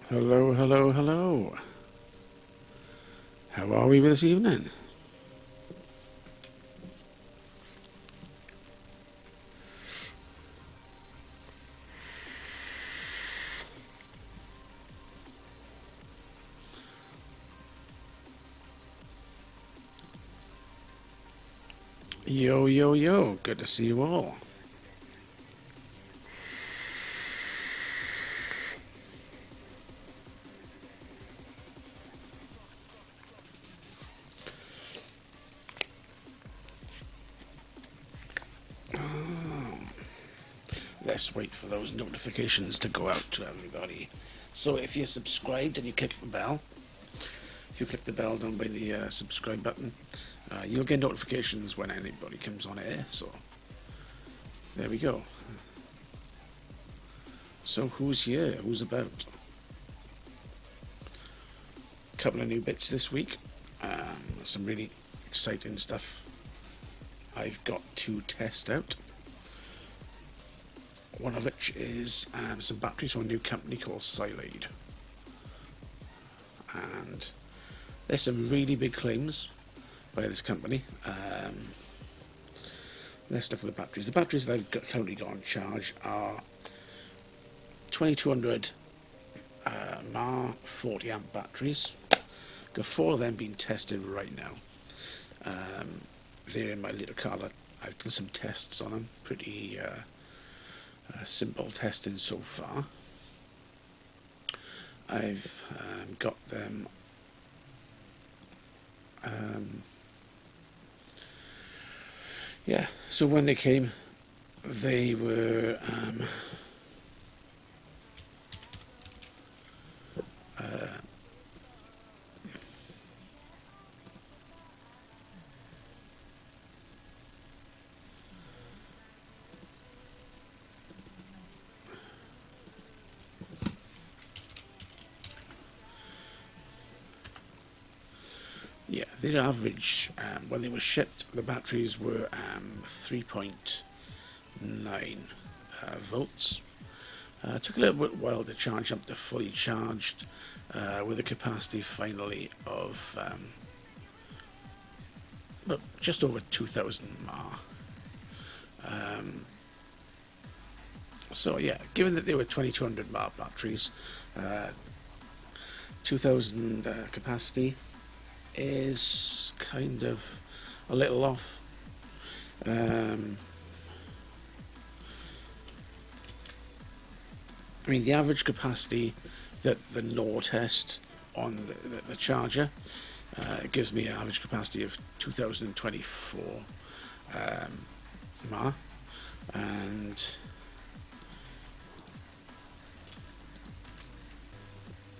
Hello, hello, hello. How are we this evening? Yo, yo, yo. Good to see you all. Let's wait for those notifications to go out to everybody. So if you're subscribed and you click the bell, if you click the bell down by the subscribe button, you'll get notifications when anybody comes on air. So there we go. So who's here? Who's about? Couple of new bits this week. Some really exciting stuff I've got to test out. One of which is some batteries from a new company called Chillin. And there's some really big claims by this company. Let's look at the batteries. The batteries that I've currently got on charge are 2200 mAh 40 amp batteries. Got 4 of them being tested right now. They're in my little car. I've done some tests on them. Pretty simple testing so far. I've got them yeah, so when they came they were yeah, their average, when they were shipped, the batteries were 3.9 volts. It took a little bit while to charge up to fully charged, with a capacity finally of just over 2000 mAh. So yeah, given that they were 2200 mAh batteries, 2000 capacity is kind of a little off. I mean, the average capacity that the NOR test on the charger gives me an average capacity of 2024 mAh, and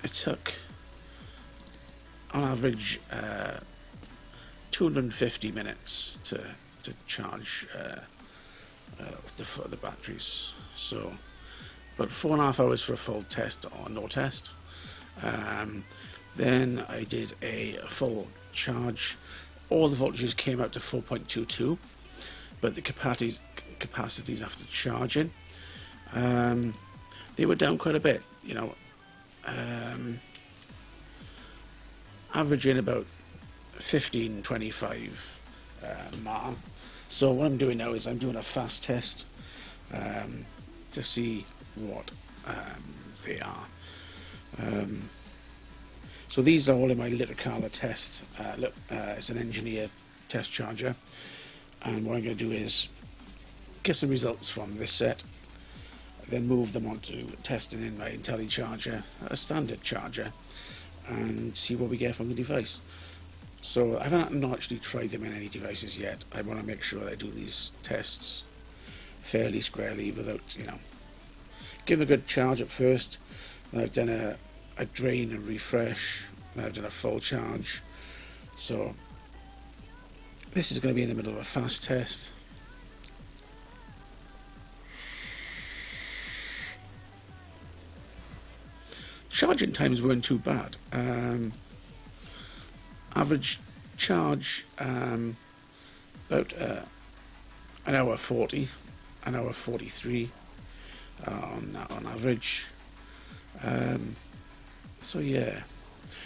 it took on average 250 minutes to charge the batteries. So about 4.5 hours for a full test or no test. Then I did a full charge. All the voltages came out to 4.22, but the capacities after charging, they were down quite a bit, you know, averaging about 15-25 mAh. So what I'm doing now is I'm doing a fast test to see what they are. So these are all in my little Carla test. It's an engineer test charger, and what I'm going to do is get some results from this set, then move them on to testing in my IntelliCharger, a standard charger, and see what we get from the device. So I haven't not actually tried them in any devices yet. I want to make sure that I do these tests fairly squarely without, you know, give them a good charge at first. Then I've done a drain and refresh. Then I've done a full charge. So this is going to be in the middle of a fast test. Charging times weren't too bad. Average charge about an hour 40, an hour 43 on average. So yeah,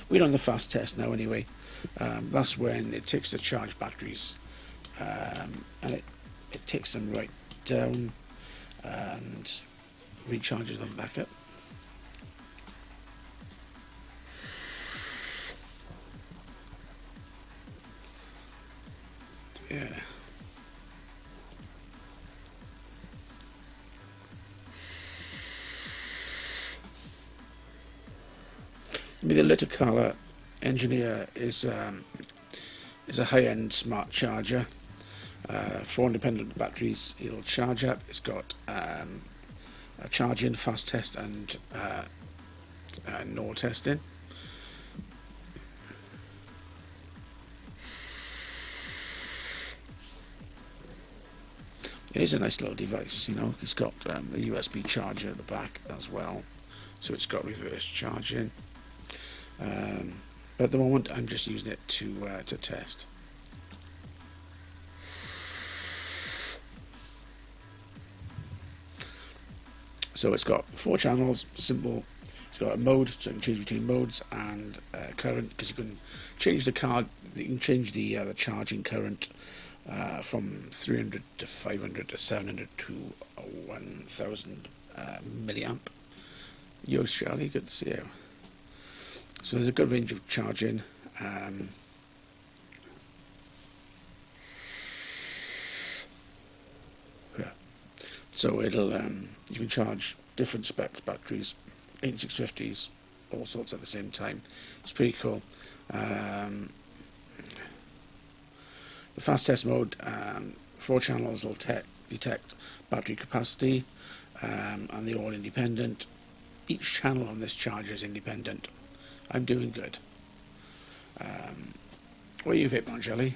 we're on the fast test now anyway. That's when it takes the charged batteries and it takes them right down and recharges them back up. Yeah. I mean, the Litacala Engineer is a high-end smart charger. 4 independent batteries it'll charge up. It's got a charge-in, fast test, and no testing. It is a nice little device, you know. It's got a USB charger at the back as well, so it's got reverse charging. But at the moment, I'm just using it to test. So it's got 4 channels, simple. It's got a mode, so you can change between modes, and current, because you can change the charging current from 300 to 500 to 700 to 1000 milliamp. Yo, Charlie, good to see you. So there's a good range of charging. Yeah. So it'll you can charge different spec batteries, 8650s, all sorts at the same time. It's pretty cool. The fast test mode, 4 channels will detect battery capacity, and they're all independent. Each channel on this charger is independent. I'm doing good. What are you vaping on, Jelly?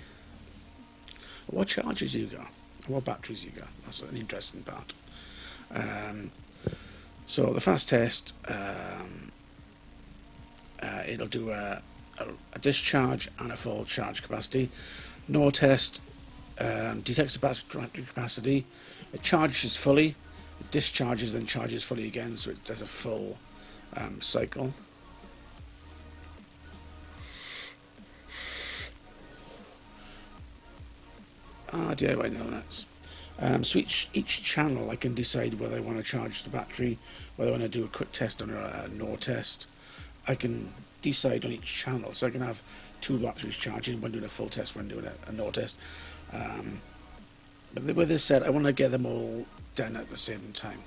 What chargers you got? What batteries you got? That's an interesting part. So the fast test, it'll do a discharge and a full charge capacity. No test detects the battery capacity. It charges fully, it discharges, then charges fully again, so it does a full cycle. DIY no nuts. So each channel I can decide whether I want to charge the battery, whether I want to do a quick test or a no test. I can decide on each channel, so I can have 2 batteries charging, one doing a full test, one doing a no test. But with this set, I want to get them all done at the same time.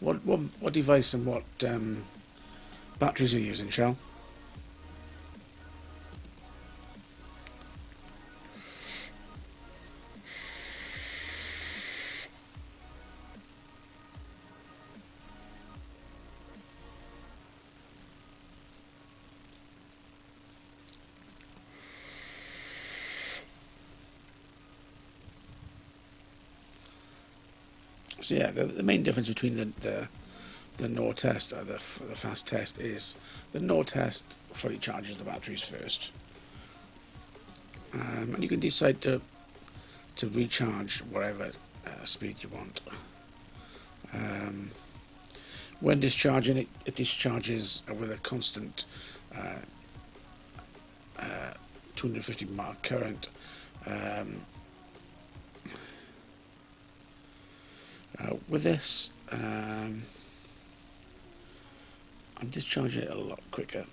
What device and what batteries are you using, Shell? So yeah, the main difference between the no test and the fast test is the no test fully charges the batteries first, and you can decide to recharge whatever speed you want. When discharging, it discharges with a constant 250 mile current. With this, I'm discharging it a lot quicker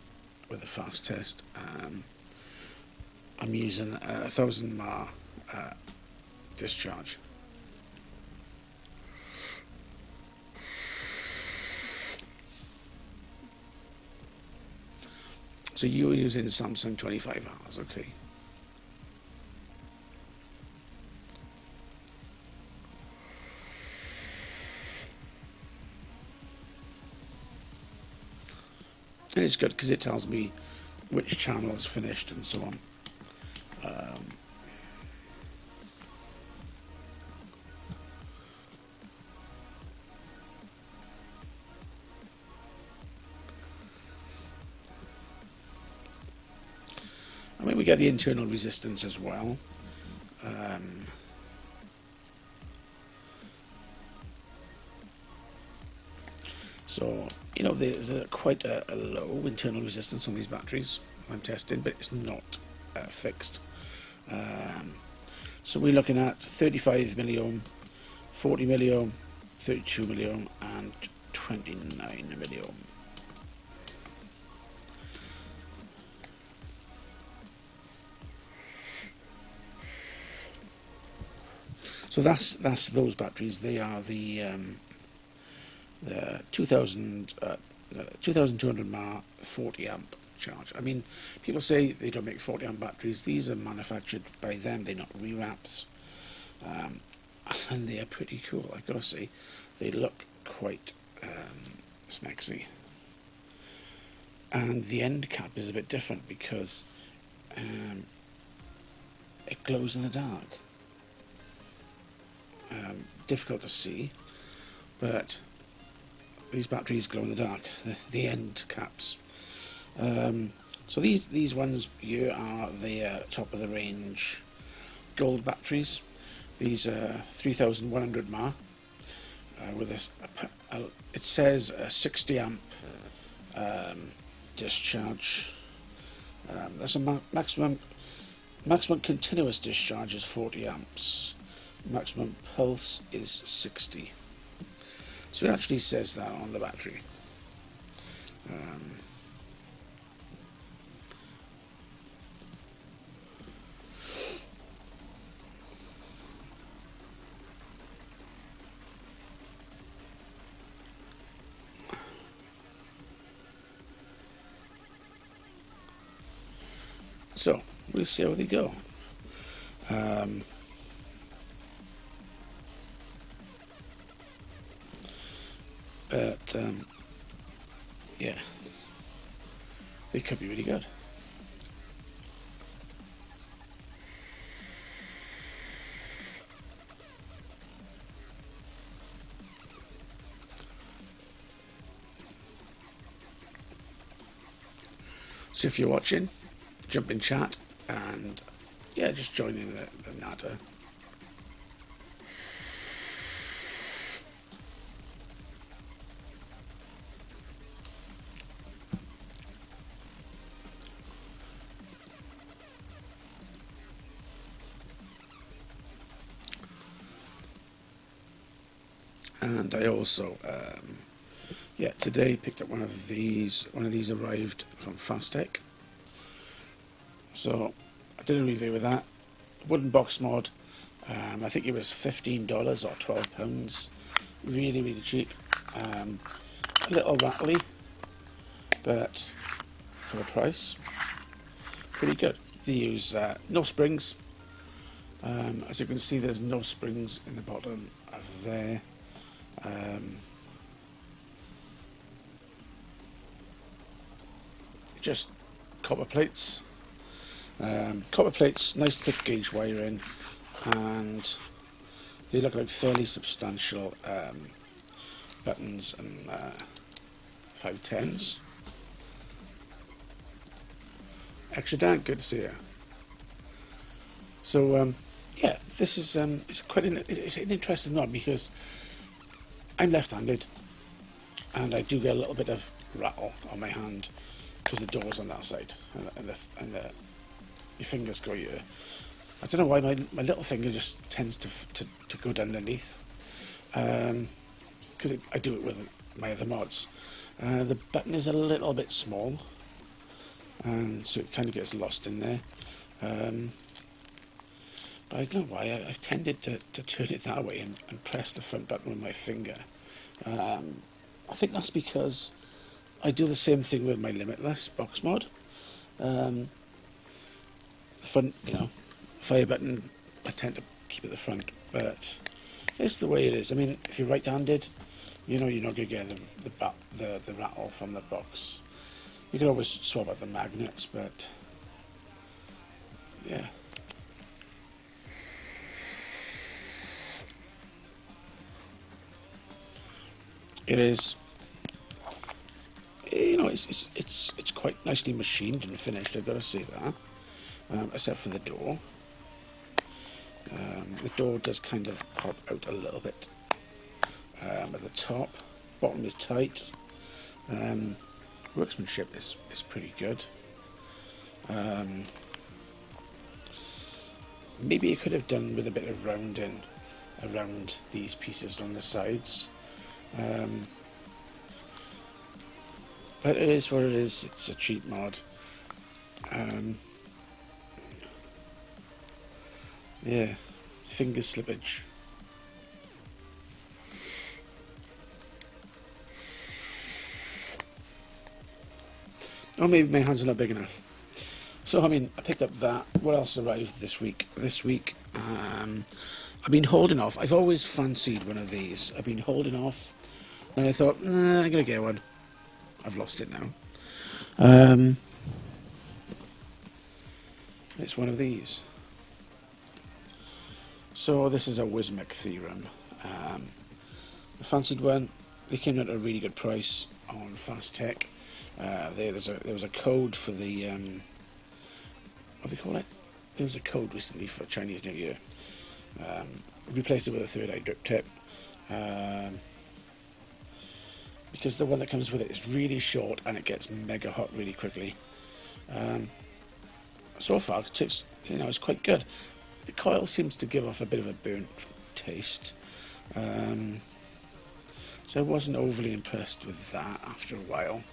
with the fast test. I'm using 1000 mAh discharge. So you're using Samsung 25 hours, okay. And it's good because it tells me which channel is finished and so on. I mean, we get the internal resistance as well. So, you know, there's quite a low internal resistance on these batteries I'm testing, but it's not fixed. So we're looking at 35 milliohm, 40 milliohm, 32 milliohm, and 29 milliohm. So that's those batteries. They are the 2200 mAh 40 amp charge. I mean, people say they don't make 40 amp batteries. These are manufactured by them. They're not rewraps, and they are pretty cool. I've got to say, they look quite smexy. And the end cap is a bit different because it glows in the dark. Difficult to see, but these batteries glow in the dark, the end caps. So these ones here are the top of the range gold batteries. These are 3100 mAh with it says a 60 amp discharge. That's a maximum continuous discharge is 40 amps. Maximum pulse is 60. So it actually says that on the battery. So we'll see how they go. But yeah, they could be really good. So if you're watching, jump in chat and yeah, just join in the natter. And I also, yeah, today picked up one of these. One of these arrived from Fastech. So I did a review of that. Wooden box mod. I think it was $15 or £12. Really, really cheap. A little rattly, but for the price, pretty good. They use no springs. As you can see, there's no springs in the bottom of there. Just copper plates. Nice thick gauge wiring, and they look like fairly substantial buttons and 510s. Extra Dan, good to see you. So yeah, this is it's quite it's an interesting one because I'm left-handed, and I do get a little bit of rattle on my hand because the door's on that side, and your fingers go here. I don't know why my little finger just tends to go down underneath, because I do it with my other mods. The button is a little bit small, and so it kind of gets lost in there. But I don't know why I've tended to turn it that way and press the front button with my finger. I think that's because I do the same thing with my Limitless box mod. Front, fire button, I tend to keep at the front, but it's the way it is. I mean, if you're right-handed, you're not going to get the rattle from the box. You can always swap out the magnets, but yeah. It is. It's quite nicely machined and finished. I've got to say that. Except for the door. The door does kind of pop out a little bit at the top. Bottom is tight. Workmanship is pretty good. Maybe it could have done with a bit of rounding around these pieces on the sides. But it is what it is. It's a cheap mod. Yeah, finger slippage. Or maybe my hands are not big enough. So, I mean, I picked up that. What else arrived this week? This week, I've been holding off. I've always fancied one of these. I've been holding off. Then I thought, nah, I'm going to get one. I've lost it now. It's one of these. So this is a Wismic theorem. I fancied one. They came out at a really good price on Fast Tech. There was a code for the what do they call it? There was a code recently for Chinese New Year. Replaced it with a third eye drip tip. Because the one that comes with it is really short and it gets mega hot really quickly. So far, it's quite good. The coil seems to give off a bit of a burnt taste. So I wasn't overly impressed with that after a while.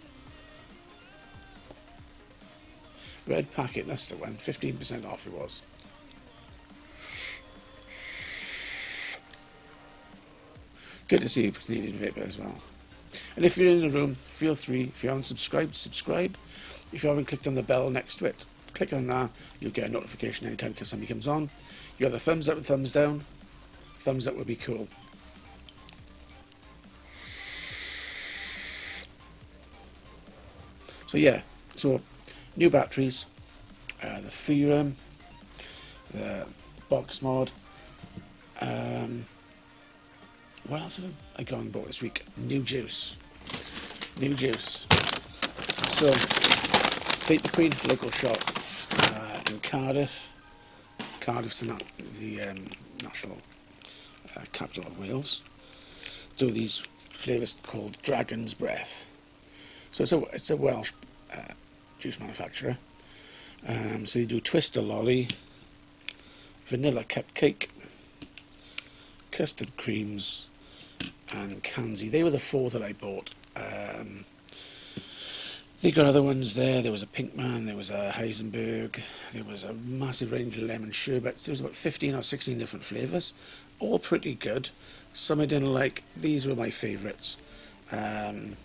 Red packet, that's the one. 15% off it was. Good to see you, Canadian Vapor, as well. And if you're in the room, feel free. If you haven't subscribed, subscribe. If you haven't clicked on the bell next to it, click on that. You'll get a notification anytime somebody comes on. You have the thumbs up and thumbs down. Thumbs up would be cool. So yeah, new batteries, the theorem, the box mod. What else have I gone and bought this week? New juice. So, Vapor Queen, local shop in Cardiff. Cardiff's the national capital of Wales. Do these flavours called Dragon's Breath. So it's a Welsh juice manufacturer. So they do Twister Lolly, Vanilla Cupcake, Custard Creams, and Kanzi. They were the four that I bought. They got other ones there. There was a Pinkman, there was a Heisenberg, there was a massive range of lemon sherbets. There was about 15 or 16 different flavours, all pretty good. Some I didn't like. These were my favourites. And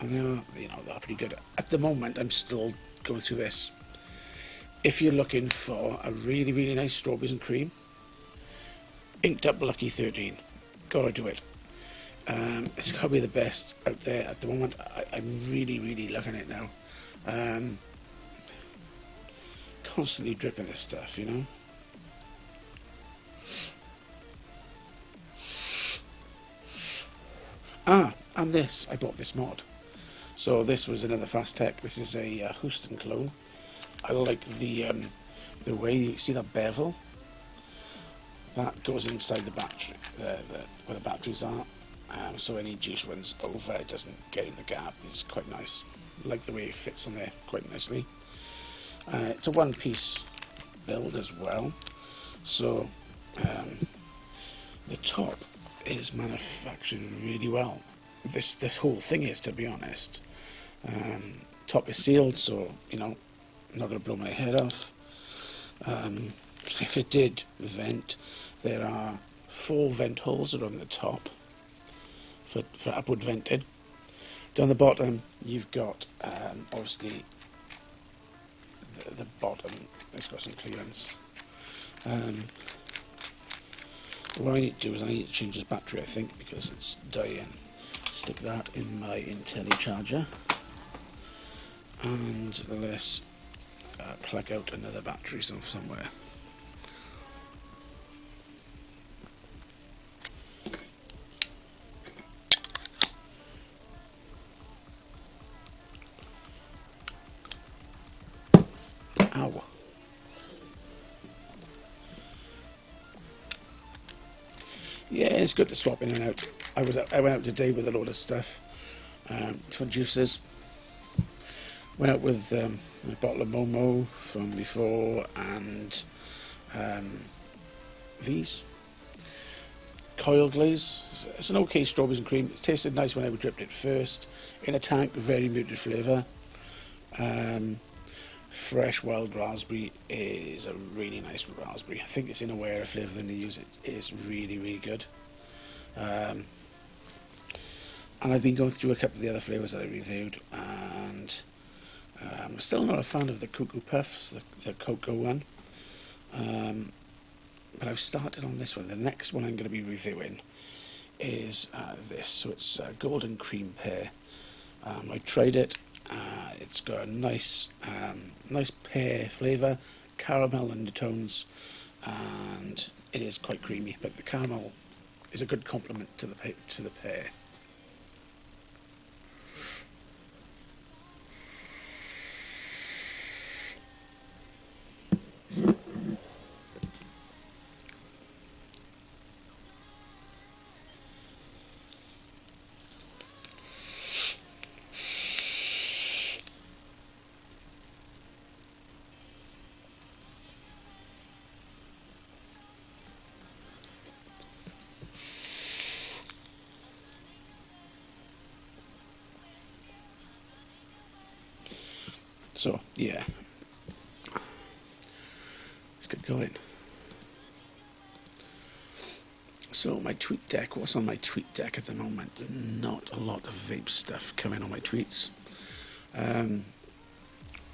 they're pretty good. At the moment, I'm still going through this. If you're looking for a really, really nice strawberries and cream, Inked Up Lucky 13. Gotta do it. It's gotta be the best out there at the moment. I'm really, really loving it now. Constantly dripping this stuff, you know. And this, I bought this mod. So this was another Fast Tech. This is a Houston clone. I like the way you see that bevel. That goes inside the battery, where the batteries are. So any juice runs over, it doesn't get in the gap. It's quite nice. I like the way it fits on there quite nicely. It's a one-piece build as well. So the top is manufactured really well. This whole thing is, to be honest. Top is sealed, so I'm not going to blow my head off. If it did vent, there are 4 vent holes around the top for upward venting. Down the bottom, you've got obviously the bottom. It's got some clearance. What I need to do is I need to change this battery, I think, because it's dying. Stick that in my IntelliCharger, and let's plug out another battery somewhere. Ow. Yeah, it's good to swap in and out. I went out today with a load of stuff for juices. Went out with a bottle of Momo from before, and these coil glaze. It's an okay strawberries and cream. It tasted nice when I dripped it first. In a tank, very muted flavour. Fresh wild raspberry is a really nice raspberry. I think it's in a rarer flavour than they use. It is really, really good. And I've been going through a couple of the other flavours that I reviewed, and I'm still not a fan of the Cuckoo Puffs, the cocoa one. But I've started on this one. The next one I'm going to be reviewing is this. So it's Golden Cream Pear. I tried it. It's got a nice pear flavour, caramel undertones, and it is quite creamy. But the caramel is a good complement to the pear. So, yeah, let's get going. So, my tweet deck, what's on my tweet deck at the moment? Not a lot of vape stuff coming on my tweets.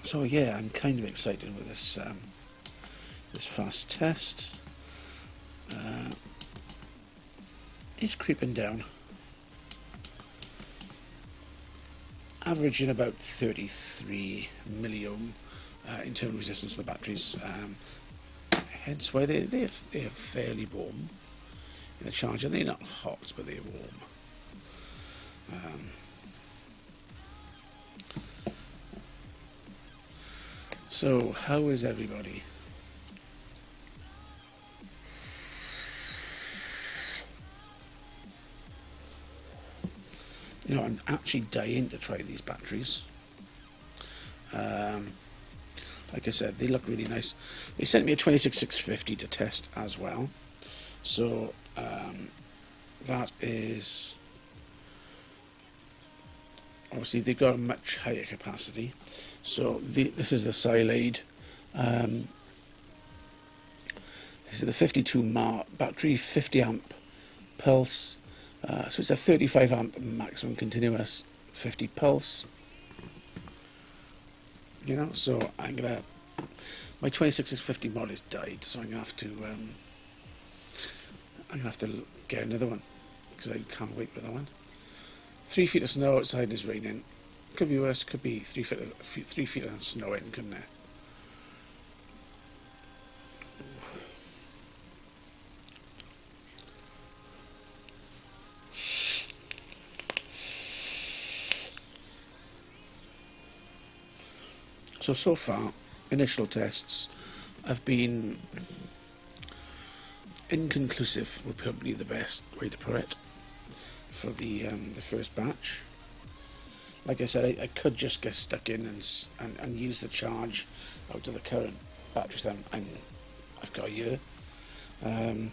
So, yeah, I'm kind of excited with this this fast test. It's creeping down. Averaging about 33 milliohm internal resistance to the batteries, hence why they're fairly warm in the charger. They're not hot, but they're warm. So, how is everybody? You know, I'm actually dying to try these batteries. Like I said, they look really nice. They sent me a 26650 to test as well. So that is obviously they've got a much higher capacity. So this is the Silade. This is the 52 mAh battery, 50 amp pulse. So it's a 35 amp maximum continuous, 50 pulse. You know, so I'm gonna. My 26650 mod is died, so I'm gonna have to get another one because I can't wait for that one. 3 feet of snow outside and it's raining. Could be worse. Could be 3 feet of snow in, couldn't it? So far, initial tests have been inconclusive, would probably be the best way to put it, for the first batch. Like I said, I could just get stuck in and use the charge out of the current batteries that I've got here. I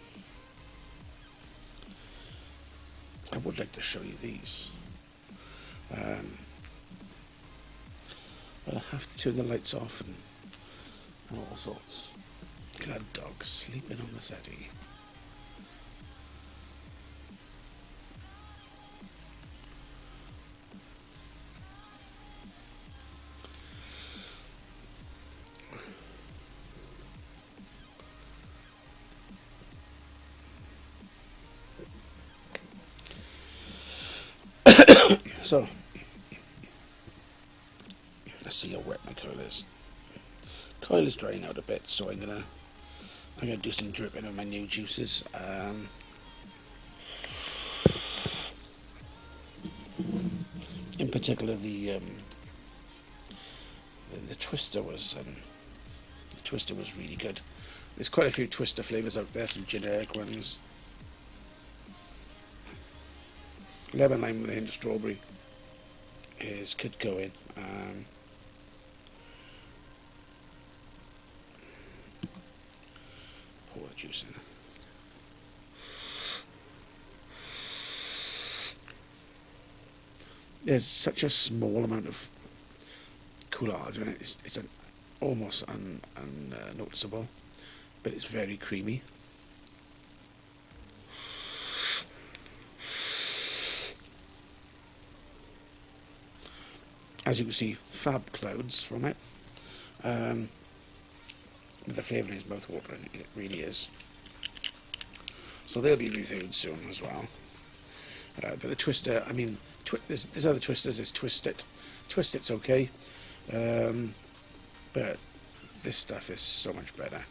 would like to show you these. But I have to turn the lights off and all sorts. Look at that dog sleeping on the settee. So, let's see how wet my coil is. Coil is drying out a bit, so I'm gonna do some dripping of my new juices. In particular, the Twister was really good. There's quite a few Twister flavours out there, some generic ones. lemon lime with a hint of strawberry could go in. Pour the juice in. There's such a small amount of coolage in it. It's almost unnoticeable, but it's very creamy. As you can see, fab clouds from it. With the flavour in his mouth-watering, it really is. So they'll be reviewed soon as well. But the Twister, I mean, there's other Twisters. There's Twist It. Twist It's okay, but this stuff is so much better.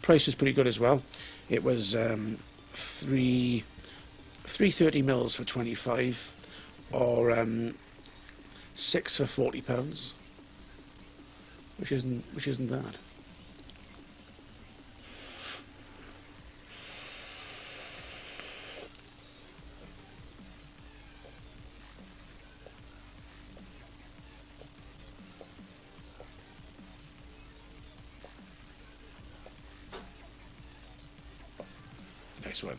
Price was pretty good as well. It was 330 mils for 25, or 6 for £40, which isn't bad. Nice one.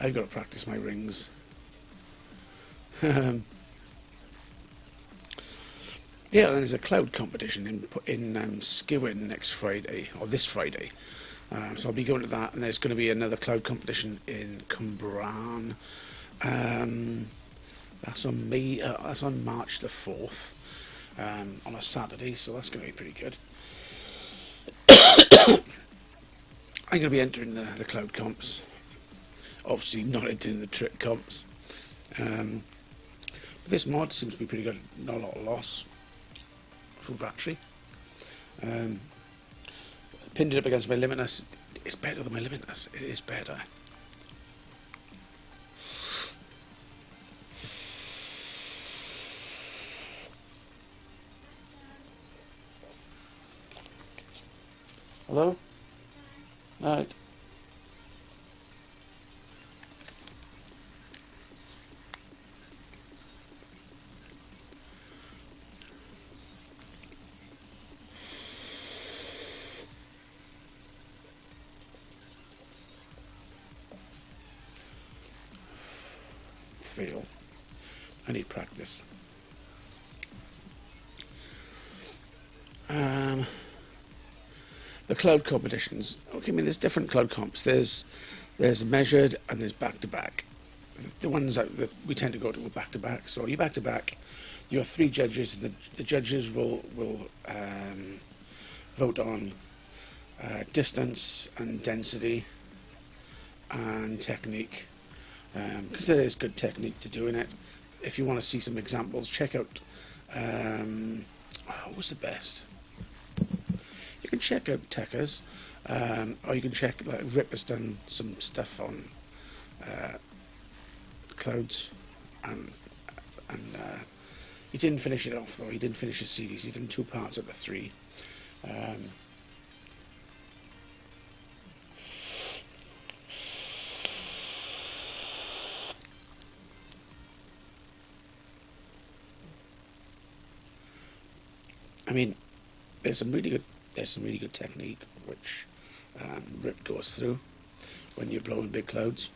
I've got to practice my rings. Yeah, there's a cloud competition in Chillin next Friday, or this Friday. So I'll be going to that, and there's going to be another cloud competition in Cwmbran. That's on March the 4th, on a Saturday. So that's going to be pretty good. I'm going to be entering the cloud comps. Obviously not entering the trick comps. But this mod seems to be pretty good. Not a lot of loss. Full battery. Pinned it up against my limitless. It's better than my limitless. It is better. Hello? Right. Fail. I need practice. The cloud competitions. Okay, I mean, there's different cloud comps. There's measured and there's back-to-back. The ones that we tend to go to are back-to-back. So you back-to-back. You have 3 judges, and the judges will vote on distance and density and technique. Because there is good technique to doing it. If you want to see some examples, check out what was the best? You can check out Tekka's, or you can check, like, Rip has done some stuff on clouds, and he didn't finish it off though. He didn't finish his series. He did 2 parts out of 3. I mean, there's some really good technique which Rip goes through when you're blowing big clouds.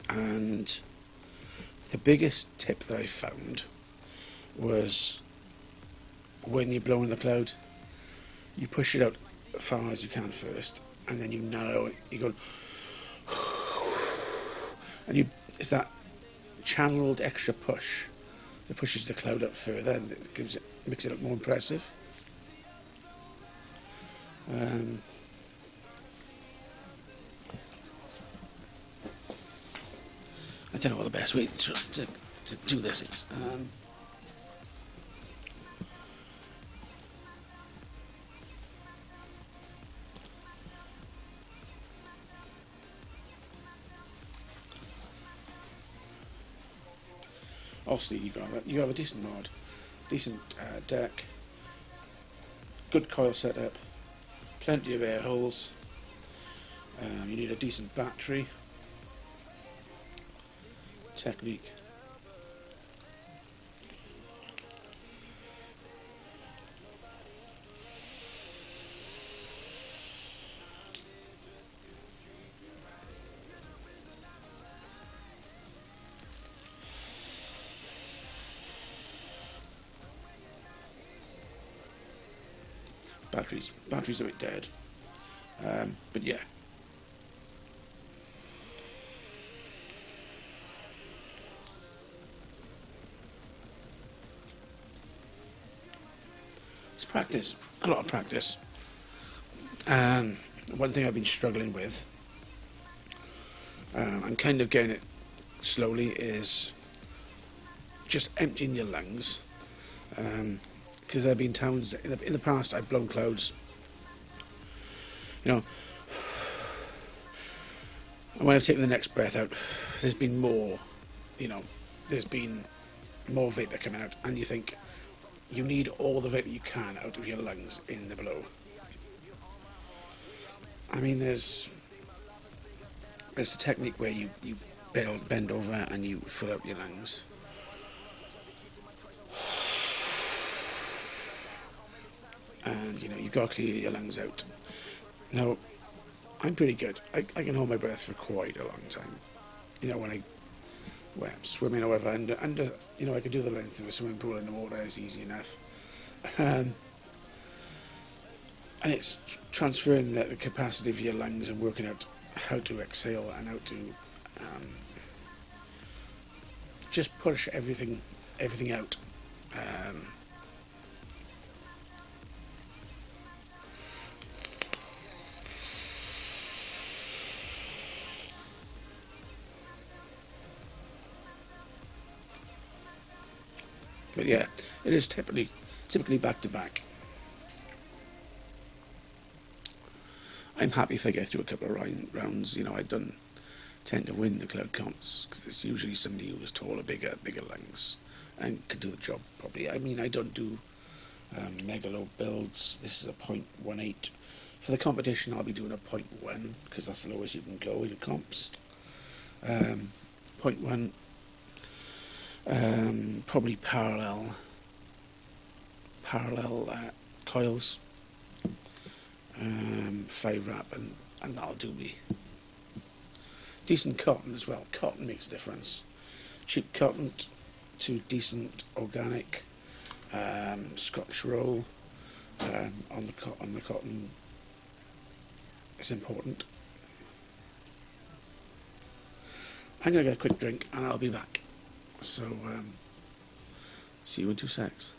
And the biggest tip that I found was when you're blowing the cloud, you push it out as far as you can first, and then you narrow it. You go, and it's that channeled extra push that pushes the cloud up further, and it makes it look more impressive. I don't know what the best way to do this is. Obviously, you have a decent mod, decent deck, good coil setup, plenty of air holes. You need a decent battery. Technique. Battery's a bit dead. But yeah. It's practice. A lot of practice. And one thing I've been struggling with, and kind of getting it slowly, is just emptying your lungs. Because there have been times in the past I've blown clouds, you know, and when I've taken the next breath out, there's been more, you know, there's been more vapour coming out, and you think you need all the vapour you can out of your lungs in the blow. I mean, there's a technique where you bend over and you fill up your lungs. And, you know, you've got to clear your lungs out. Now, I'm pretty good. I can hold my breath for quite a long time. You know, when I'm swimming or whatever, and you know, I can do the length of a swimming pool in the water. It's easy enough. And it's transferring the capacity of your lungs and working out how to exhale and how to just push everything out. But yeah, it is typically back to back. I'm happy if I get through a couple of rounds. You know, I don't tend to win the cloud comps because it's usually somebody who is taller, bigger lungs, and can do the job properly. I mean, I don't do mega low builds. This is a 0.18. For the competition, I'll be doing a 0.1 because that's the lowest you can go in the comps. 0.1, probably parallel coils. 5 wrap, and that'll do me. Decent cotton as well. Cotton makes a difference. Cheap cotton to decent organic Scotch roll on the cotton is important. I'm going to get a quick drink and I'll be back. So, see you in 2 secs.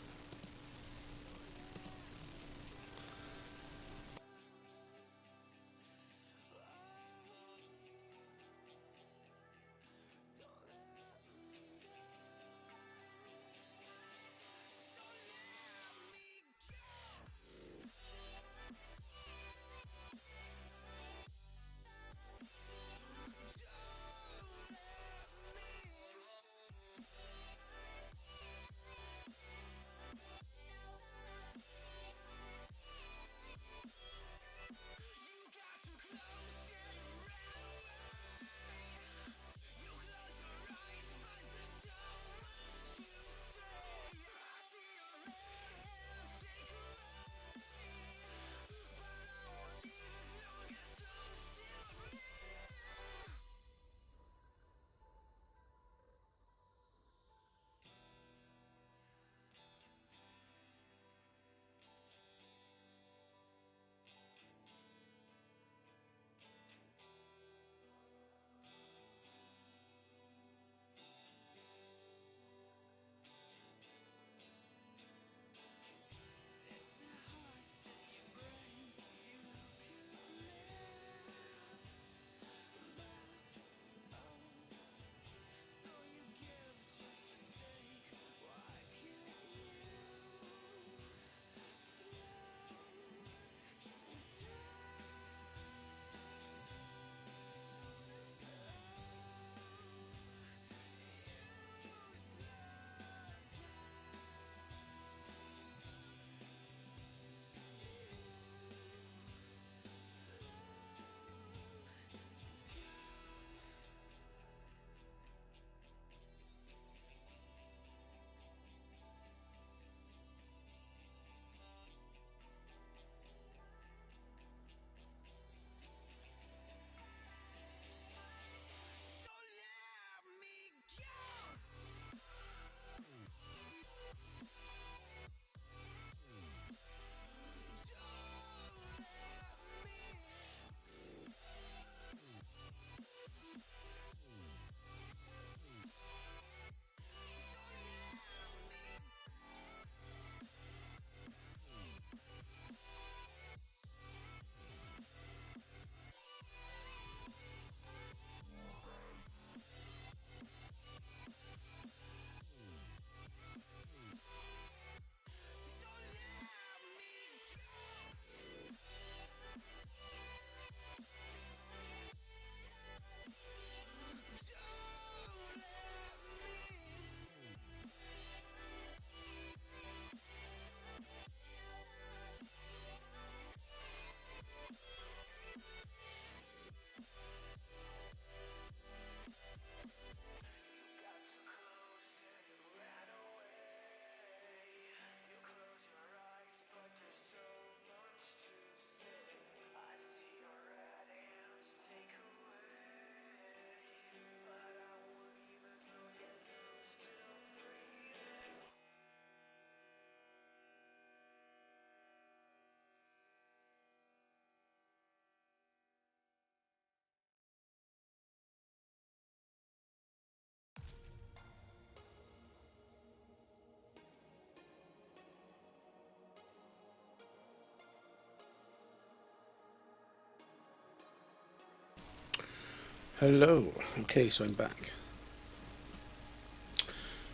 Hello. Okay, so I'm back.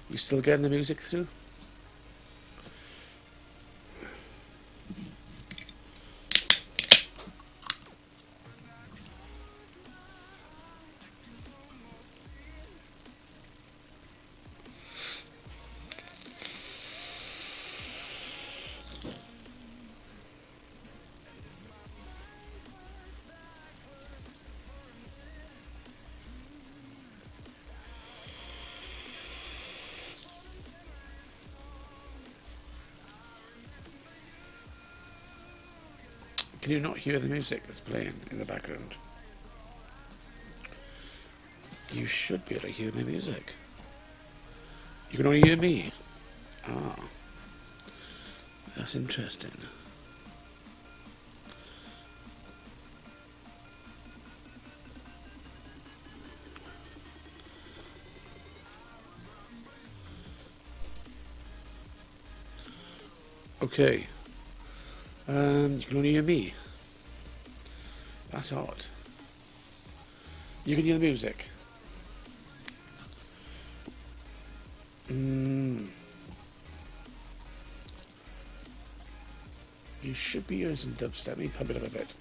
You still getting the music through? Can you not hear the music that's playing in the background? You should be able to hear my music. You can only hear me. Ah, that's interesting. Okay. You can only hear me. That's odd. You can hear the music. You should be hearing some dubstep. Let me pump it up a bit.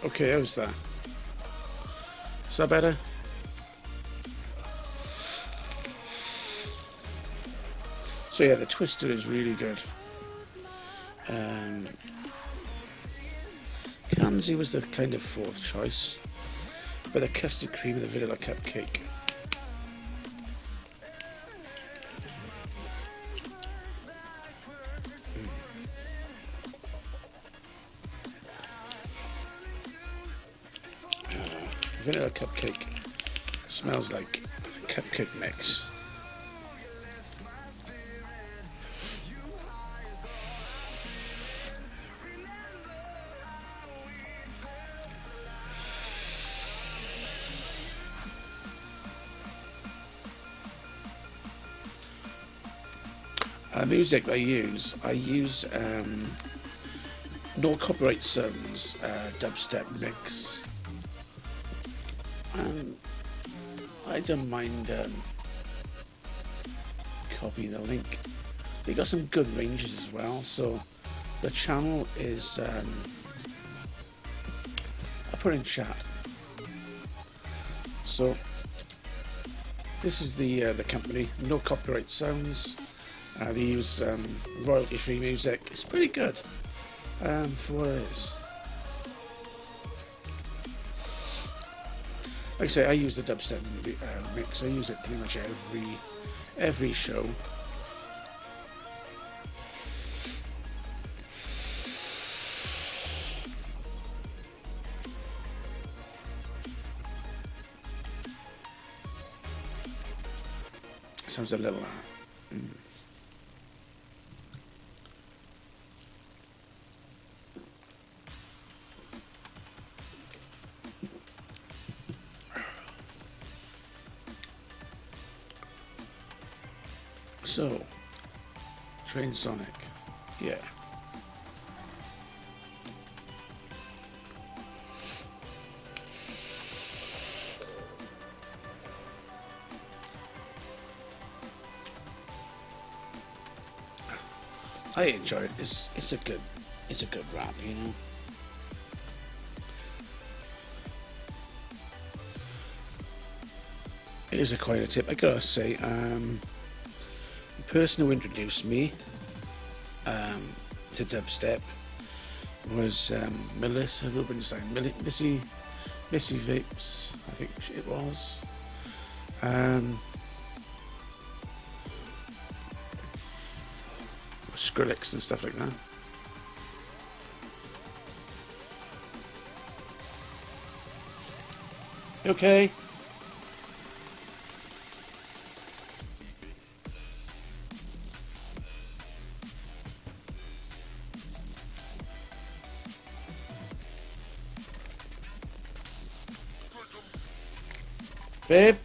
Okay, how's that? Is that better? So yeah, the twister is really good. Kanzi was the kind of fourth choice, but the custard cream and the vanilla cupcake. Vanilla cupcake smells like cupcake mix. Music I use no copyright sounds, dubstep mix, and I don't mind copying the link. They got some good ranges as well, so the channel is I'll put in chat. So this is the company, no copyright sounds. They use royalty-free music. It's pretty good for what it is. Like I say, I use the dubstep mix. I use it pretty much every show. Sounds a little So, Train Sonic, yeah. I enjoy it. It's a good rap, you know. Here's a quite a tip. I gotta say, the person who introduced me to dubstep was Melissa Rubinstein, Missy Vapes, I think it was. Skrillex and stuff like that. Okay. Babe?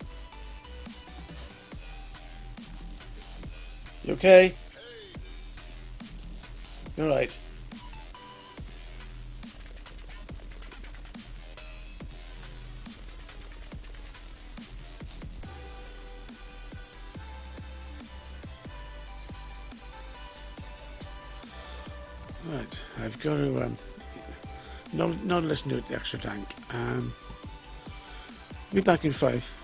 You okay? You're right. Right, I've got to not listen to the extra tank. Be back in 5.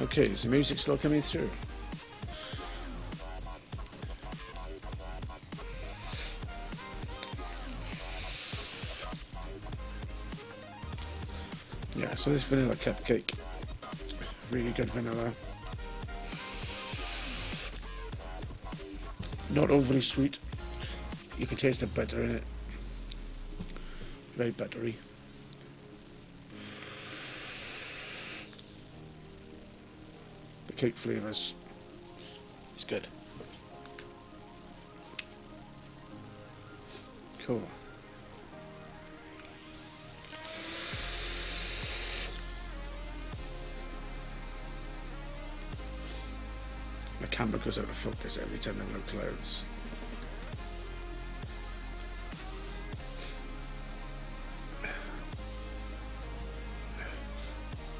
Okay, is the music still coming through? Yeah, so this vanilla cupcake, really good vanilla. Not overly sweet. You can taste the butter in it. Very buttery. The cake flavours is good. Cool. My camera goes out of focus every time there are no clouds.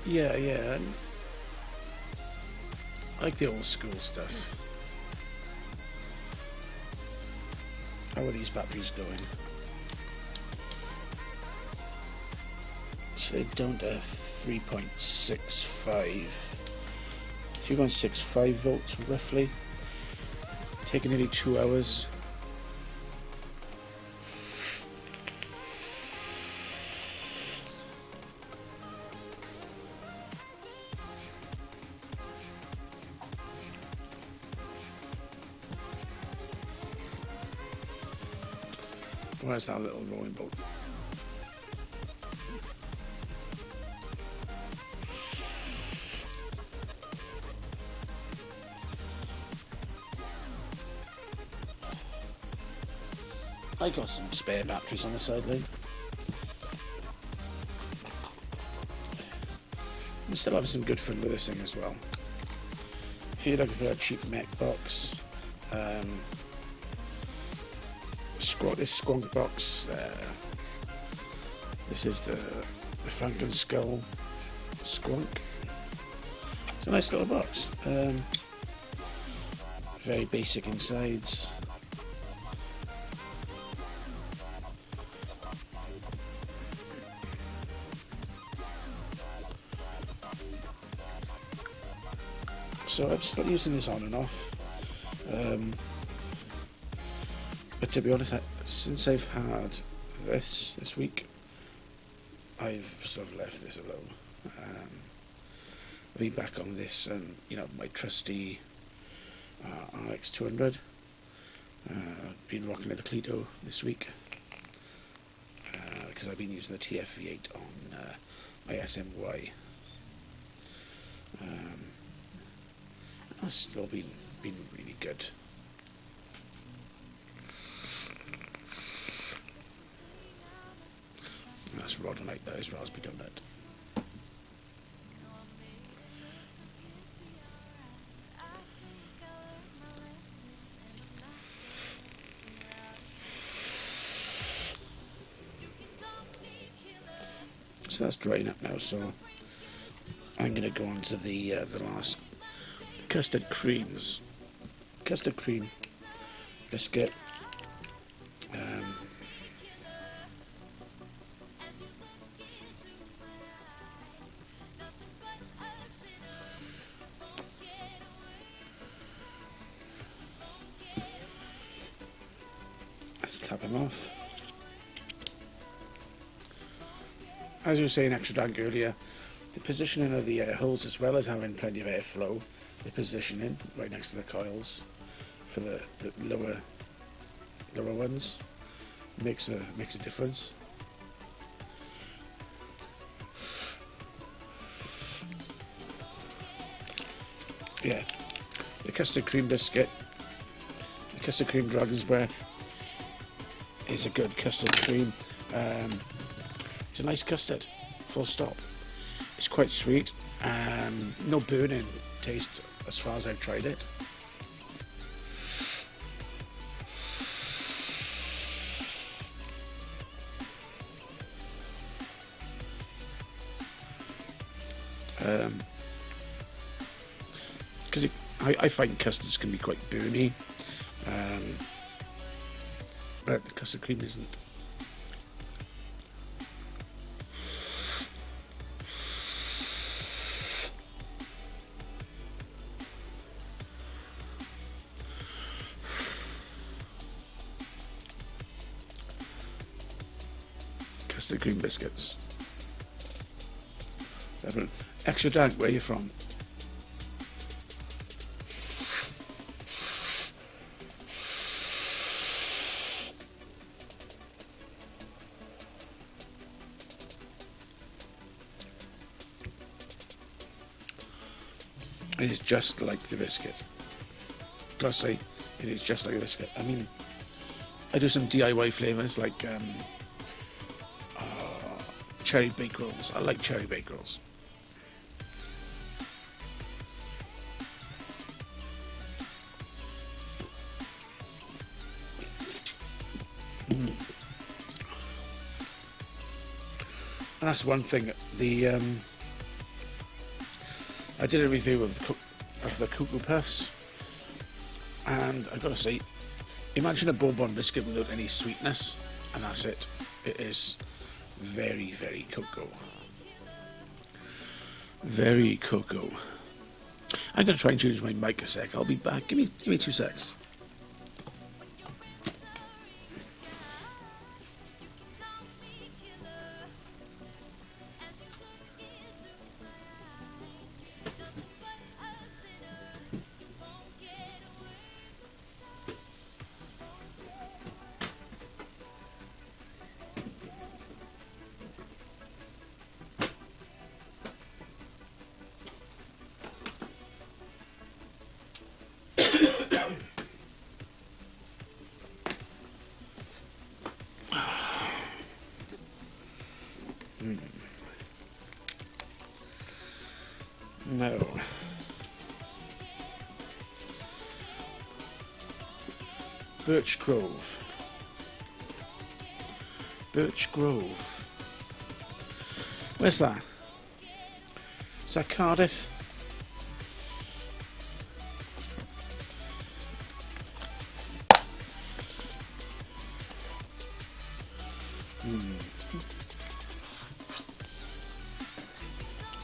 Yeah. I like the old school stuff. How are these batteries going? So they don't have 3.65 volts roughly. Taking nearly 2 hours. Where's that little rowing boat? I got some spare batteries on the sideline. I'm still having some good fun with this thing as well. If you're looking for a cheap mech box, this Squonk box, this is the Franken Skull Squonk. It's a nice little box. Very basic insides. So I'm still using this on and off, but to be honest, since I've had this week, I've sort of left this alone. I've been back on this, and my trusty RX200. I've been rocking the Clito this week because I've been using the TF-V8 on my SMY. That's still been really good. That's rhodonite, that is raspberry donut. So that's drying up now, so I'm going to go on to the last custard cream biscuit. Let's cap him off. As you were saying, extra dank earlier, the positioning of the air holes, as well as having plenty of airflow, the positioning right next to the coils for the lower ones makes a difference. Yeah, the custard cream biscuit, the custard cream dragon's breath is a good custard cream. It's a nice custard, full stop. It's quite sweet, no burning taste as far as I've tried it. Because I find custards can be quite burny, but the custard cream isn't. Custard cream biscuits. Extra dank, where are you from? It is just like the biscuit. Gotta say, it is just like a biscuit. I mean, I do some DIY flavours like cherry baked rolls. I like cherry baked rolls. And that's one thing. I did a review of the Cuckoo Puffs, and I've got to say, imagine a bourbon biscuit without any sweetness, and that's it. It is very, very cocoa. Very cocoa. I'm going to try and change my mic a sec. I'll be back. Give me 2 secs. No. Birch Grove. Birch Grove. Where's that? Is that Cardiff?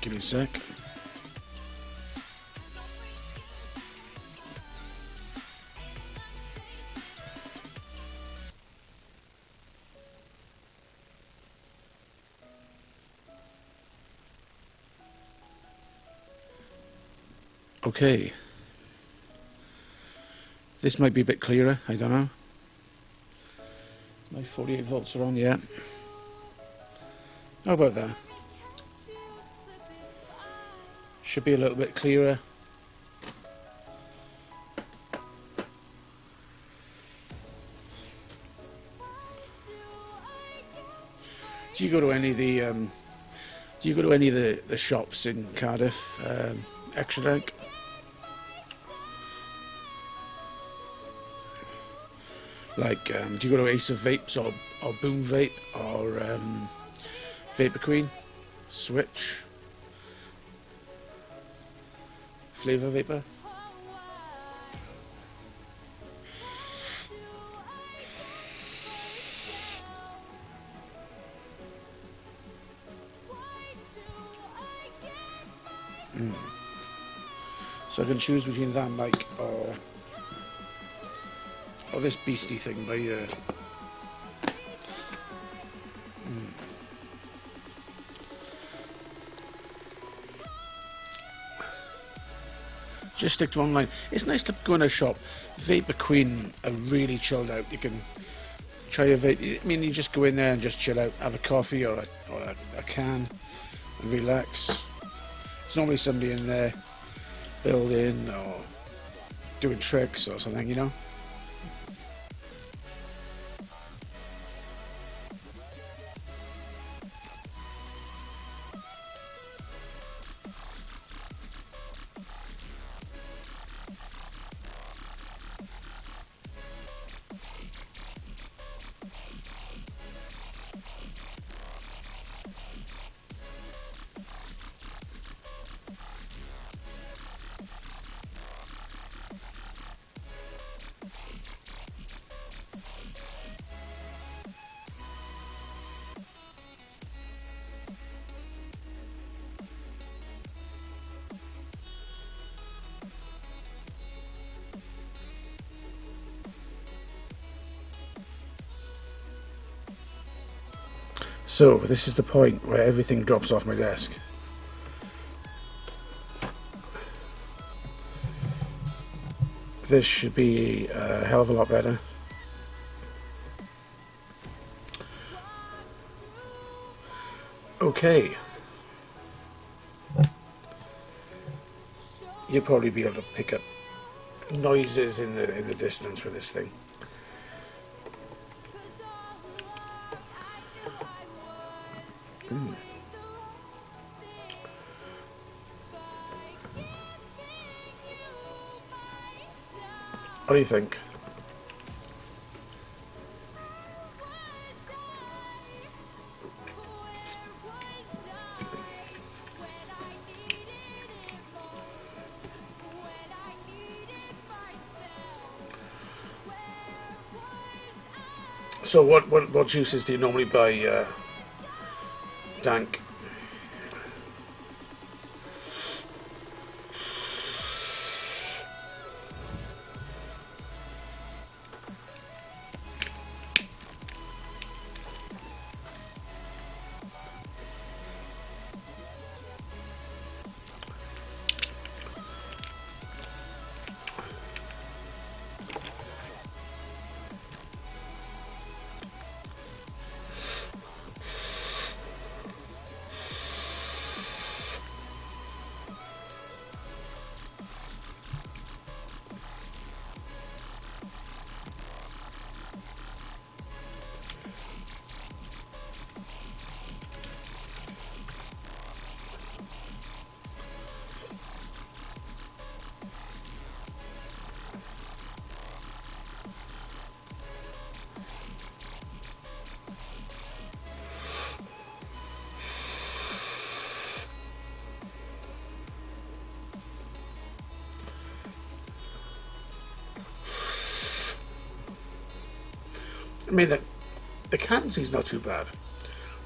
Give me a sec. Okay. This might be a bit clearer, I don't know. My 48 volts are on, yeah. How about that? Should be a little bit clearer. Do you go to any of the shops in Cardiff, Extra Dank? Like, do you go to Ace of Vapes or Boom Vape or Vapor Queen, Switch, Flavor Vapor? So I can choose between that mic or this beastie thing by just stick to online. It's nice to go in a shop. Vapor Queen are really chilled out. You can try a vape. I mean, you just go in there and just chill out, have a coffee or a can, and relax. There's normally somebody in there building or doing tricks or something, you know. So this is the point where everything drops off my desk. This should be a hell of a lot better. Okay. You'll probably be able to pick up noises in the distance with this thing. What do you think? So what juices do you normally buy, Dank? I mean, the Kanzi's not too bad.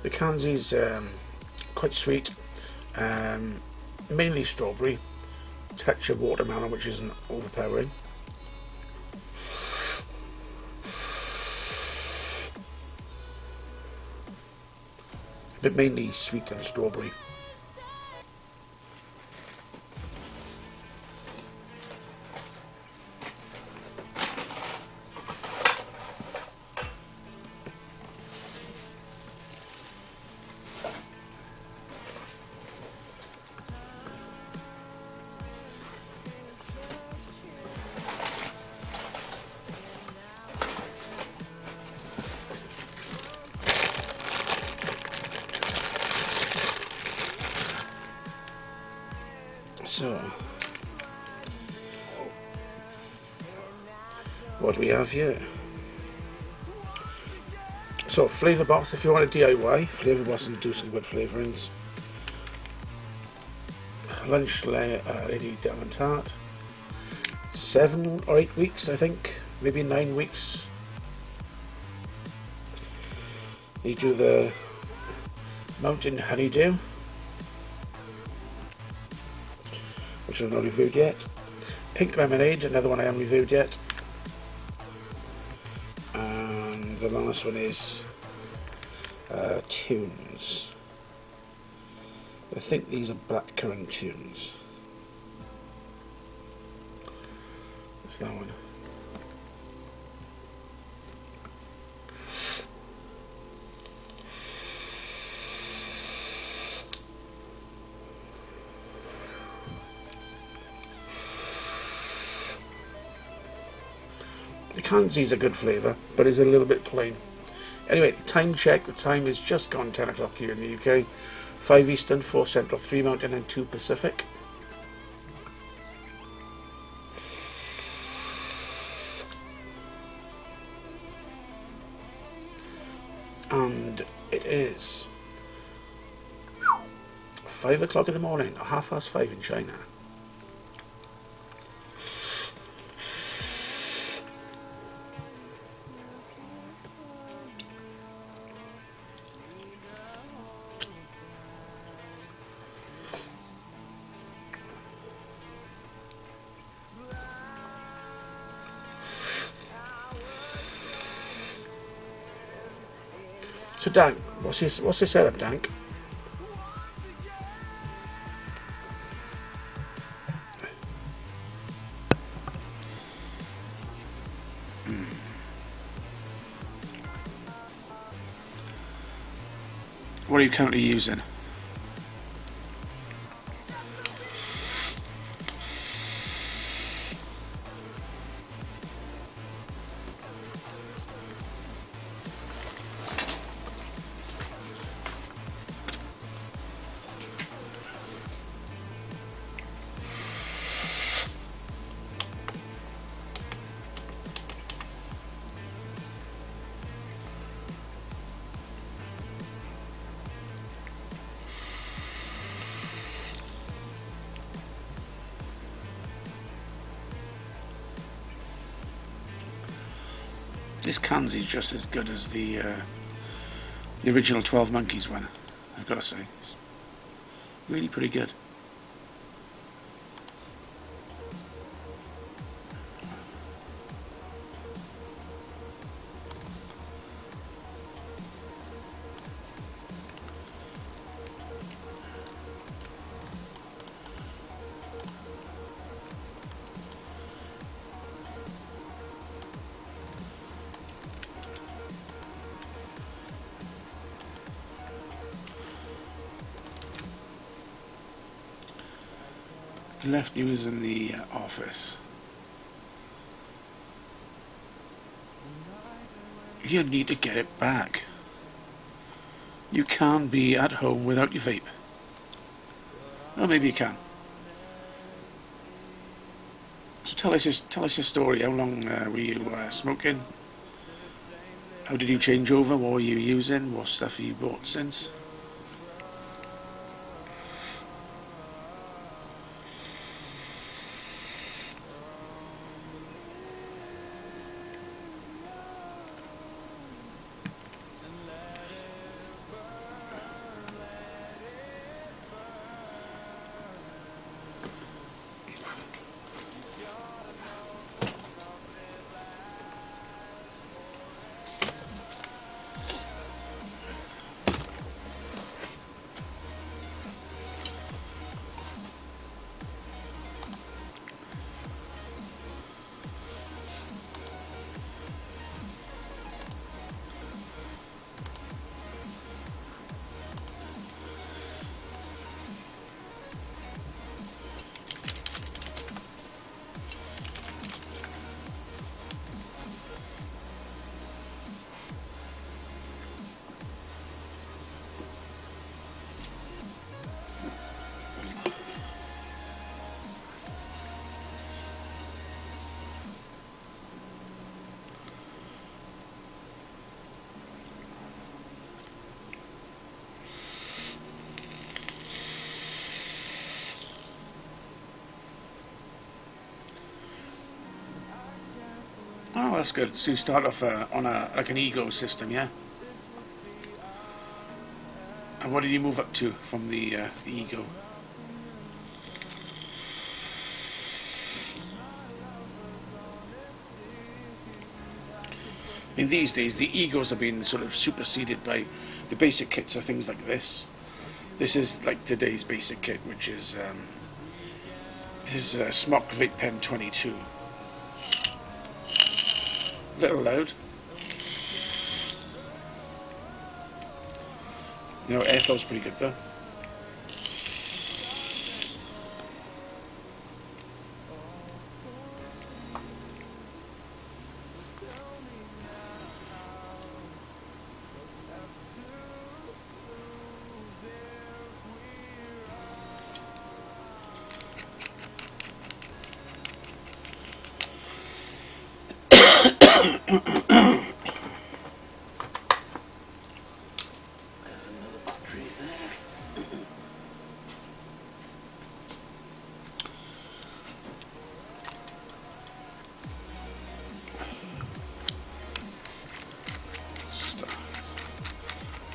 The Kanzi's quite sweet, mainly strawberry, touch of watermelon, which isn't overpowering. But mainly sweet and strawberry. So, what do we have here? So, flavour box, if you want a DIY, flavour box and do some good flavourings. Lunch lady diamond tart. 7 or 8 weeks, I think, maybe 9 weeks. They do the mountain honeydew, which I've not reviewed yet. Pink lemonade, another one I haven't reviewed yet. And the last one is tunes. I think these are blackcurrant tunes. That's that one. The Kanzi's a good flavour, but it's a little bit plain. Anyway, time check. The time is just gone 10 o'clock here in the UK. 5 Eastern, 4 Central, 3 Mountain and 2 Pacific. And it is 5 o'clock in the morning, or 5:30 in China. So Dank, what's the setup, Dank? What are you currently using? This Kanzi's just as good as the original 12 Monkeys one, I've got to say. It's really pretty good. Left you was in the office. You need to get it back. You can't be at home without your vape. Or maybe you can. So tell us your story. How long were you smoking? How did you change over? What were you using? What stuff have you bought since? that's good. So you start off on like an ego system, yeah? And what did you move up to from the ego? I mean, these days the egos are being sort of superseded by the basic kits are things like this. This is like today's basic kit, which is this is a Smock Vape Pen 22. A little loud. You know, airflow's pretty good though.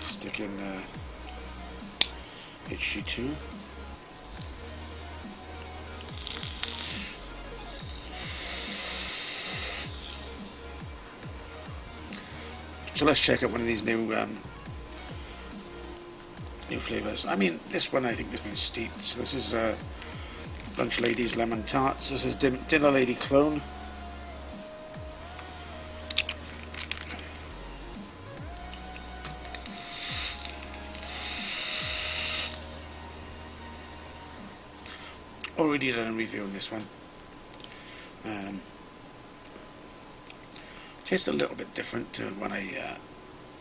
Stick in HG2. So let's check out one of these new flavours. I mean, this one I think has been steeped. So this is Lunch Lady's Lemon Tarts. This is Dinner Lady Clone. Already done a review on this one. Tastes a little bit different to when I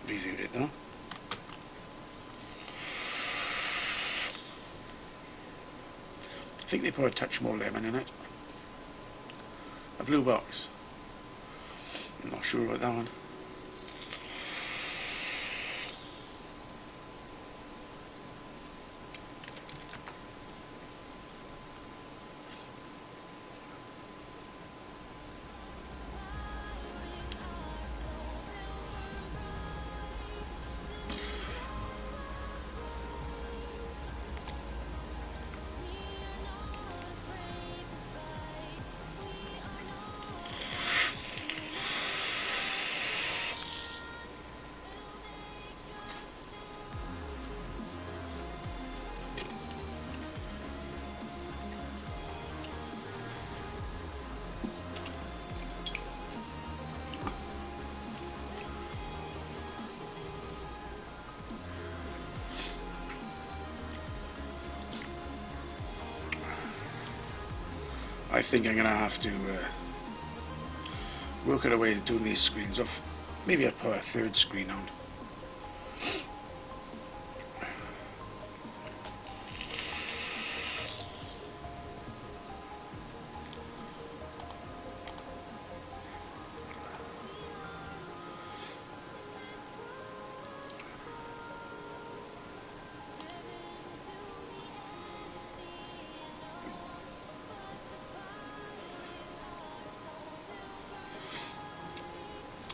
reviewed it though. I think they put a touch more lemon in it. A blue box. I'm not sure about that one. I think I'm going to have to work out a way of doing these screens off. Maybe I'll put a third screen on.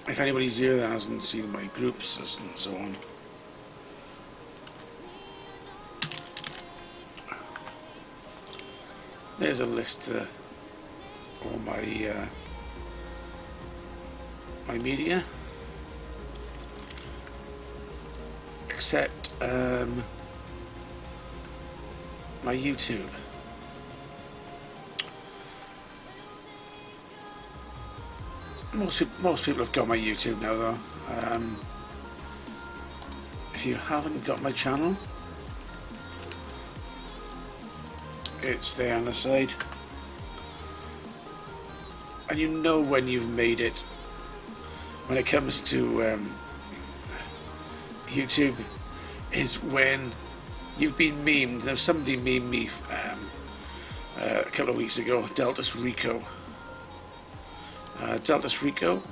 If anybody's here that hasn't seen my groups and so on, there's a list of all my my media, except my YouTube. Most people have got my YouTube now though. If you haven't got my channel, it's there on the side, and you know when you've made it when it comes to YouTube is when you've been memed. Now somebody memed me a couple of weeks ago, Deltas Rico. Deltas Rico.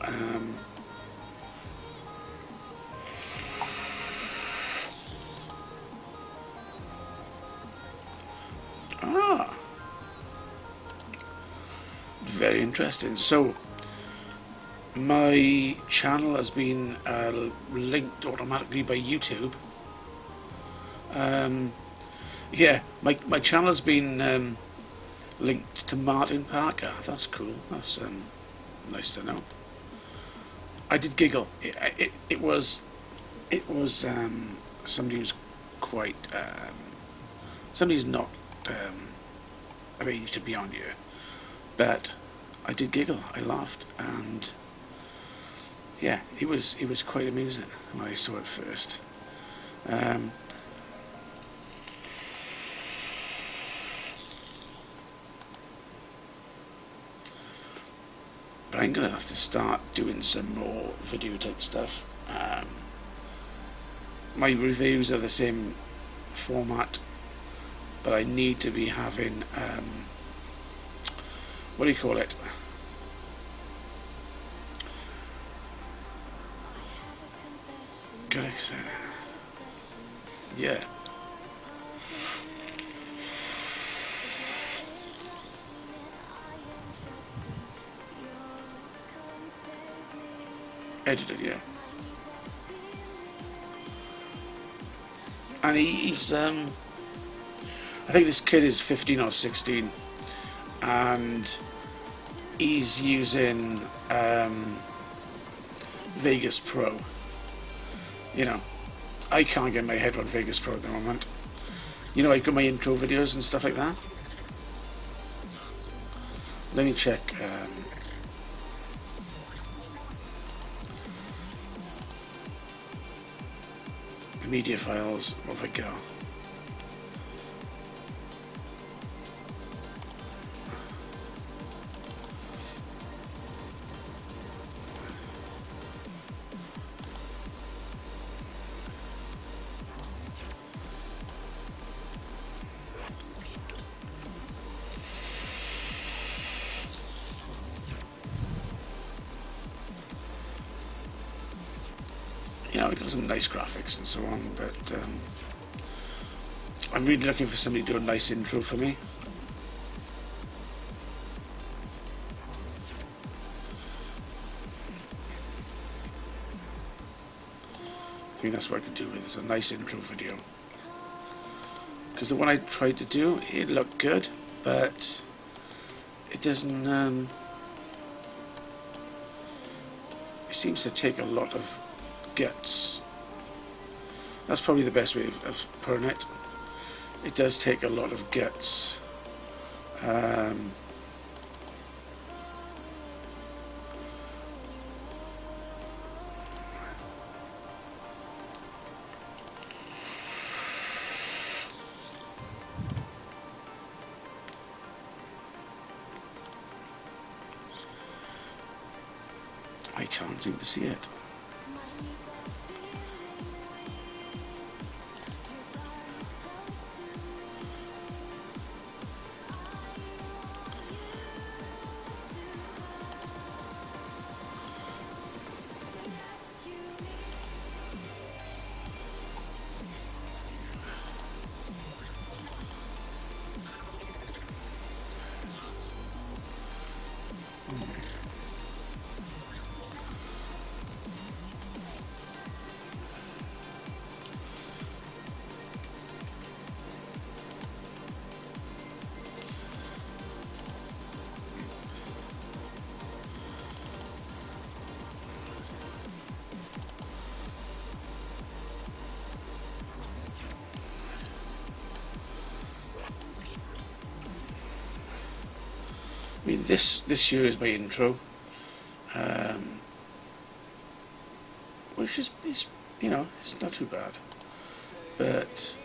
Very interesting. So My channel has been linked automatically by YouTube. Yeah, my channel has been linked to Martin Parker. That's cool. That's nice to know. I did giggle. It was somebody who's quite somebody who's not of age to be on here, but I did giggle. I laughed, and yeah, it was quite amusing when I saw it first. But I'm gonna have to start doing some more video type stuff. My reviews are the same format, but I need to be having what do you call it? Good, yeah. Edited, yeah. And he's I think this kid is 15 or 16, and he's using Vegas Pro. You know, I can't get my head around Vegas Pro at the moment. You know, I got my intro videos and stuff like that. Let me check. The media files. What have I got? You know, it got some nice graphics and so on, but I'm really looking for somebody to do a nice intro for me. I think that's what I could do with is a nice intro video. Because the one I tried to do, it looked good, but it doesn't. It seems to take a lot of guts. That's probably the best way of putting it. It does take a lot of guts. I can't seem to see it. I mean, this here is my intro, which is you know, it's not too bad, but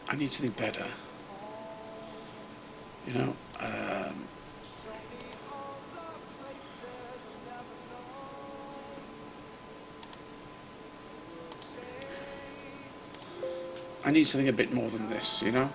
I need something better. You know, I need something a bit more than this. You know.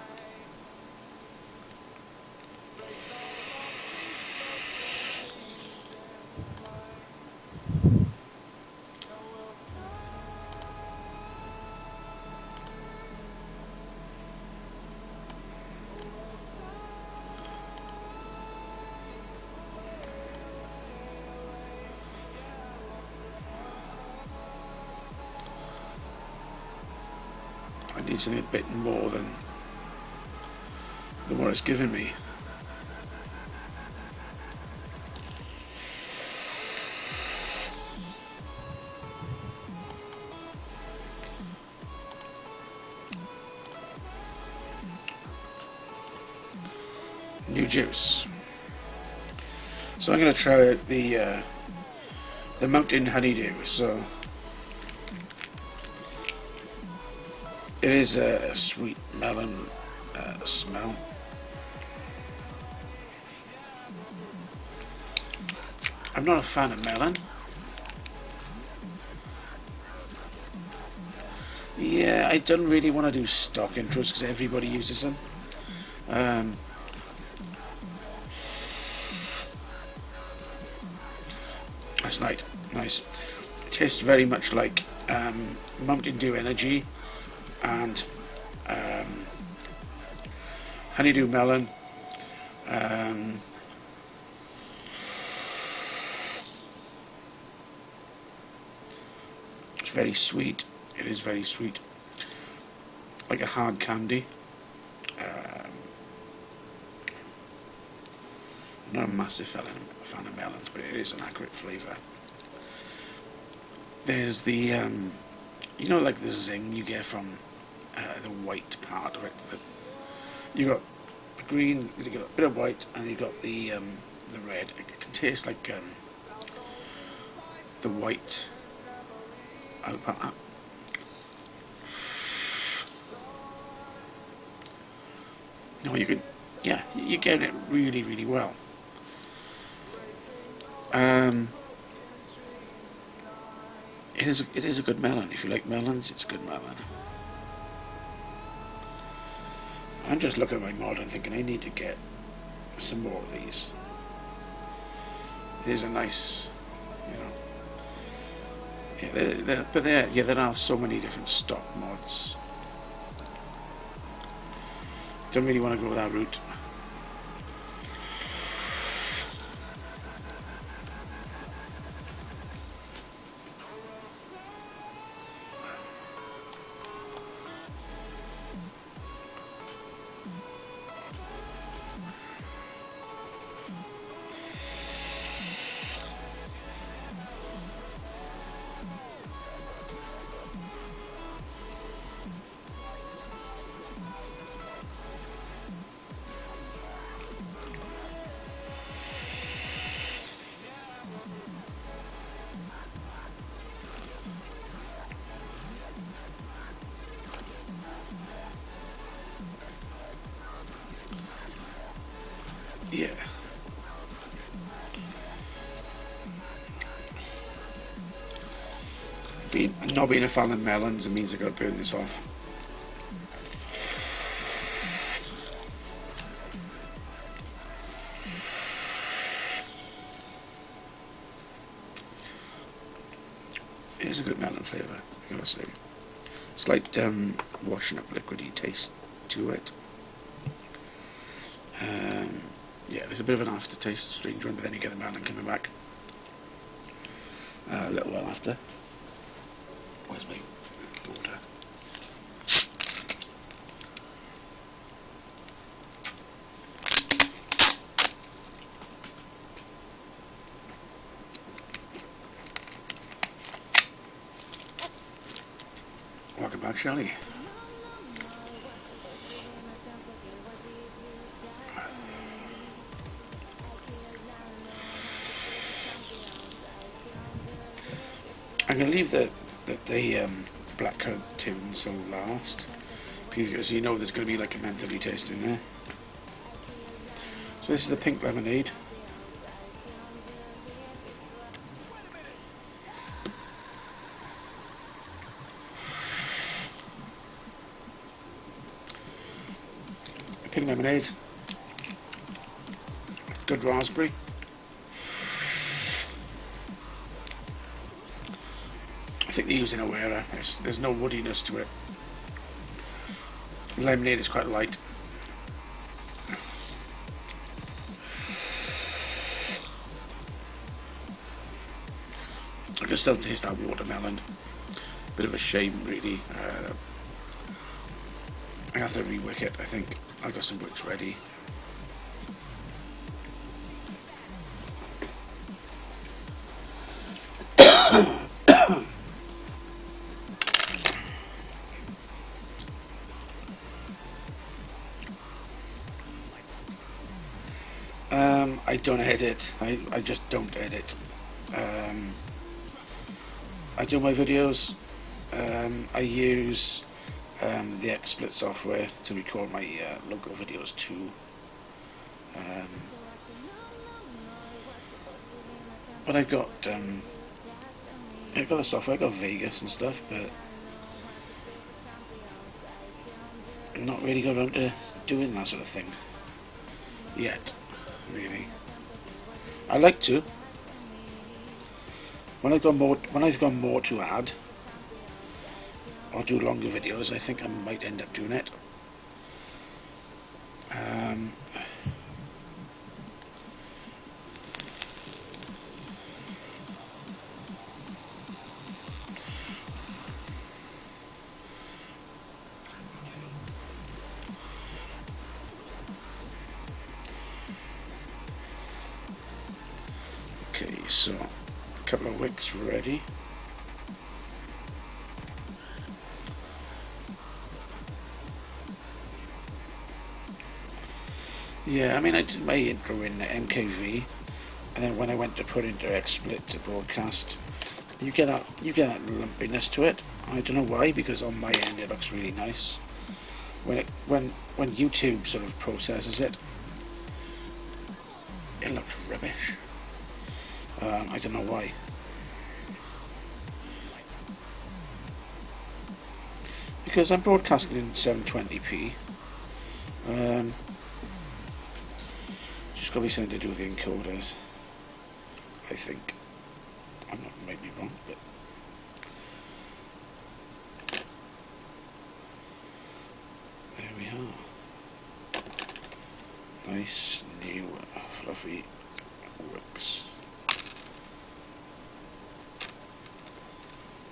need something a bit more than what it's given me. New juice. So I'm going to try out the mountain honeydew. So it is a sweet melon smell. I'm not a fan of melon. Yeah, I don't really want to do stock intros because everybody uses them. That's nice. It tastes very much like Mountain Dew Energy and Honeydew Melon. It's very sweet. It is very sweet, like a hard candy. I'm not a massive fan of melons, but it is an accurate flavour. There's the, you know, like the zing you get from the white part of it. You got the green, you got a bit of white, and you got the red. It can taste like the white. No, you can, yeah, you're getting it really, really well. It is a good melon. If you like melons, it's a good melon. I'm just looking at my mod and thinking I need to get some more of these. It is a nice, you know. Yeah, there are so many different stock mods. Don't really want to go that route. Yeah. Not being a fan of melons, it means I've got to burn this off. It is a good melon flavour, I gotta say. Slight washing up liquidy taste to it. Yeah, there's a bit of an aftertaste, strange one, but then you get the melon coming back a little while after. Where's my water? Welcome back, Shelley. I'm going to leave the blackcurrant tunes till last, because you know there's going to be like a mentholy taste in there. So this is the pink lemonade. Pink lemonade. Good raspberry. I think they're using a wearer. There's no woodiness to it. The lemonade is quite light. I can still taste that watermelon. Bit of a shame, really. I have to re-wick it, I think. I've got some wicks ready. I don't edit. I just don't edit. I do my videos. I use the XSplit software to record my local videos too. But I've got the software. I've got Vegas and stuff, but I'm not really got around to doing that sort of thing yet. Really, I like to. When I've got more to add, or do longer videos, I think I might end up doing it. Okay, so a couple of wicks ready. Yeah, I mean, I did my intro in MKV, and then when I went to put into XSplit to broadcast, you get that lumpiness to it. I don't know why, because on my end it looks really nice. When YouTube sort of processes it, it looks rubbish. I don't know why. Because I'm broadcasting in 720p. Just got to be something to do with the encoders, I think. I'm not, might be wrong, but there we are. Nice new fluffy wicks.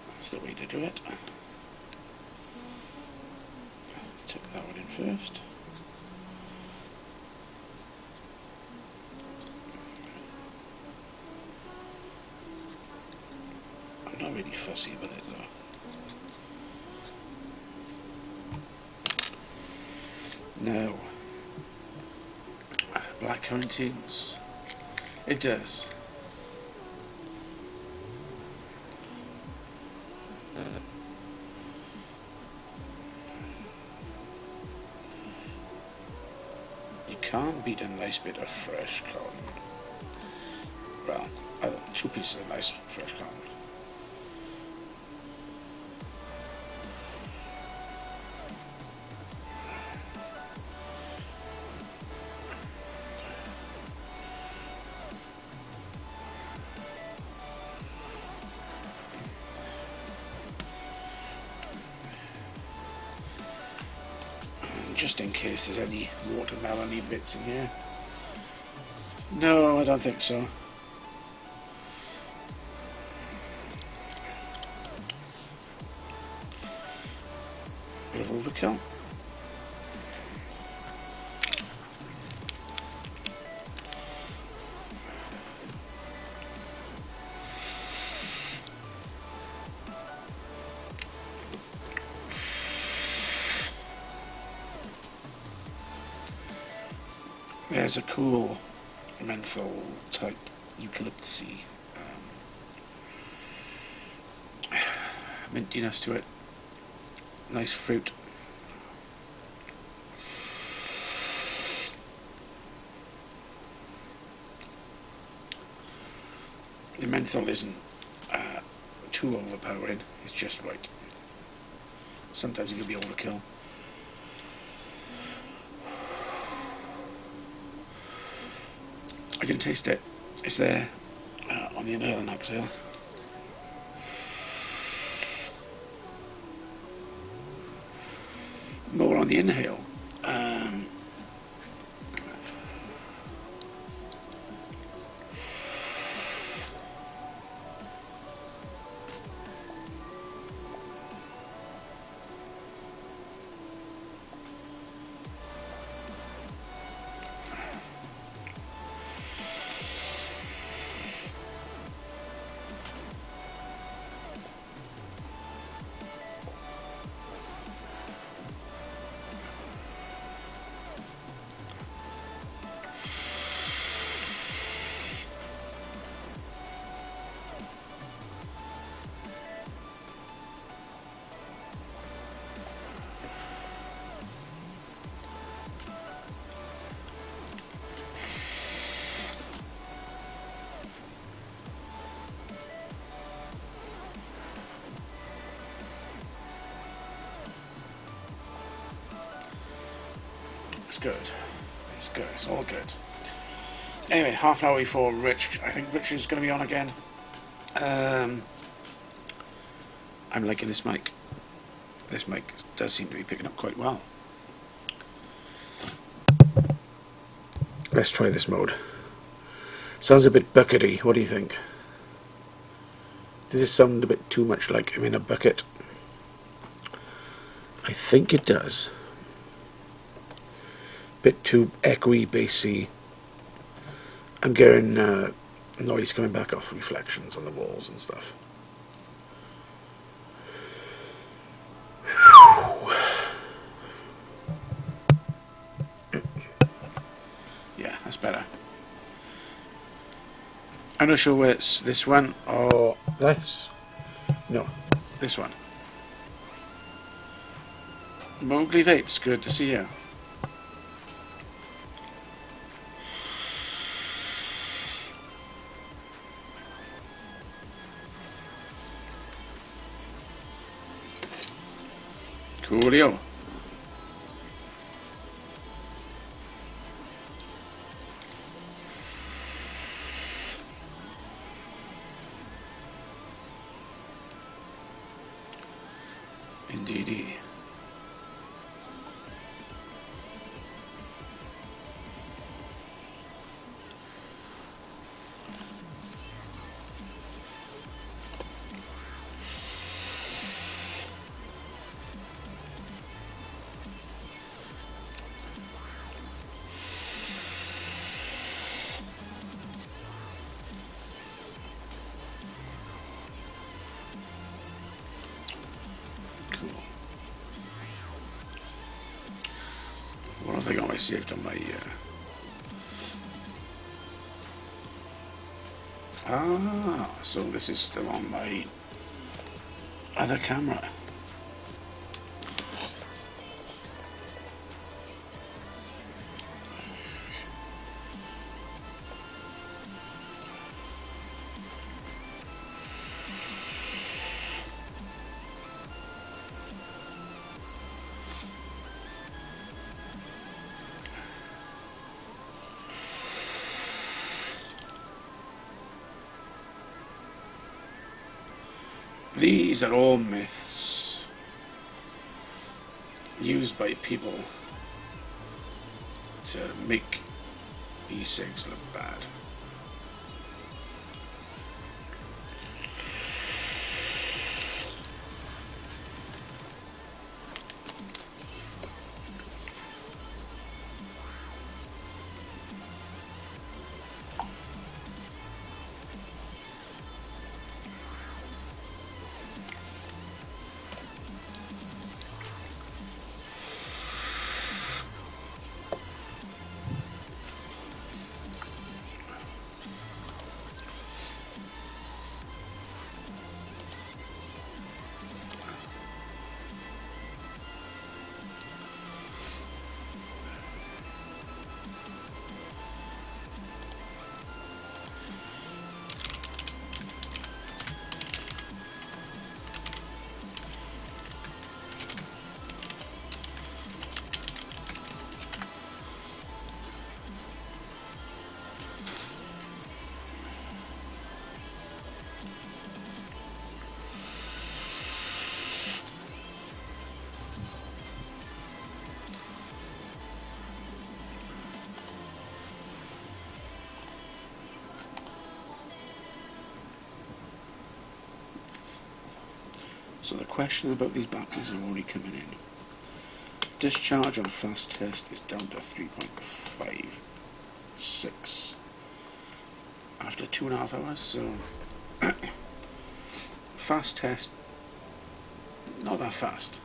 That's the way to do it. Take that one in first. I'm not really fussy with it though. Now, blackcurrant tunes. It does. You can't beat a nice bit of fresh cotton. Well, 2 pieces of nice fresh cotton. Just in case there's any watermelon-y bits in here. No, I don't think so. Bit of overkill. There's a cool menthol type eucalyptusy mintiness to it. Nice fruit. The menthol isn't too overpowering, it's just right. Sometimes it can be overkill. I can taste it. It's there on the inhale and exhale. More on the inhale. It's good. It's good. It's all good. Anyway, half an hour before Rich. I think Rich is going to be on again. I'm liking this mic. This mic does seem to be picking up quite well. Let's try this mode. Sounds a bit buckety. What do you think? Does this sound a bit too much like I'm in a bucket? I think it does. Bit too echoey, bassy. I'm getting noise coming back off reflections on the walls and stuff. Yeah, that's better. I'm not sure whether it's this one or this. No, this one. Mowgli Vapes, good to see you. Coolio. Indeedy. What have I got my saved on my so this is still on my other camera. These are all myths used by people to make e-cigs look bad. So the question about these batteries are already coming in. Discharge on fast test is down to 3.56 after 2.5 hours, so fast test, not that fast.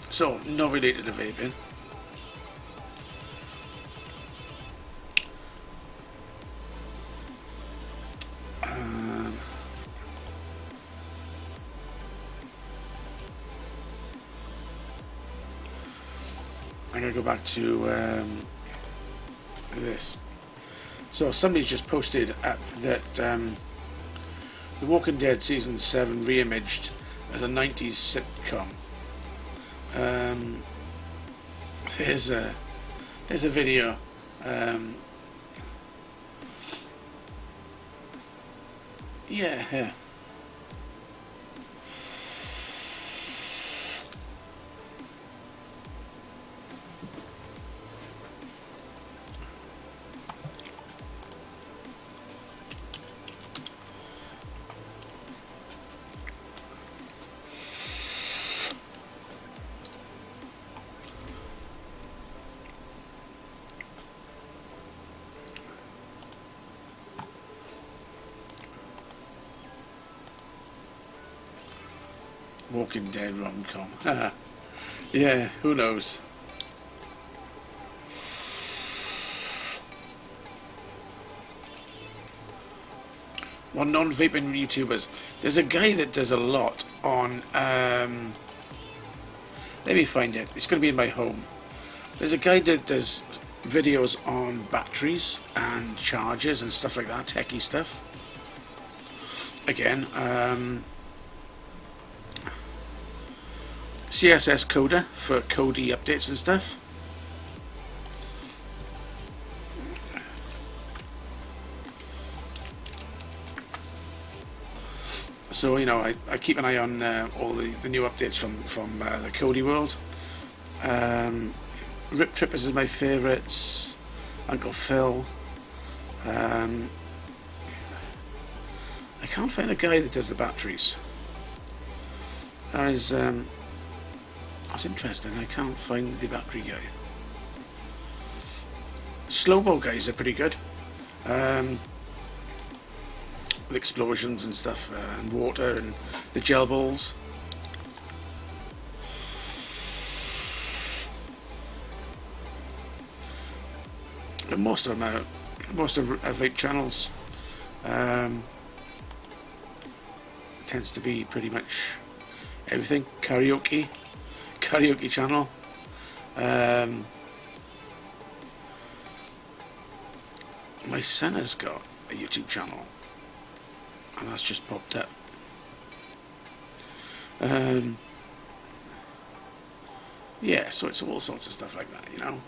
So not related to vaping. I'm going to go back to this. So somebody's just posted up that The Walking Dead Season 7 re-imaged as a 90s sitcom. There's a video. Yeah. Walking Dead rom-com. Yeah, who knows? Well, non-vaping YouTubers. There's a guy that does a lot on... let me find it. It's going to be in my home. There's a guy that does videos on batteries and chargers and stuff like that, techie stuff. Again, CSS coder for Kodi updates and stuff. So, you know, I keep an eye on all the new updates from the Kodi world. Rip Trippers is my favourites. Uncle Phil. I can't find the guy that does the batteries. That is... that's interesting. I can't find the battery guy. Slowmo guys are pretty good. With explosions and stuff, and water and the gel balls. And most of them are vape channels. Tends to be pretty much everything. Karaoke channel. My son has got a YouTube channel, and that's just popped up. Yeah, so it's all sorts of stuff like that, you know.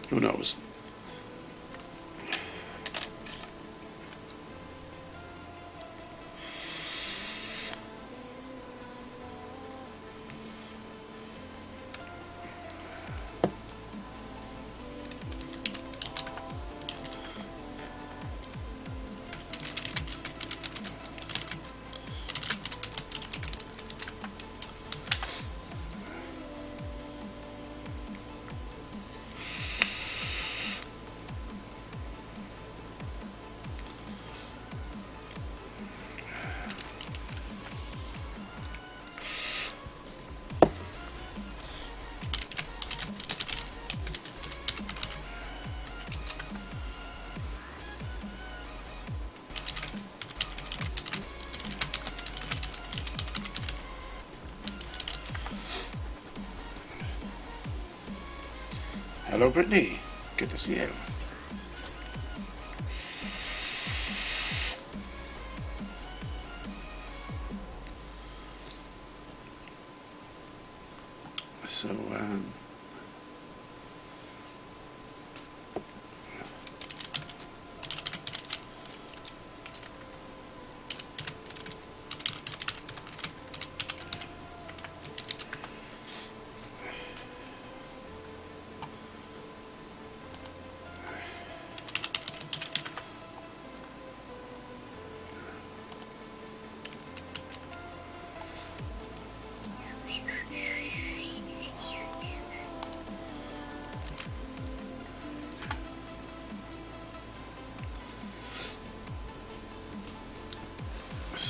Who knows? Hello, Brittany. Good to see you. So,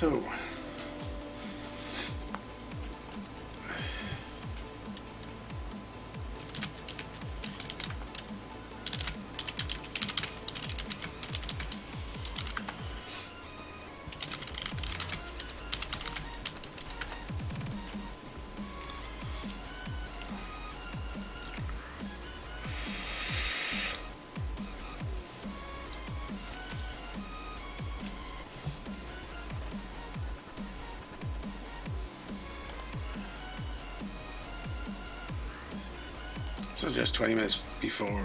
So, so just 20 minutes before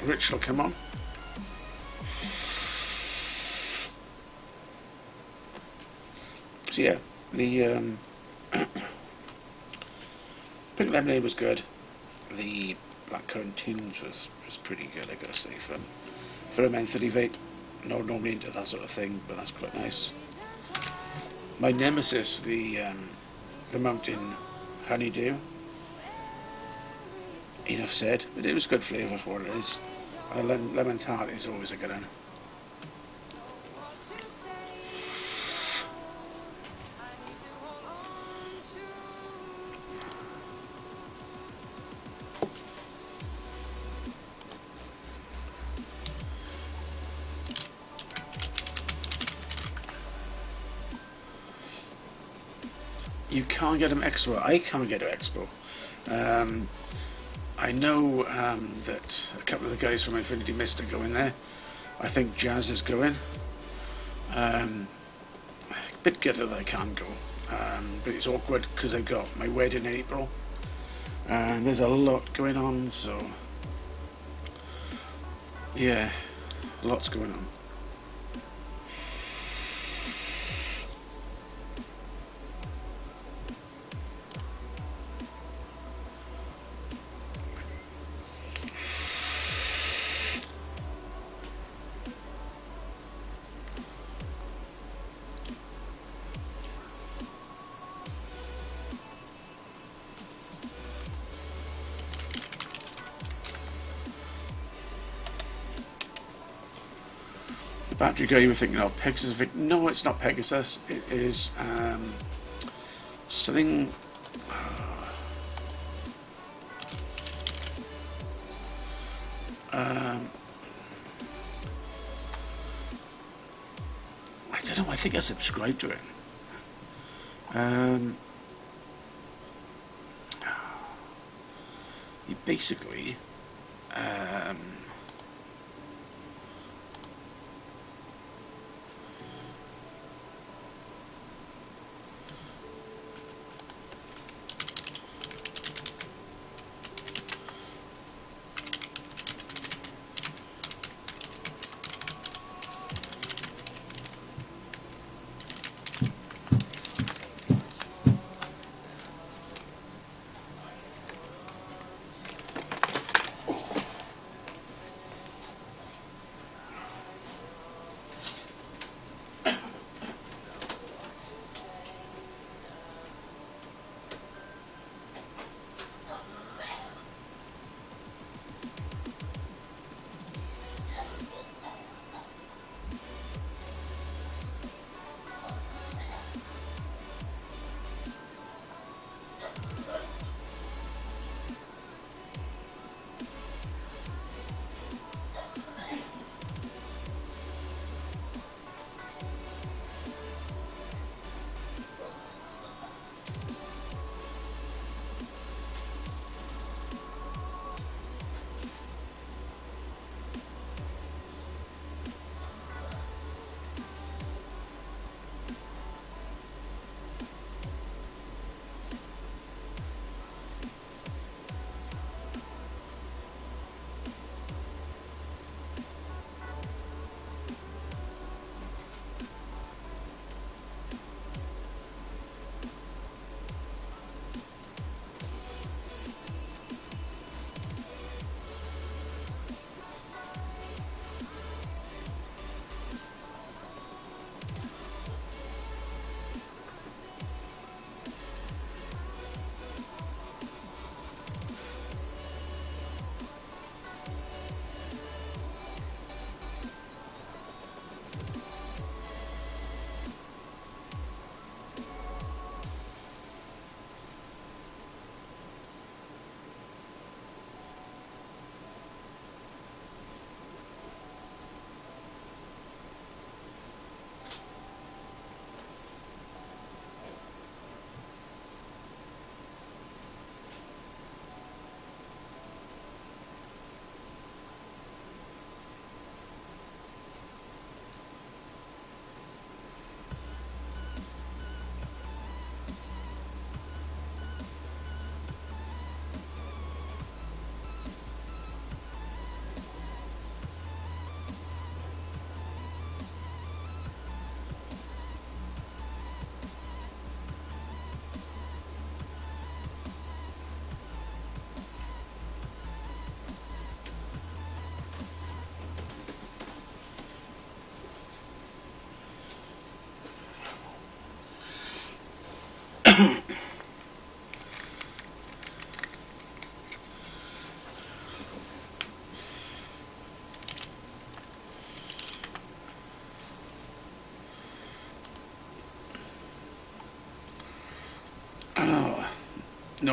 Rich will come on. So yeah, the pink lemonade was good. The blackcurrant tunes was pretty good, I gotta say, for a mentally vape. Not normally into that sort of thing, but that's quite nice. My nemesis, the mountain honeydew. Enough said, but it was good flavour for what it is. Lemon tart is always a good one. You can't get them expo. I can't get them expo. I know that a couple of the guys from Infinity Mist are going there. I think Jazz is going. A bit gutted that I can't go. But it's awkward because I've got my wedding in April. And there's a lot going on, so... yeah, lots going on. The battery guy you were thinking of, Pegasus Vic. No, it's not Pegasus. It is something. I don't know. I think I subscribed to it. You basically.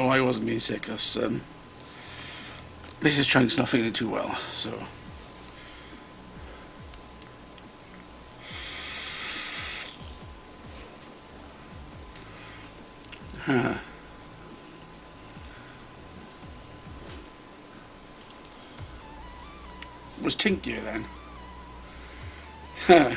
No, I wasn't being sick. That's Mrs. Chunk's not feeling too well, so. Huh. Was Tink here then? Huh.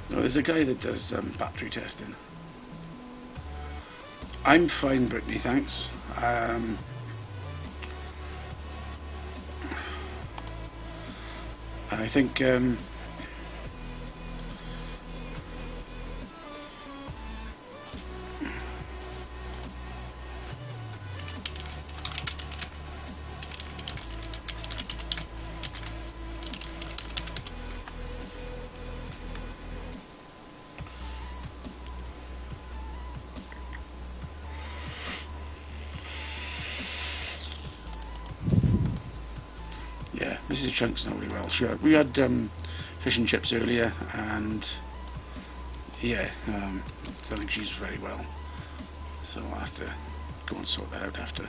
No, there's a guy that does battery testing. I'm fine, Brittany, thanks. I think yeah, Mrs. Chunk's not really well. Sure, we had fish and chips earlier, and yeah, I don't think she's very well. So I'll have to go and sort that out after.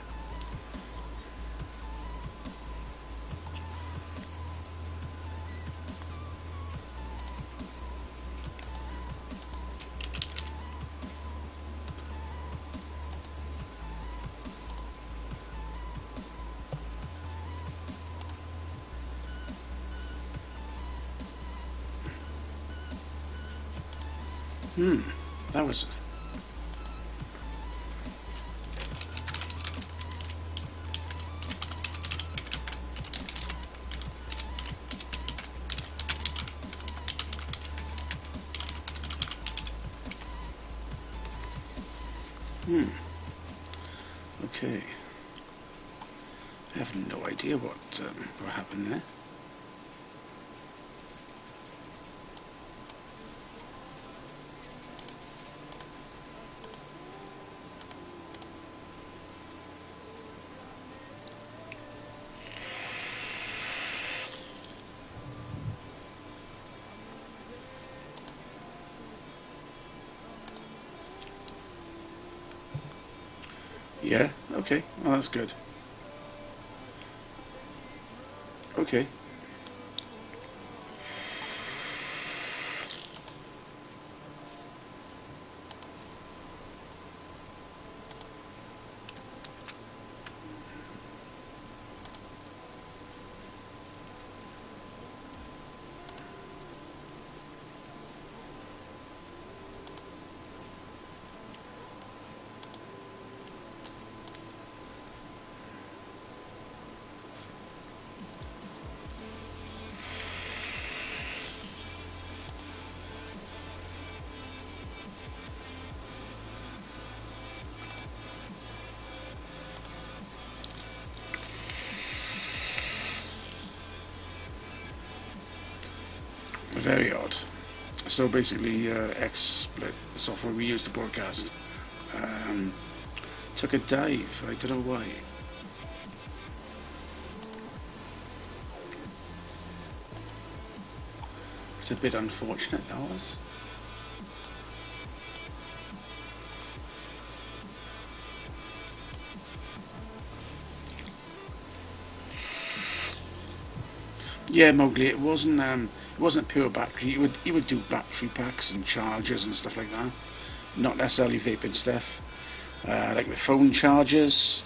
That was. Okay. I have no idea what happened there. Yeah, okay, well that's good. Okay. Very odd. So basically, XSplit, the software we use to broadcast, took a dive. I don't know why. It's a bit unfortunate, that was. Yeah, Mowgli. It wasn't pure battery. He would do battery packs and chargers and stuff like that. Not necessarily vaping stuff. Like the phone chargers.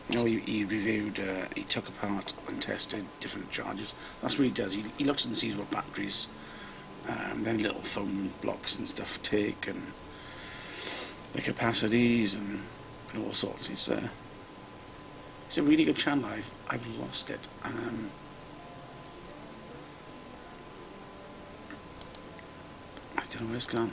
He reviewed. He took apart and tested different chargers. That's what he does. He looks and sees what batteries, then little phone blocks and stuff take, and the capacities and all sorts. It's a really good channel. I've lost it. I don't know where it's gone.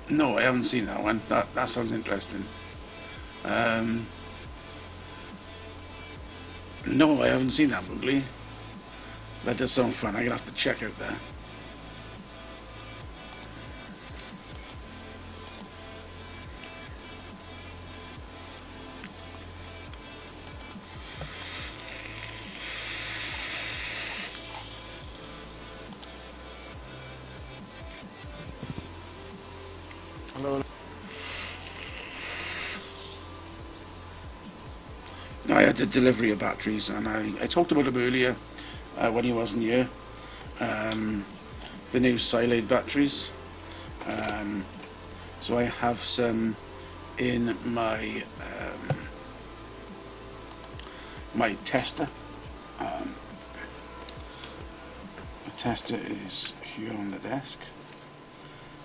No, I haven't seen that one. That sounds interesting. Um, no, I haven't seen that movie. That does sound fun. I'm gonna have to check out that. Hello. I had a delivery of batteries, and I talked about them earlier when he wasn't here. Um, the new Silade batteries. Um, so I have some in my tester. Um, the tester is here on the desk.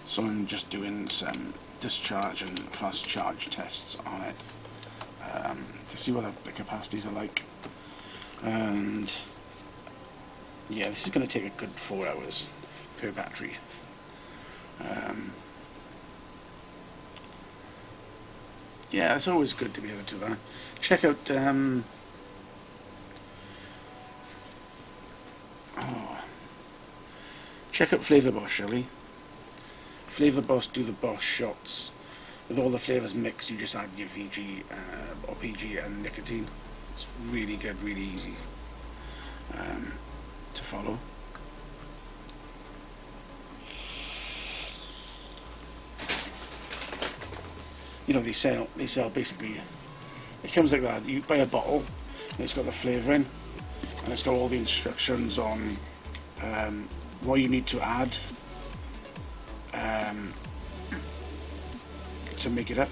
So I'm just doing some discharge and fast charge tests on it to see what the capacities are like. And yeah, this is going to take a good 4 hours per battery. Yeah, it's always good to be able to do that. Check out check out Flavor Boss, shall we? Flavor Boss do the Boss shots with all the flavors mixed. You just add your VG or PG and nicotine. It's really good, really easy to follow. You know, they sell basically. It comes like that. You buy a bottle, and it's got the flavouring, and it's got all the instructions on what you need to add to make it up.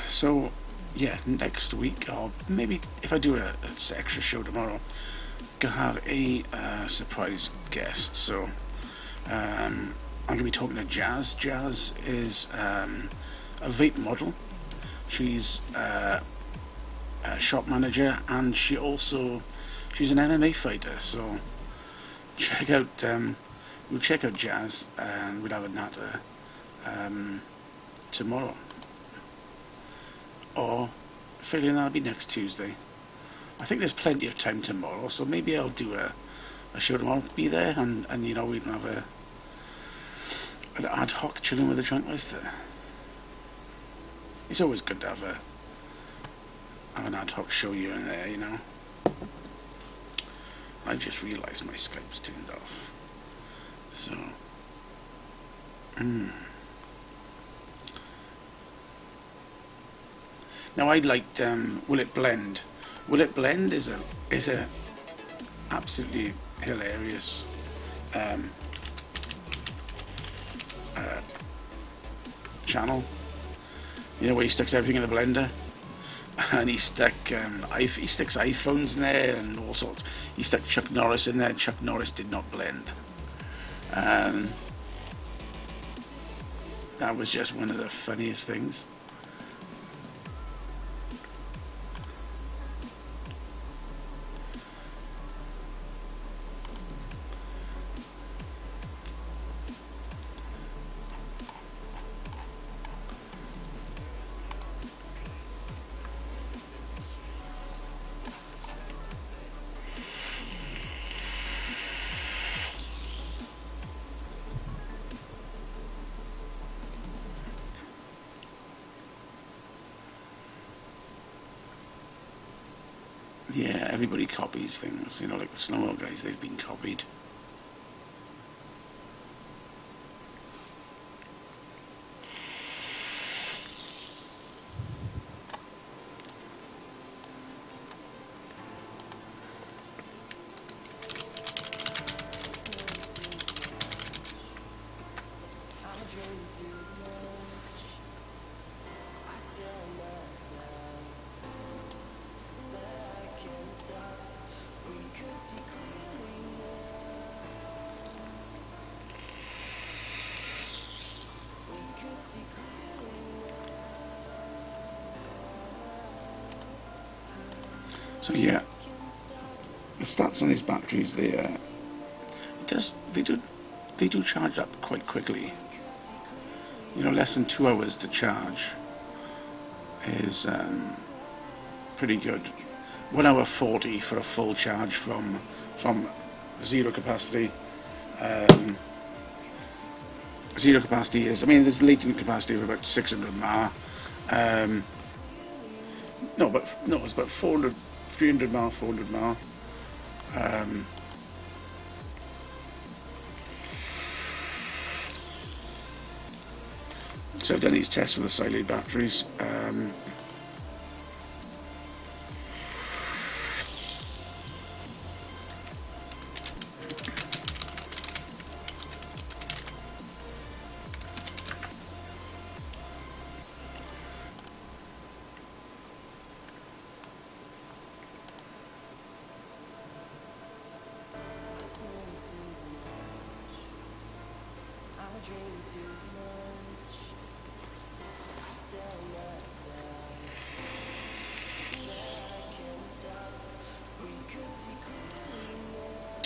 So yeah, next week, or maybe if I do an extra show tomorrow, gonna have a surprise guest. So I'm gonna be talking to Jazz. Jazz is a vape model. She's a shop manager, and she's an MMA fighter. So check out we'll check out Jazz, and we'll have a natter tomorrow. Or failing, that'll be next Tuesday. I think there's plenty of time tomorrow, so maybe I'll do a show tomorrow. Be there, and you know, we can have an ad hoc chilling with the Chunkmeister. It's always good to have an ad hoc show here and there, you know. I just realised my Skype's turned off. So, now I liked Will It Blend? Will It Blend is a absolutely hilarious channel. You know, where he sticks everything in the blender, and he sticks iPhones in there and all sorts. He stuck Chuck Norris in there. Chuck Norris did not blend. That was just one of the funniest things. Yeah, everybody copies things. You know, like the Snowball guys, they've been copied. So yeah, the stats on these batteries, they do charge up quite quickly. You know, less than 2 hours to charge is pretty good. 1 hour 40 for a full charge from zero capacity. Zero capacity is, I mean, there's latent capacity of about 600 mAh. No, it's about 400, 300 mAh, 400 mAh. So I've done these tests with the silane batteries.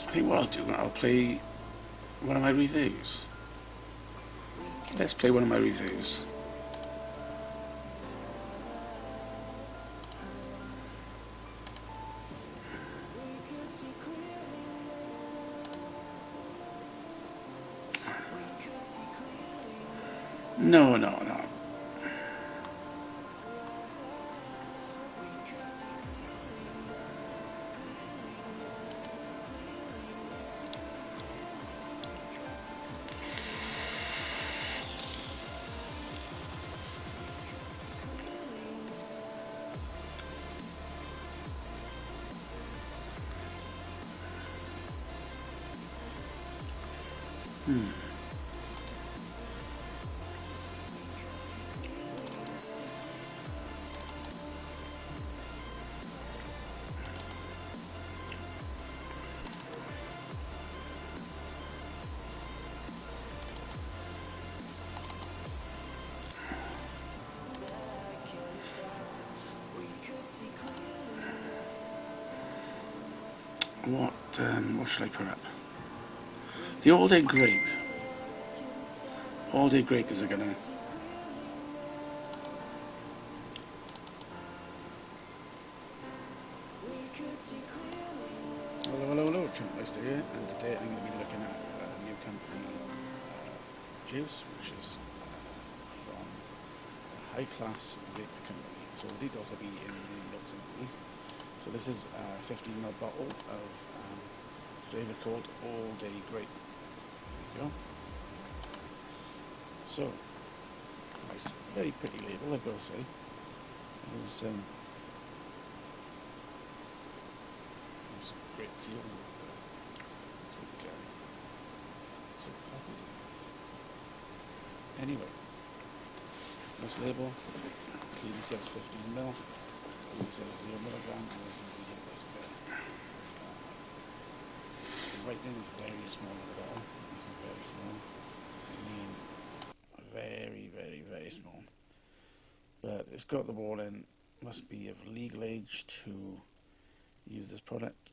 I think what I'll do, I'll play one of my reviews. Let's play one of my reviews. No. What should I put up? The all-day grape. All-day grape is gonna. Hello, Chunkmeister here, and today I'm going to be looking at a new company juice, which is from a high-class vapor company. So the details will be in the notes underneath. So this is a 15ml bottle of flavour called All Day Grape. There you go. So, nice, very pretty label, I've got to say. There's a great feel. Anyway, this label clearly says 15ml. It says 0mg. The writing is very small at the bottom. This is very small. I mean, very small. But it's got the warning, must be of legal age to use this product.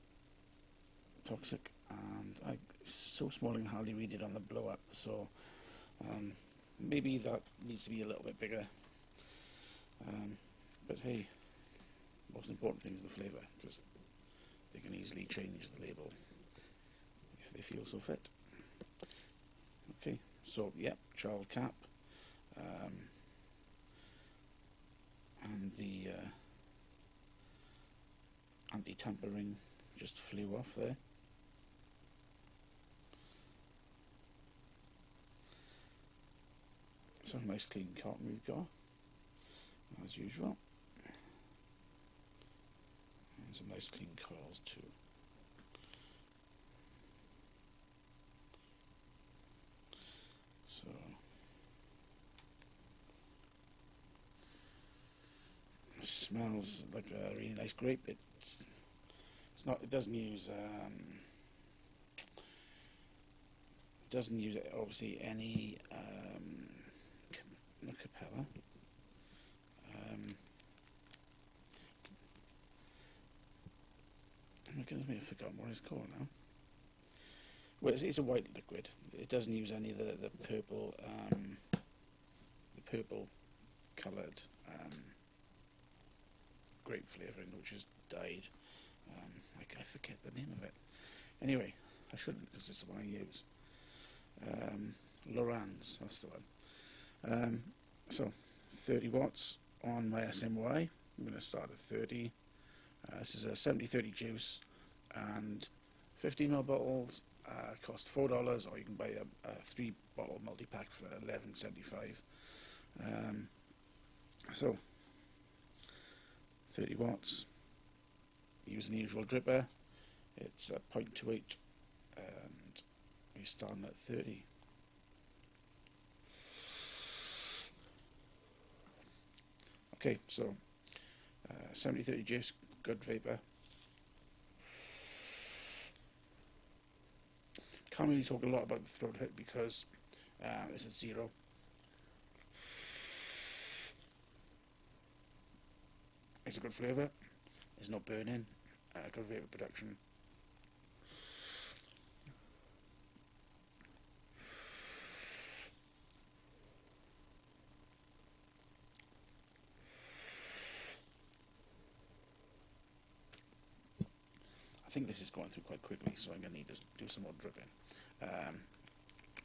Toxic, and it's so small I can hardly read it on the blow up. So maybe that needs to be a little bit bigger. But hey, most important thing is the flavour, because they can easily change the label if they feel so fit. Okay, so yeah, child cap, and the anti-tampering just flew off there. So a nice clean carton we've got, as usual, and some nice clean coils too. So it smells like a really nice grape. It's not. It doesn't use obviously any capella. goodness me, I've forgotten what it's called now. Well, it's a white liquid. It doesn't use any of the purple coloured grape flavouring, which is dyed. I forget the name of it. Anyway, I shouldn't, because it's the one I use. Loran's, that's the one. So 30 watts on my SMY. I'm going to start at 30. This is a 70-30 juice, and 15ml bottles cost $4, or you can buy a 3-bottle multi-pack for $11.75. So 30 watts, using the usual dripper. It's 0.28, and we're starting at 30. Okay, so 70-30 juice, good vapor. Can't really talk a lot about the throat hit because this is 0. It's a good flavour. There's no burning. Good vapor production. I think this is going through quite quickly, so I'm going to need to do some more dripping.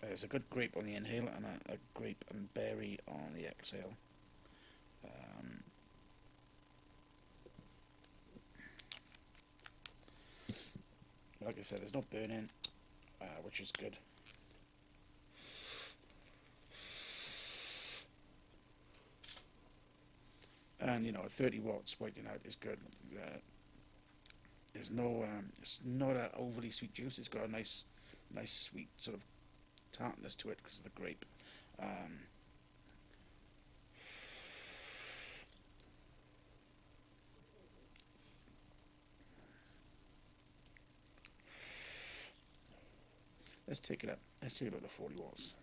There's a good grape on the inhale and a grape and berry on the exhale. Like I said, there's no burning, which is good. And 30 watts waiting out is good. There's no, it's not an overly sweet juice. It's got a nice sweet sort of tartness to it because of the grape. Let's take it up. Let's take it up to 40 watts.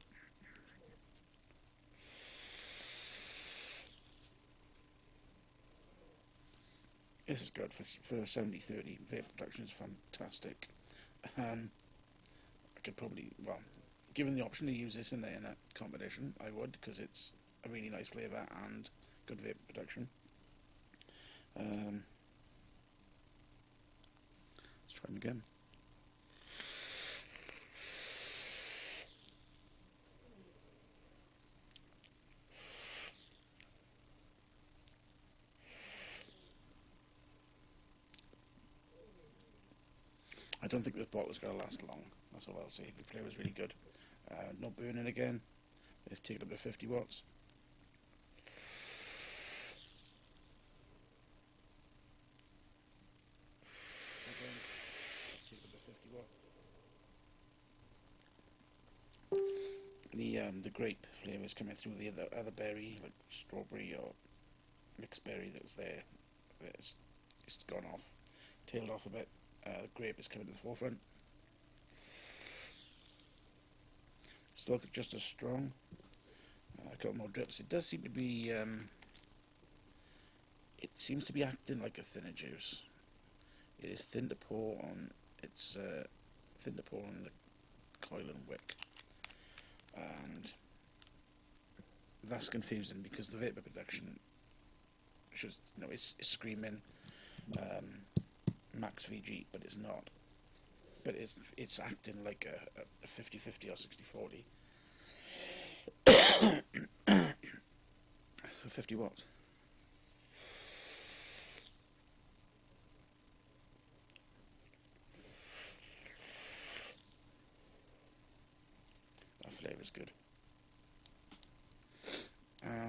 This is good for 70-30. Vape production is fantastic. I could probably, well, given the option to use this in a combination, I would, because it's a really nice flavour and good vape production. Let's try them again. I don't think this bottle is going to last long. That's all I'll say. The flavour is really good. No burning again. Let's take it up to 50 watts. Again, let's take it up to 50 watts. The grape flavour is coming through the other berry, like strawberry or mixed berry that's there. It's gone off, tailed off a bit. The grape is coming to the forefront. Still just as strong. A couple more drips. It does seem to be. It seems to be acting like a thinner juice. It is thin to pour on. It's thin to pour on the coil and wick, and that's confusing because the vapor production should, it's screaming max VG, but it's not. But it's acting like a 50-50 or 60-40. 50 watts. That flavour's good.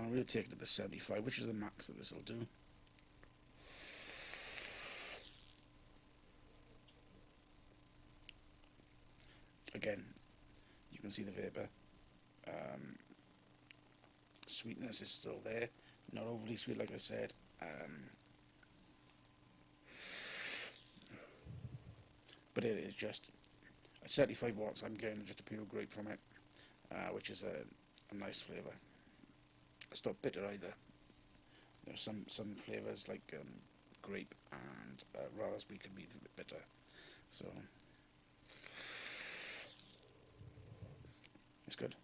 We'll take it up to 75, which is the max that this will do. Again, you can see the vapour. Sweetness is still there, not overly sweet, like I said. But it is just at 75 watts. I'm getting just a pure grape from it, which is a nice flavour. It's not bitter either. There's some flavours like grape and raspberry can be a bit bitter. So it's good.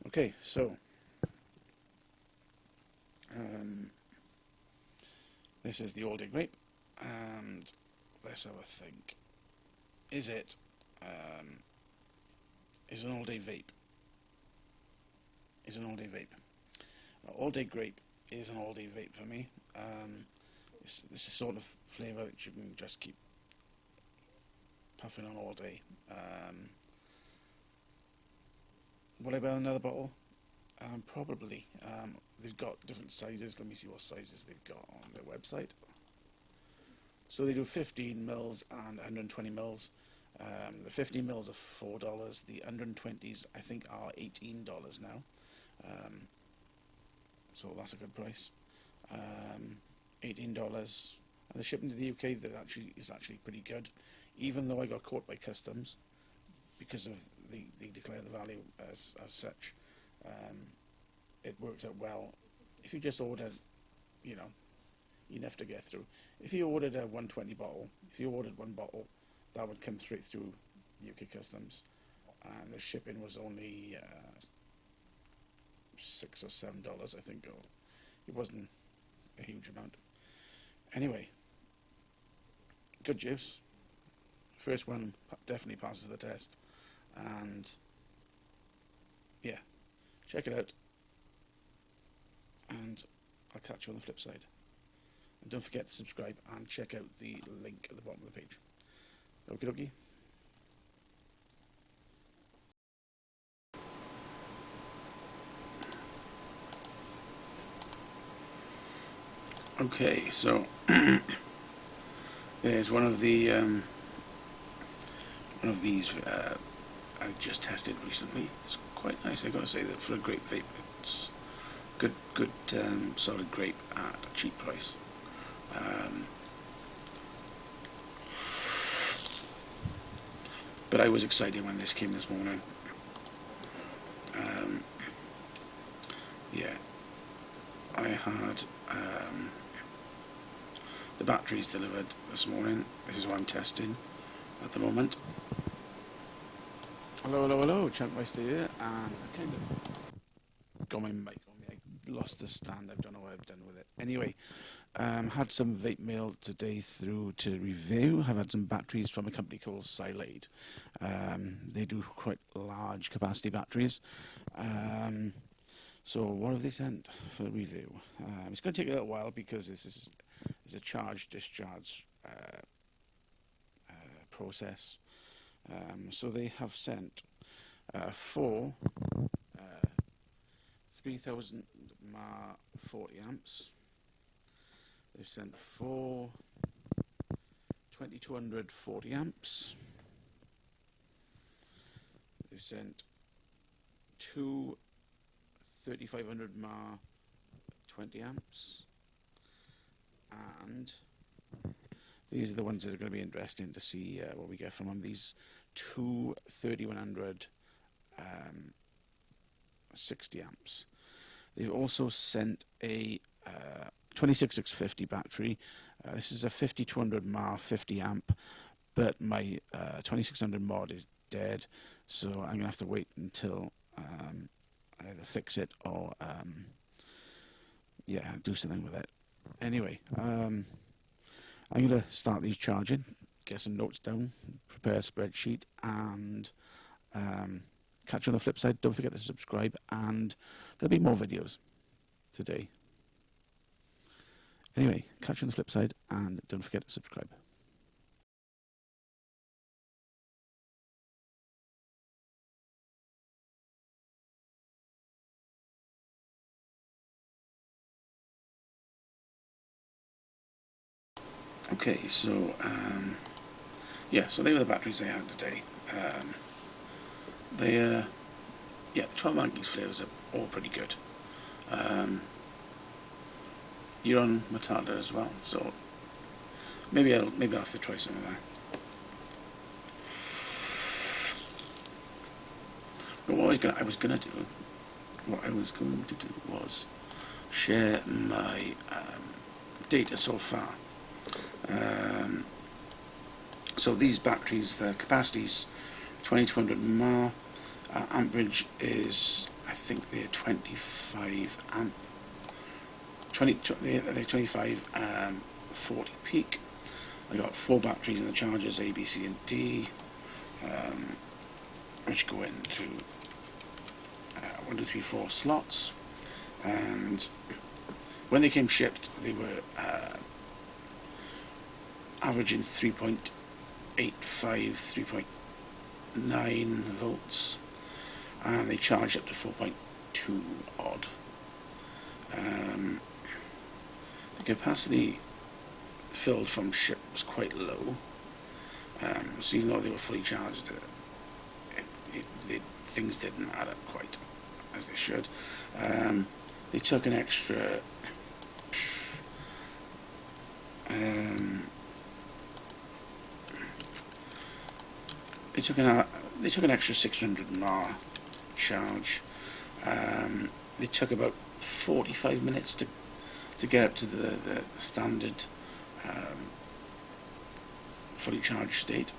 Okay, so this is the all-day grape, and let's have a think. Is it is an all-day vape? Is an all-day vape? All-day grape is an all-day vape for me. This is the sort of flavour that you can just keep puffing on all day. Would I buy another bottle? Probably. They've got different sizes. Let me see what sizes they've got on their website. So they do 15 mils and 120 mils. The 15 mils are $4. The 120s I think are $18 now. So that's a good price. $18. And the shipping to the UK is actually pretty good, even though I got caught by customs because of they declare the value as such. It works out well. If you just order, you know, enough to get through. If you ordered a 120 bottle, if you ordered one bottle, that would come straight through UK customs, and the shipping was only $6 or $7, I think. Or it wasn't a huge amount. Anyway, good juice. First one definitely passes the test, and yeah, check it out, and I'll catch you on the flip side. And don't forget to subscribe and check out the link at the bottom of the page. Okie dokie. Okay, so there's one of these I just tested recently. It's quite nice, I gotta say, that for a grape vape, it's good, solid grape at a cheap price. But I was excited when this came this morning. Yeah, I had the batteries delivered this morning. This is what I'm testing at the moment. Hello, Chunkmeister here, and I kind of got my mic on me. I lost the stand. I don't know what I've done with it. Anyway, had some vape mail today through to review. I've had some batteries from a company called Silade. They do quite large capacity batteries. So what have they sent for review? It's going to take a little while because this is a charge-discharge process. So they have sent 4 3000 mAh 40 amps. They've sent 4 2200 40 amps. They've sent 2 3500 mAh 20 amps, and these are the ones that are going to be interesting to see what we get from them. These 2 3100 60 amps. They've also sent a 26650 battery. This is a 5200 mAh 50 amp, but my 2600 mod is dead, so I'm going to have to wait until I either fix it or yeah, do something with it. Anyway, I'm going to start these charging, get some notes down, prepare a spreadsheet, and catch you on the flip side. Don't forget to subscribe, and there'll be more videos today. Anyway, catch you on the flip side, and don't forget to subscribe. Okay, so yeah, so they were the batteries I had today. Yeah, the 12 Monkeys flavors are all pretty good. You're on Matata as well, so maybe I'll have to try some of that. But what I was going to do was share my data so far. So these batteries, the capacity's 2200 mAh, amperage is, I think they're 25 amp, 25 40 peak. I got 4 batteries in the chargers, A, B, C and D, which go into 1, 2, 3, 4 slots, and when they came shipped they were averaging 3.85, 3.9 volts, and they charge up to 4.2 odd. The capacity filled from ship was quite low, so even though they were fully charged, things didn't add up quite as they should. They took an extra they took an extra 600 mAh charge. They took about 45 minutes to get up to the standard fully charged state,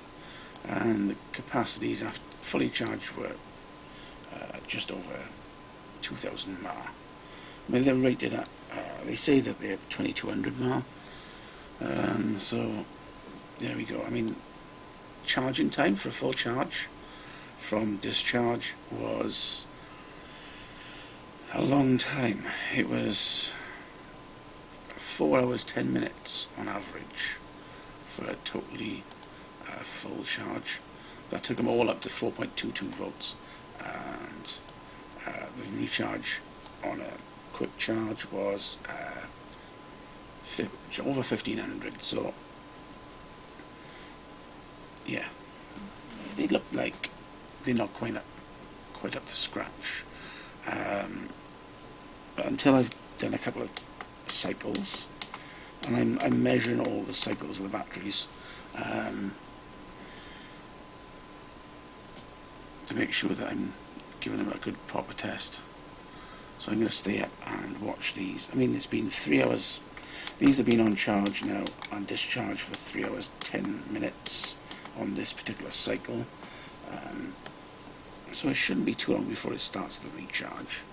and the capacities after fully charged were just over 2000 mAh. I mean, they're rated at, they say that they're 2200 mAh, so there we go. I mean, charging time for a full charge from discharge was a long time. It was 4 hours 10 minutes on average for a totally full charge. That took them all up to 4.22 volts, and the recharge on a quick charge was over 1500. So yeah, they look like they're not quite up to scratch, but until I've done a couple of cycles, and I'm measuring all the cycles of the batteries to make sure that I'm giving them a good proper test. So I'm going to stay up and watch these. I mean, it's been 3 hours. These have been on charge now and discharge for 3 hours 10 minutes on this particular cycle, so it shouldn't be too long before it starts the recharge.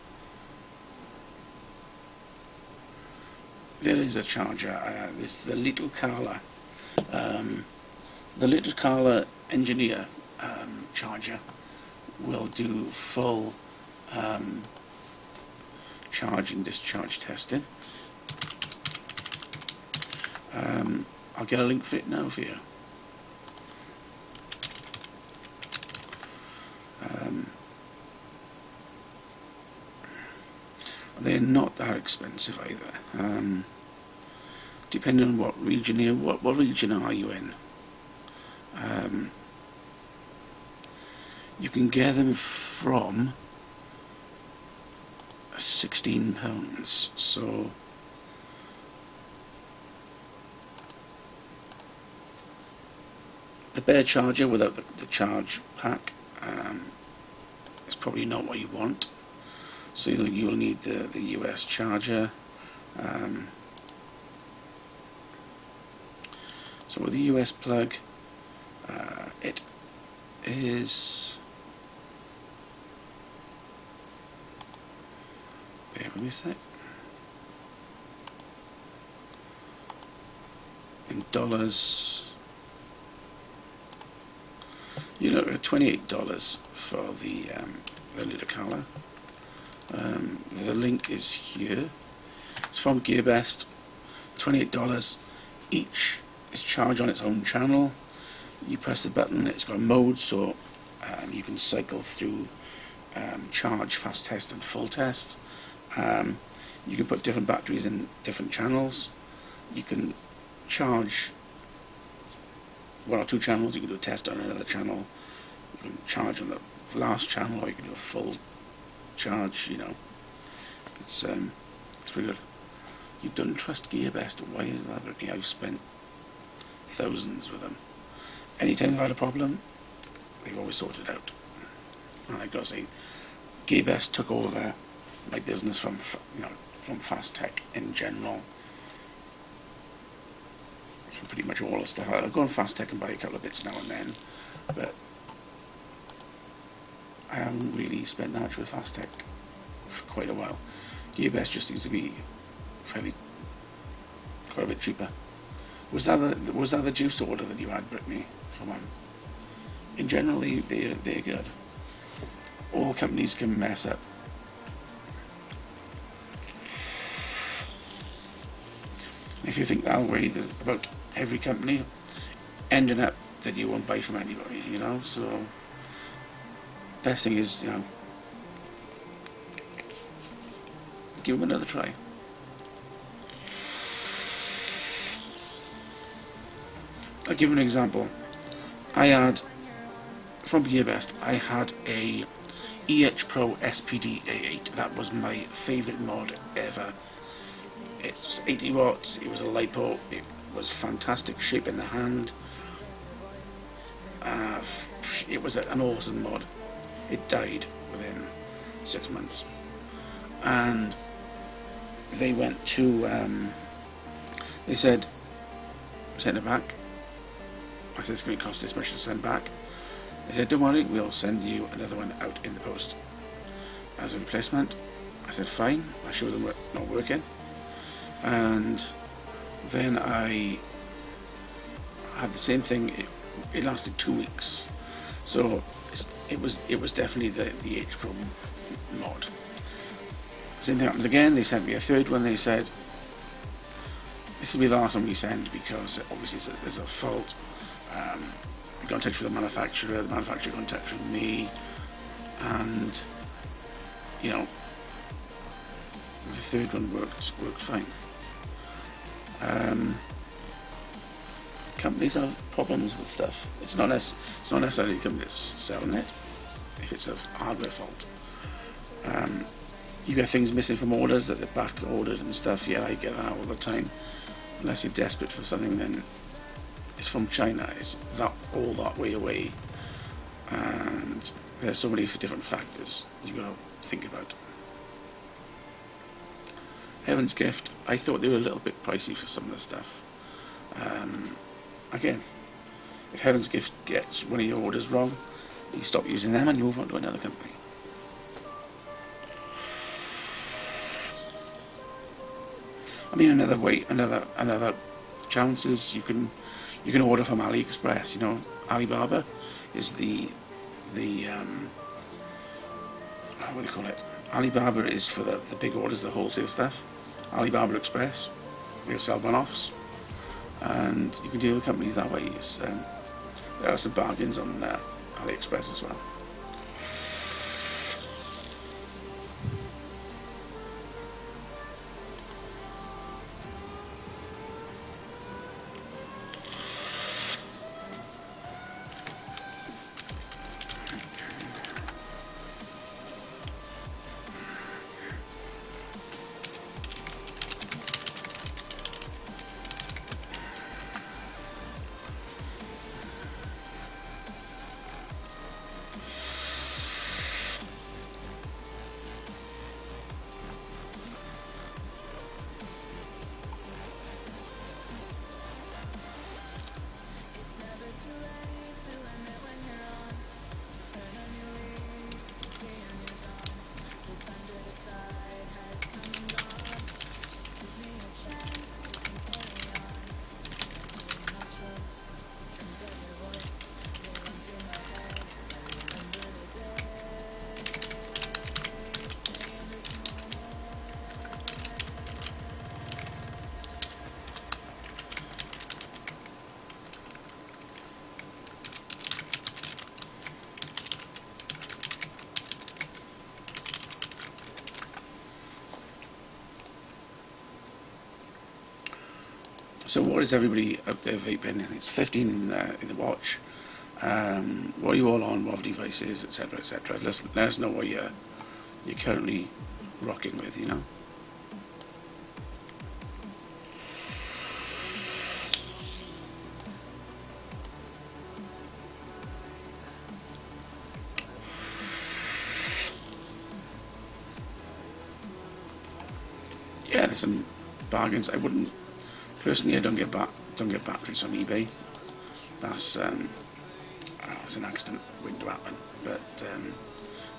There is a charger. This is the Little Carla. The Little Carla Engineer charger will do full charge and discharge testing. I'll get a link for it now for you. They're not that expensive either. Depending on what region what region are you in. You can get them from £16. So the bare charger without the charge pack is probably not what you want. So you'll need the US charger. So with the US plug, it is, bear with me a sec, in dollars, you look at $28 for the Little Carla. The link is here. It's from GearBest. $28 each. It's charged on its own channel. You press the button, it's got a mode, so you can cycle through charge, fast test and full test. You can put different batteries in different channels. You can charge 1 or 2 channels. You can do a test on another channel. You can charge on the last channel, or you can do a full charge. You know, it's pretty good. You don't trust GearBest. Why is that? I've spent thousands with them. Anytime I've had a problem, they've always sorted it out. And I've got to say, GearBest took over my business from Fast Tech in general for pretty much all the stuff. I'll go on Fast Tech and buy a couple of bits now and then, but I haven't really spent that much with Fast Tech for quite a while. Gearbest just seems to be fairly quite a bit cheaper. Was that the juice order that you had, Brittany, from them? In general, they're good. All companies can mess up. If you think that way about every company, ending up that you won't buy from anybody, you know. So best thing is, you know, give them another try. I'll give you an example. I had, from Gearbest, I had a EH Pro SPD A8. That was my favourite mod ever. It's 80 watts, it was a LiPo, it was fantastic shape in the hand. It was an awesome mod. It died within 6 months. And they went to, they said, send it back. I said, it's going to cost this much to send back. They said, don't worry, we'll send you another one out in the post as a replacement. I said, fine. I showed them not working. And then I had the same thing. It lasted 2 weeks. So it was definitely the H Pro mod. Same thing happens again. They sent me a third one. They said, this will be the last one we send because obviously there's a fault. I got in touch with the manufacturer got in touch with me, and you know, the third one worked fine. Companies have problems with stuff. It's not necessarily the company that's selling it. If it's a hardware fault, you get things missing from orders that they're back ordered and stuff. Yeah, I get that all the time. Unless you're desperate for something, then it's from China. It's all that way away, and there's so many different factors you've got to think about. Heaven's Gift, I thought they were a little bit pricey for some of the stuff. Again, if Heaven's Gift gets one of your orders wrong, you stop using them and you move on to another company. I mean, another chance is you can order from AliExpress. You know, Alibaba is the what do you call it? Alibaba is for the big orders, the wholesale stuff. Alibaba Express, they'll sell one-offs, and you can deal with companies that way. There are some bargains on AliExpress as well. So what is everybody out there vaping? It's 15 in the watch. What are you all on? What devices, etc., etc. Let us know what you're currently rocking with. You know. Yeah, there's some bargains. Personally, I don't get don't get batteries on eBay. That's an accident waiting to happen. But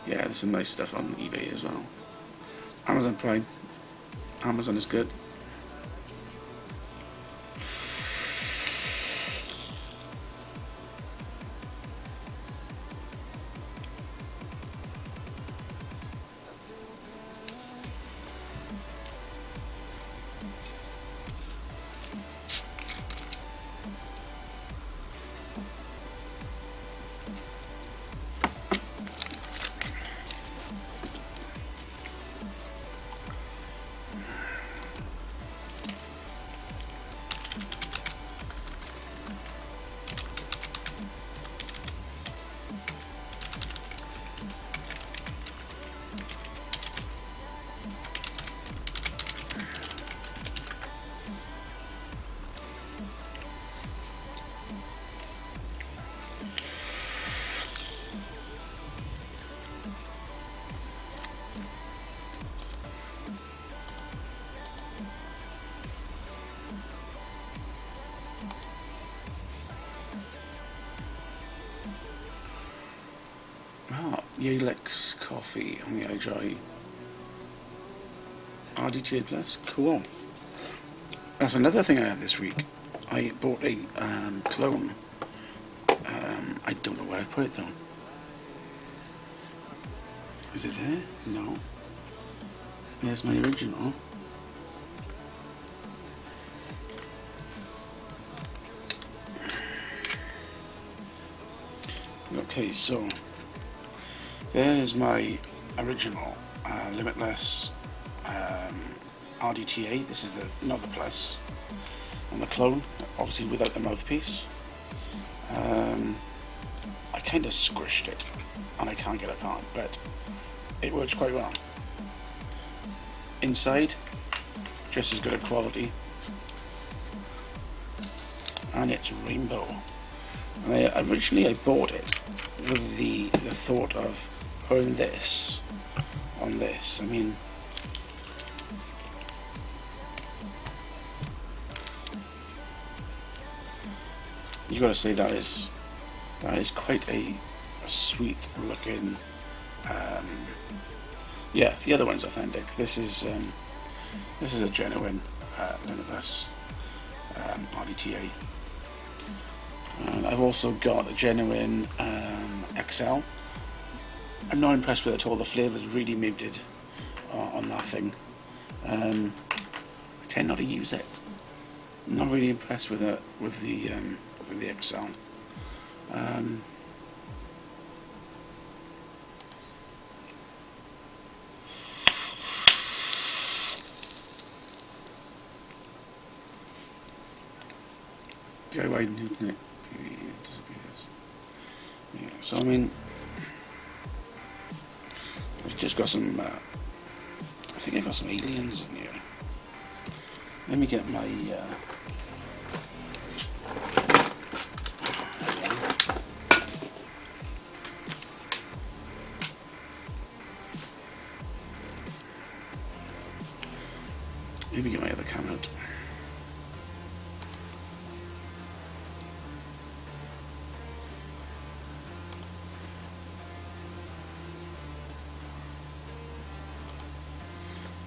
yeah, there's some nice stuff on eBay as well. Amazon Prime. Amazon is good. Yalex coffee on the iDry RDTA Plus. Cool. That's another thing I had this week. I bought a clone. I don't know where I put it though. Is it there? No. There's my original. Okay, so there is my original Limitless RDTA. This is not the Plus, and the clone, obviously without the mouthpiece. I kind of squished it, and I can't get it apart, but it works quite well. Inside, just as good a quality, and it's rainbow. And originally I bought it with the thought of putting this on this. I mean, you got to say that is quite a sweet looking. Yeah, the other one's authentic. This is a genuine Limitless RDTA. And I've also got a genuine XL. I'm not impressed with it at all. The flavour's really muted on that thing. I tend not to use it. I'm not really impressed with the XL. DIY Newton it disappears. Yeah, so I mean, I've just got some. I think I got some aliens in here. Let me get my. Let me get my other camera out.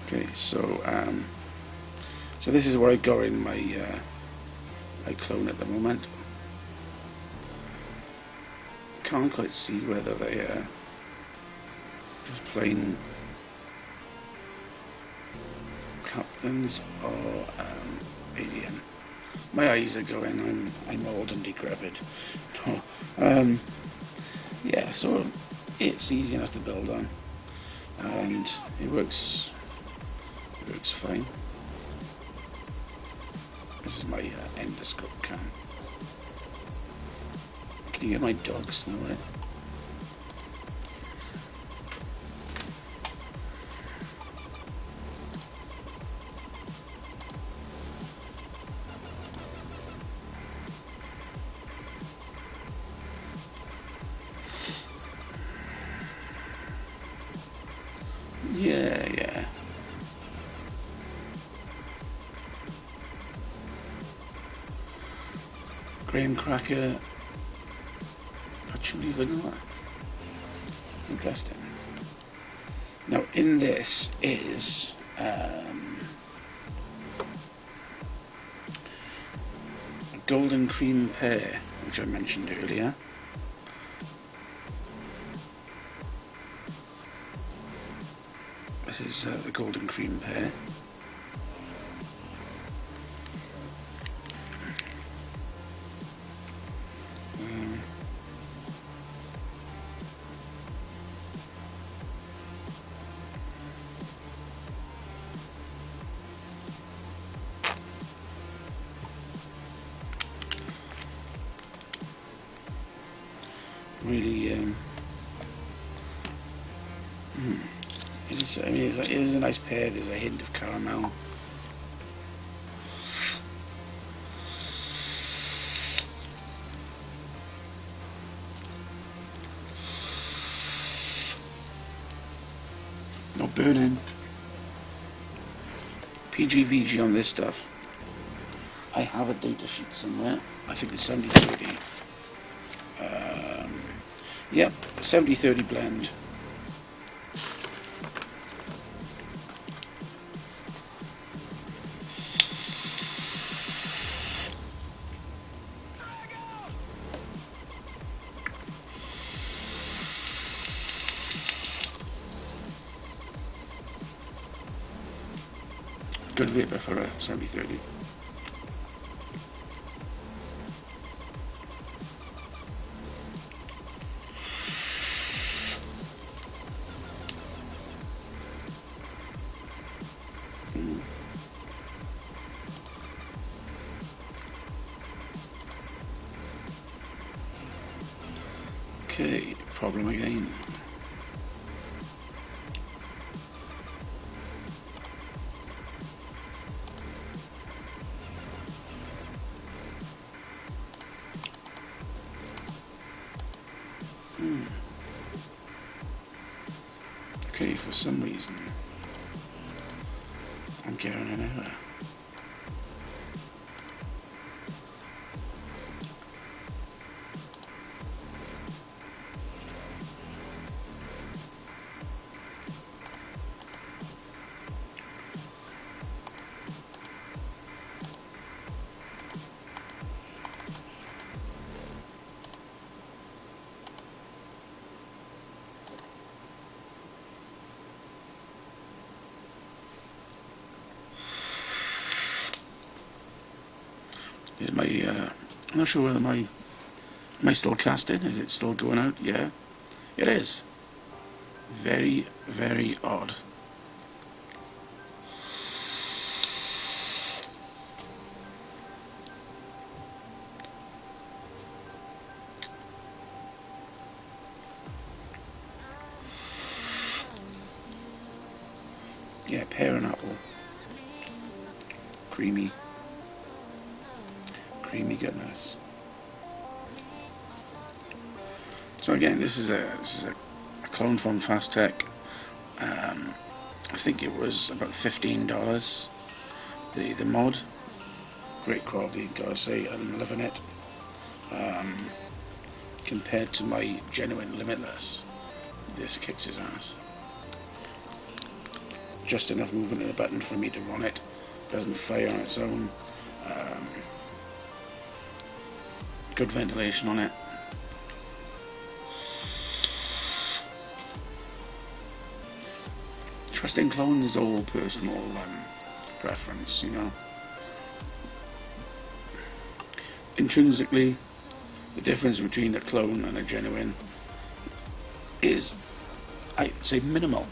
Okay, so this is where I got in my clone at the moment. Can't quite see whether they are just plain Claptons or alien. My eyes are going. I'm old and decrepit. No. Yeah, so it's easy enough to build on, and it works. Looks fine. This is my endoscope cam. Can you get my dogs now, right? Yeah. graham cracker, patchouli vanilla. Interesting. Now in this is a golden cream pear, which I mentioned earlier. This is the golden cream pear. Really, it is a nice pear. There's a hint of caramel. Not burning. PGVG on this stuff. I have a data sheet somewhere. I think it's 70-30. Yep, 70-30 blend. Good vapor for a 70-30. Okay, problem again. Okay, for some reason I'm getting an error. Is I'm not sure whether am I still casting? Is it still going out? Yeah, it is. Very, very odd. Yeah, pear and apple. Creamy goodness. So again, this is a clone from Fast Tech. I think it was about $15. The mod, great quality, gotta say, I'm loving it. Compared to my genuine Limitless, this kicks his ass. Just enough movement of the button for me to run it. Doesn't fire on its own. Good ventilation on it. Trusting clones is all personal preference, you know. Intrinsically, the difference between a clone and a genuine is, I'd say, minimal.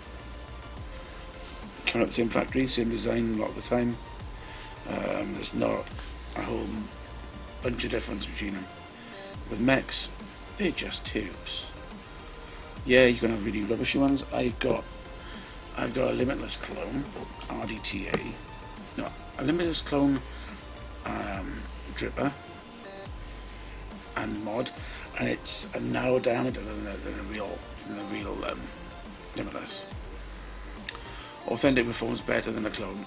Come out the same factory, same design a lot of the time. There's not a whole bunch of difference between them. With mechs, they're just tubes. Yeah, you can have really rubbishy ones. I've got a Limitless clone, RDTA. No, a Limitless clone dripper and mod, and it's a narrow diameter than a real Limitless. Authentic performs better than a clone,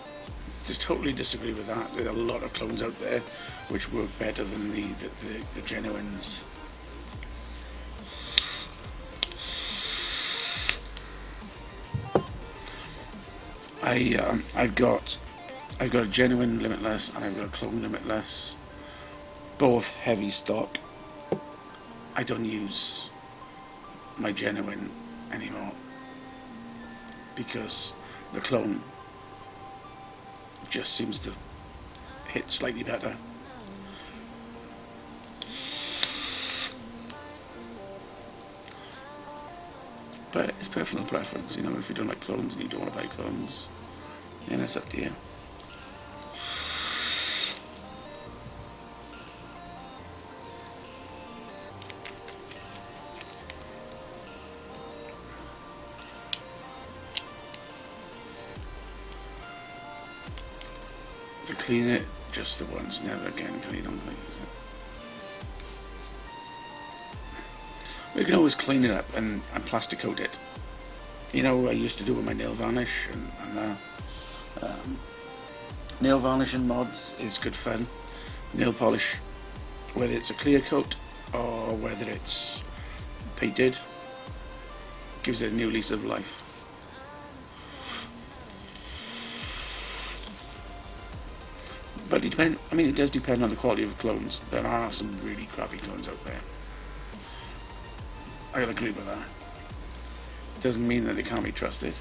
to totally disagree with that. There are a lot of clones out there which work better than the genuines. I've got a genuine limitless and I've got a clone limitless, both heavy stock. I don't use my genuine anymore because the clone just seems to hit slightly better. But it's personal preference, you know. If you don't like clones and you don't want to buy clones, then it's up to you. To clean it just the once, never again, because you don't like use it. You can always clean it up and plastic coat it. You know, I used to do with my nail varnish, and nail varnish and mods is good fun. Nail polish, whether it's a clear coat or whether it's painted, gives it a new lease of life. But it depends. I mean, it does depend on the quality of the clones. There are some really crappy clones out there. I'll agree with that. It doesn't mean that they can't be trusted.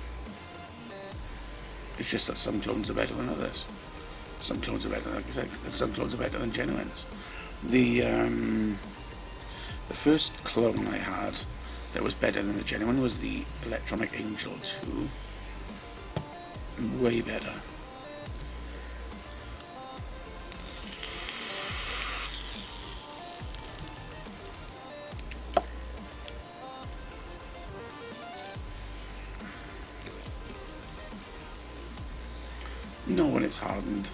It's just that some clones are better than others. Some clones are better, like I said, some clones are better than genuines. The first clone I had that was better than the genuine was the Electronic Angel 2. Way better. No, when it's hardened.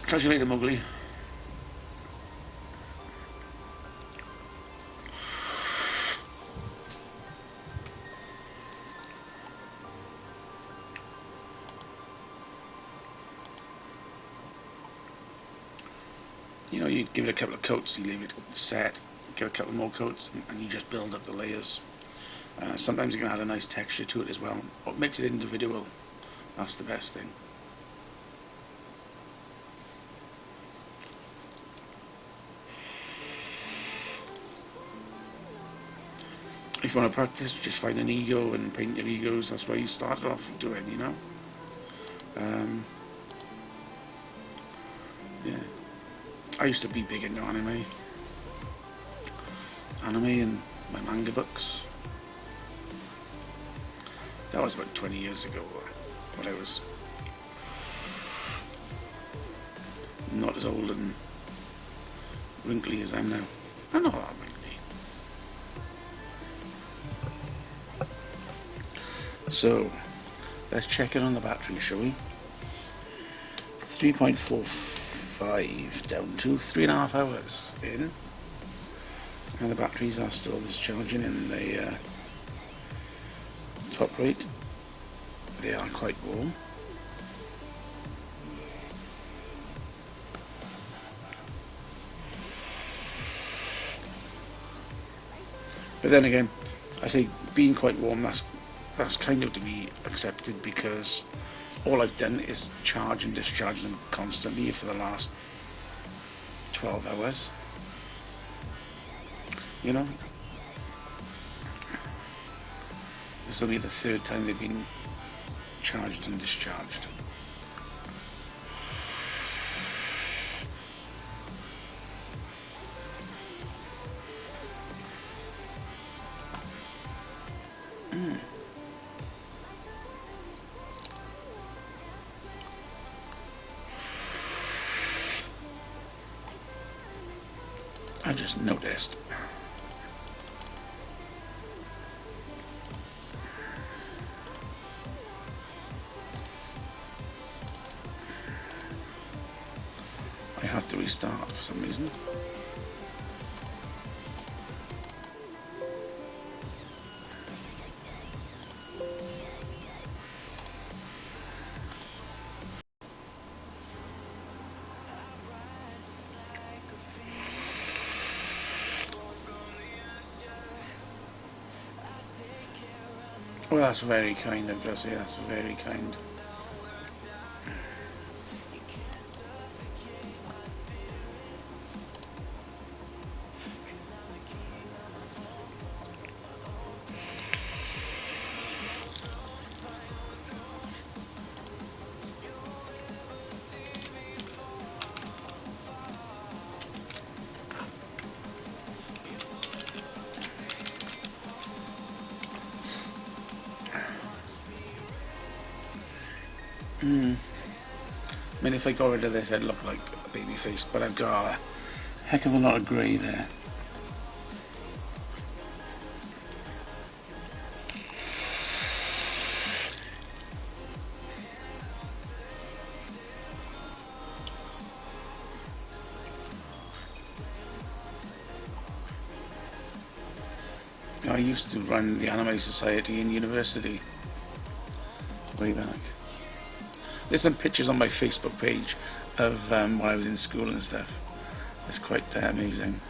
Catch you later, Mowgli. You know, you give it a couple of coats, you leave it set, give it a couple more coats, and you just build up the layers. Sometimes you can add a nice texture to it as well. What makes it individual, that's the best thing. If you want to practice, just find an ego and paint your egos. That's where you started off doing, you know. Yeah. I used to be big into anime and my manga books. That was about 20 years ago, when I was not as old and wrinkly as I am now. I'm not that wrinkly. So, let's check it on the battery, shall we? 3.45 down to 3.5 hours in. And the batteries are still discharging in the top right. They are quite warm. But then again, I say being quite warm, that's kind of to be accepted, because all I've done is charge and discharge them constantly for the last 12 hours. You know? This will be the third time they've been charged and discharged. I just noticed. I have to restart for some reason. Well, that's very kind, I've got to say, that's very kind. I mean, if I got rid of this, I'd look like a baby face, but I've got a heck of a lot of grey there. I used to run the Anime Society in university, way back. There's some pictures on my Facebook page of when I was in school and stuff. It's quite amusing.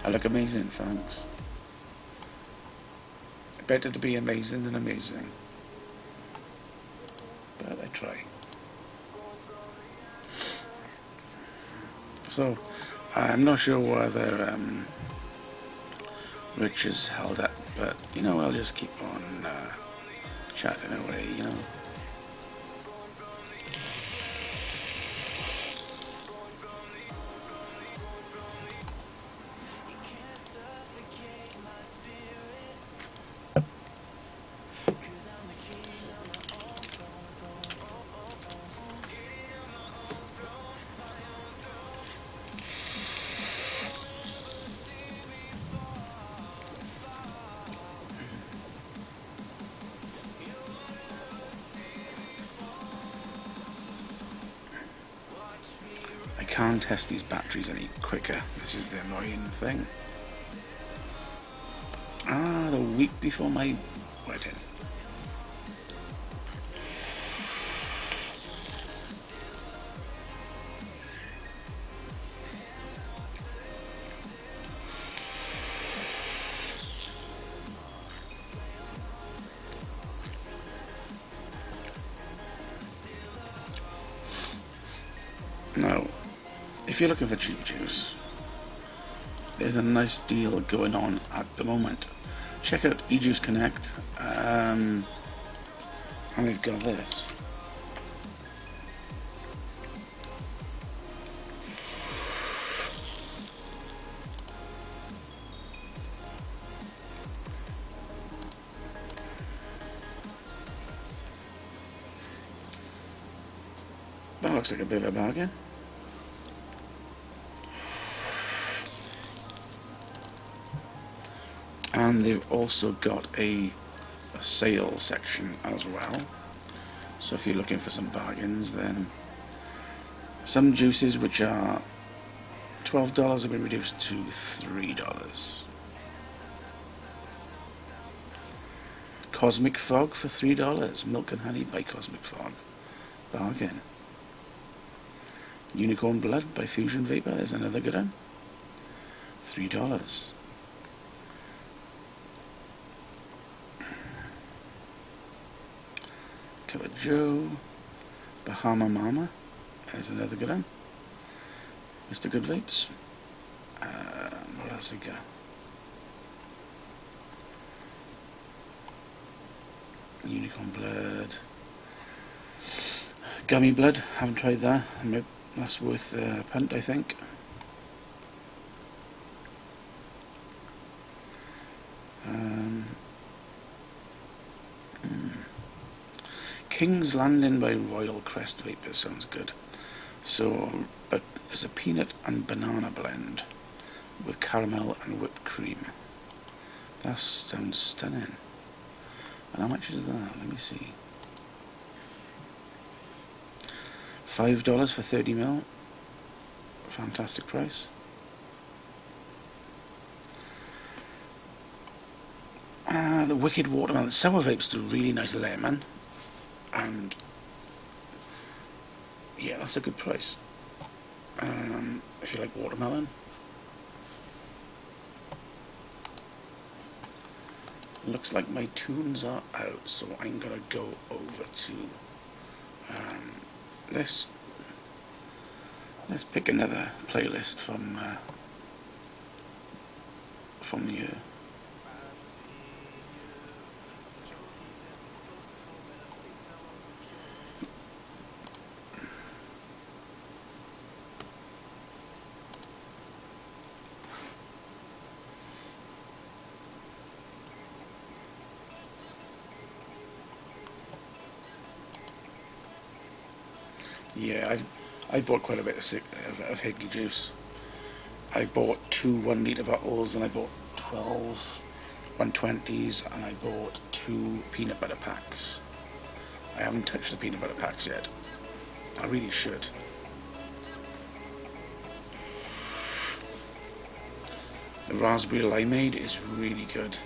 I look amazing, thanks. Better to be amazing than amusing. But I try. So, I'm not sure whether Rich is held up, but, you know, I'll just keep on chatting away, you know. I can't test these batteries any quicker. This is the annoying thing. Ah, the week before my wedding. Now, if you're looking for cheap juice, there's a nice deal going on at the moment. Check out eJuice Connect, and they've got this. That looks like a bit of a bargain. And they've also got a sale section as well. So if you're looking for some bargains, then some juices which are $12 have been reduced to $3. Cosmic Fog for $3. Milk and Honey by Cosmic Fog. Bargain. Unicorn Blood by Fusion Vapor. There's another good one. $3. Killer Joe, Bahama Mama, there's another good one. Mr. Good Vapes. What else we got? Unicorn Blood. Gummy Blood, haven't tried that. That's worth a punt, I think. King's Landing by Royal Crest Vapors sounds good. So, but it's a peanut and banana blend with caramel and whipped cream. That sounds stunning. And how much is that? Let me see. $5 for 30ml. Fantastic price. The Wicked Watermelon. Sour vapes do really nice lemon, and yeah, that's a good price. If you like watermelon. Looks like my tunes are out, so I'm gonna go over to let's pick another playlist from the yeah, I bought quite a bit of Higgy juice. I bought 2 1 litre bottles, and I bought 12 120s, and I bought 2 peanut butter packs. I haven't touched the peanut butter packs yet. I really should. The raspberry limeade is really good.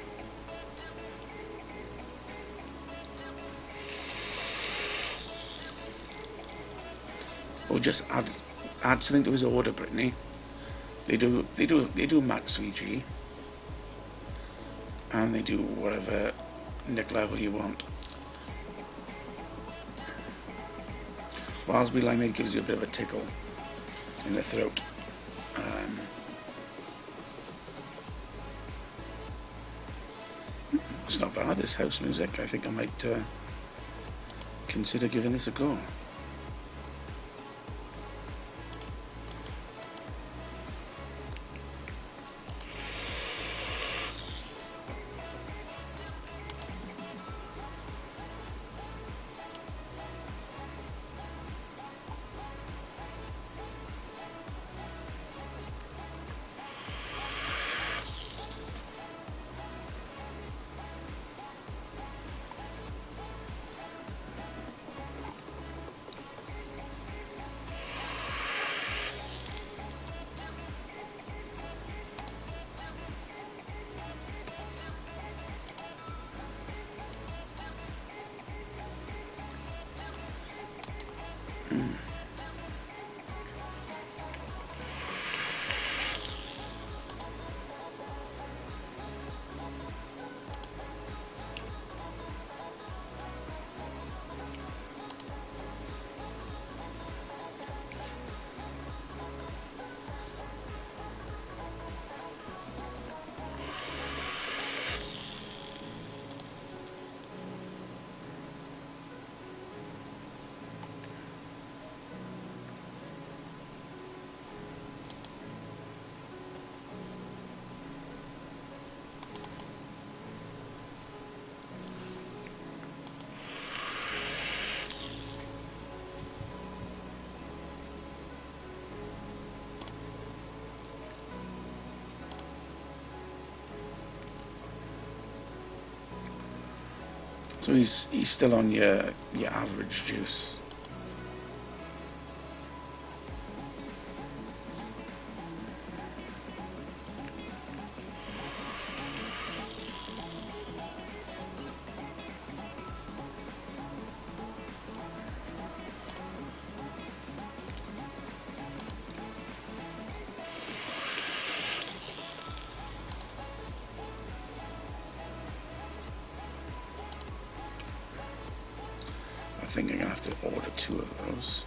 Or just add something to his order, Brittany. They do max VG, and they do whatever nick level you want. Raspberry limeade gives you a bit of a tickle in the throat. It's not bad, this house music. I think I might consider giving this a go. So he's still on your average juice. I think I'm gonna have to order 2 of those.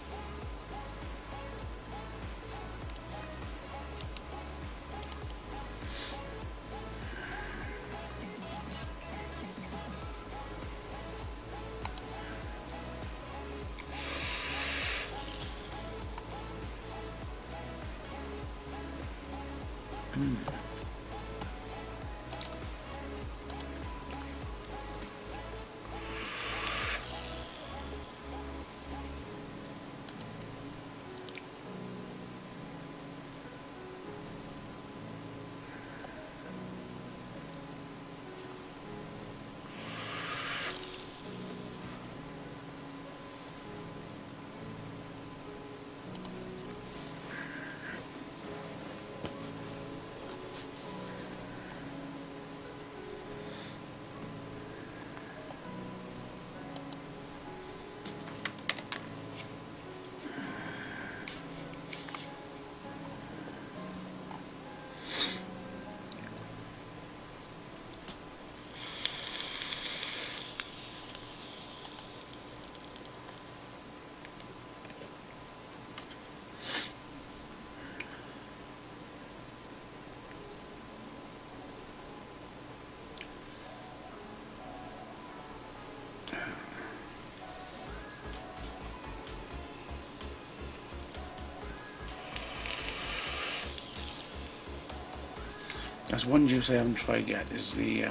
There's one juice I haven't tried yet. Is the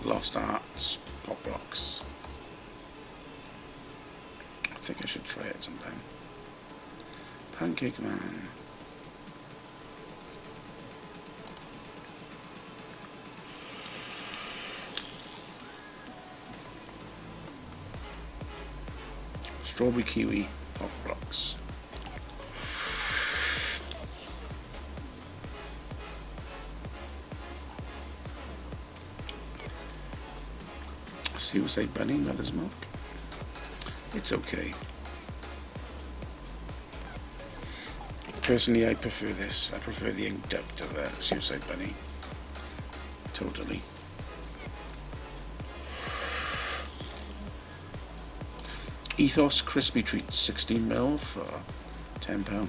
Lost Arts Pop Rocks. I think I should try it sometime. Pancake Man. Strawberry Kiwi Pop Rocks. Suicide Bunny, Mother's Milk. It's okay. Personally, I prefer this. I prefer the inked up to the Suicide Bunny. Totally. Ethos Crispy Treats, 16ml for £10.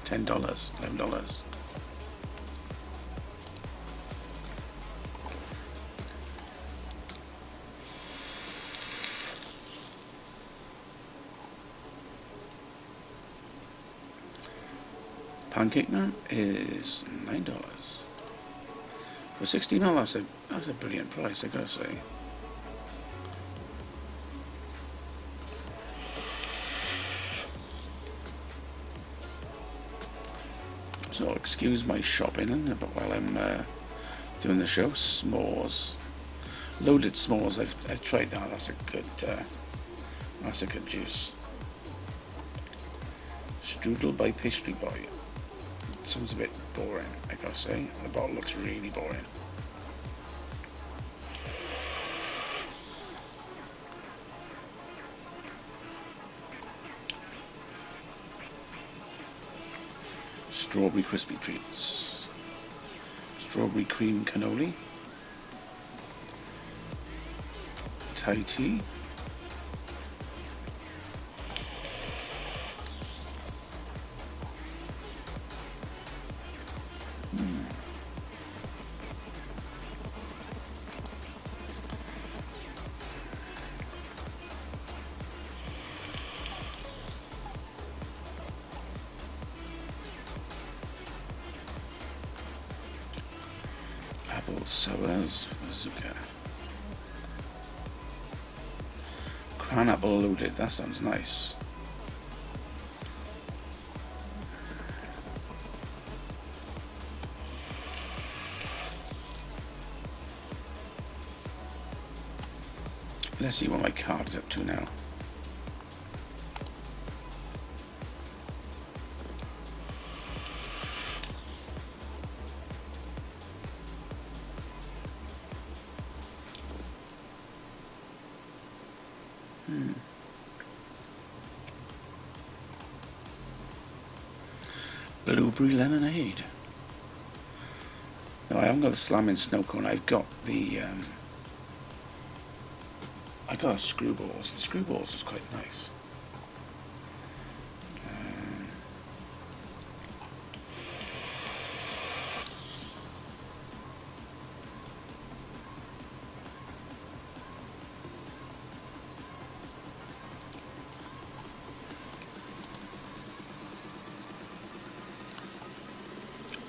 $10, $11. Pancake Man is $9. For 16ml, that's a brilliant price, I gotta say. So excuse my shopping while I'm doing the show. S'mores, loaded s'mores. I've tried that. That's a good juice. Strudel by Pastry Boy. It sounds a bit boring, I gotta say. The bottle looks really boring. Strawberry Crispy Treats. Strawberry Cream Cannoli. Thai Tea. Apple Sours Bazooka. Cran apple loaded, that sounds nice. Let's see what my card is up to now. Blueberry lemonade. No, I haven't got the slamming snow cone. I've got the I got a screwballs. The screwballs is quite nice.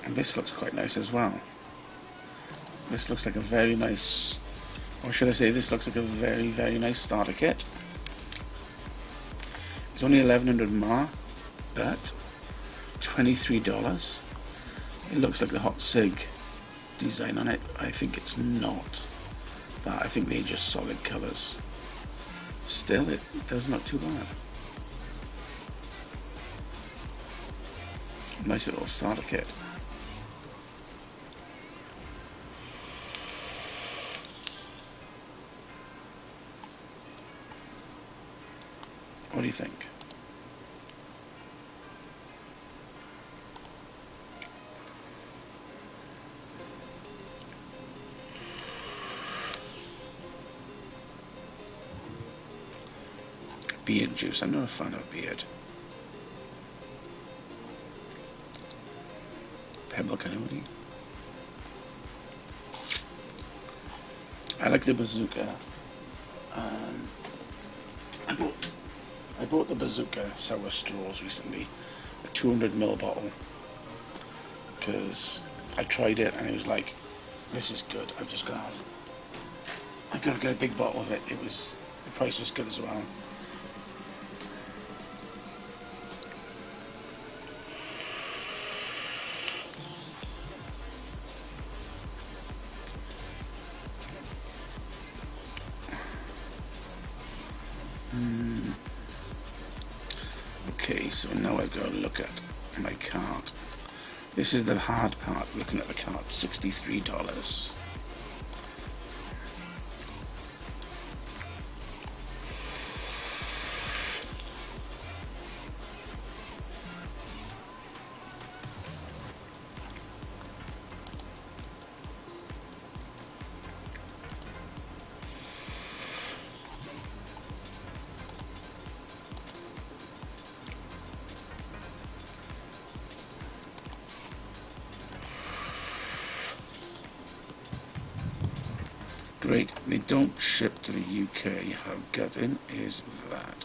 And this looks quite nice as well. This looks like a very nice, or should I say, this looks like a very, very nice starter kit. It's only 1100 mAh, but $23. It looks like the Hot Sig design on it. I think it's not that. I think they're just solid colours. Still, it does not too bad. Nice little starter kit. What do you think? Beard juice. I'm not a fan of beard. Pebble cannoli. I like the bazooka. I bought the bazooka sour straws recently. a 200 ml bottle, because I tried it and it was like, this is good. I've got to get a big bottle of it. The price was good as well. Okay, so now I've got to look at my cart. This is the hard part, looking at the cart, $63. Great, they don't ship to the UK. How gutting is that?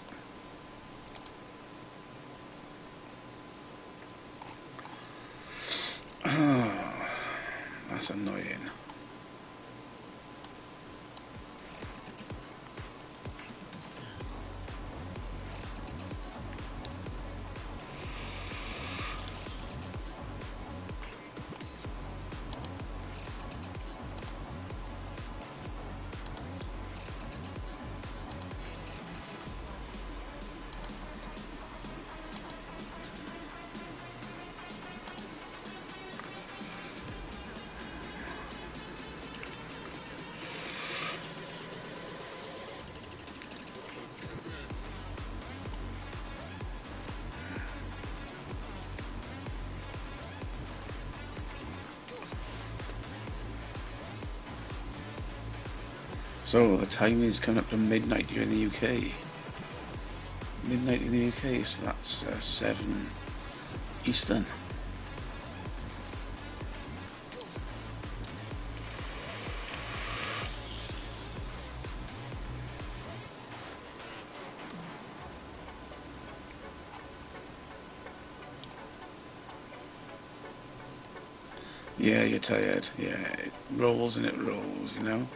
Oh, that's annoying. So the time is coming up to midnight here in the UK. Midnight in the UK, so that's 7 Eastern. Yeah, you're tired. Yeah, it rolls and it rolls, you know.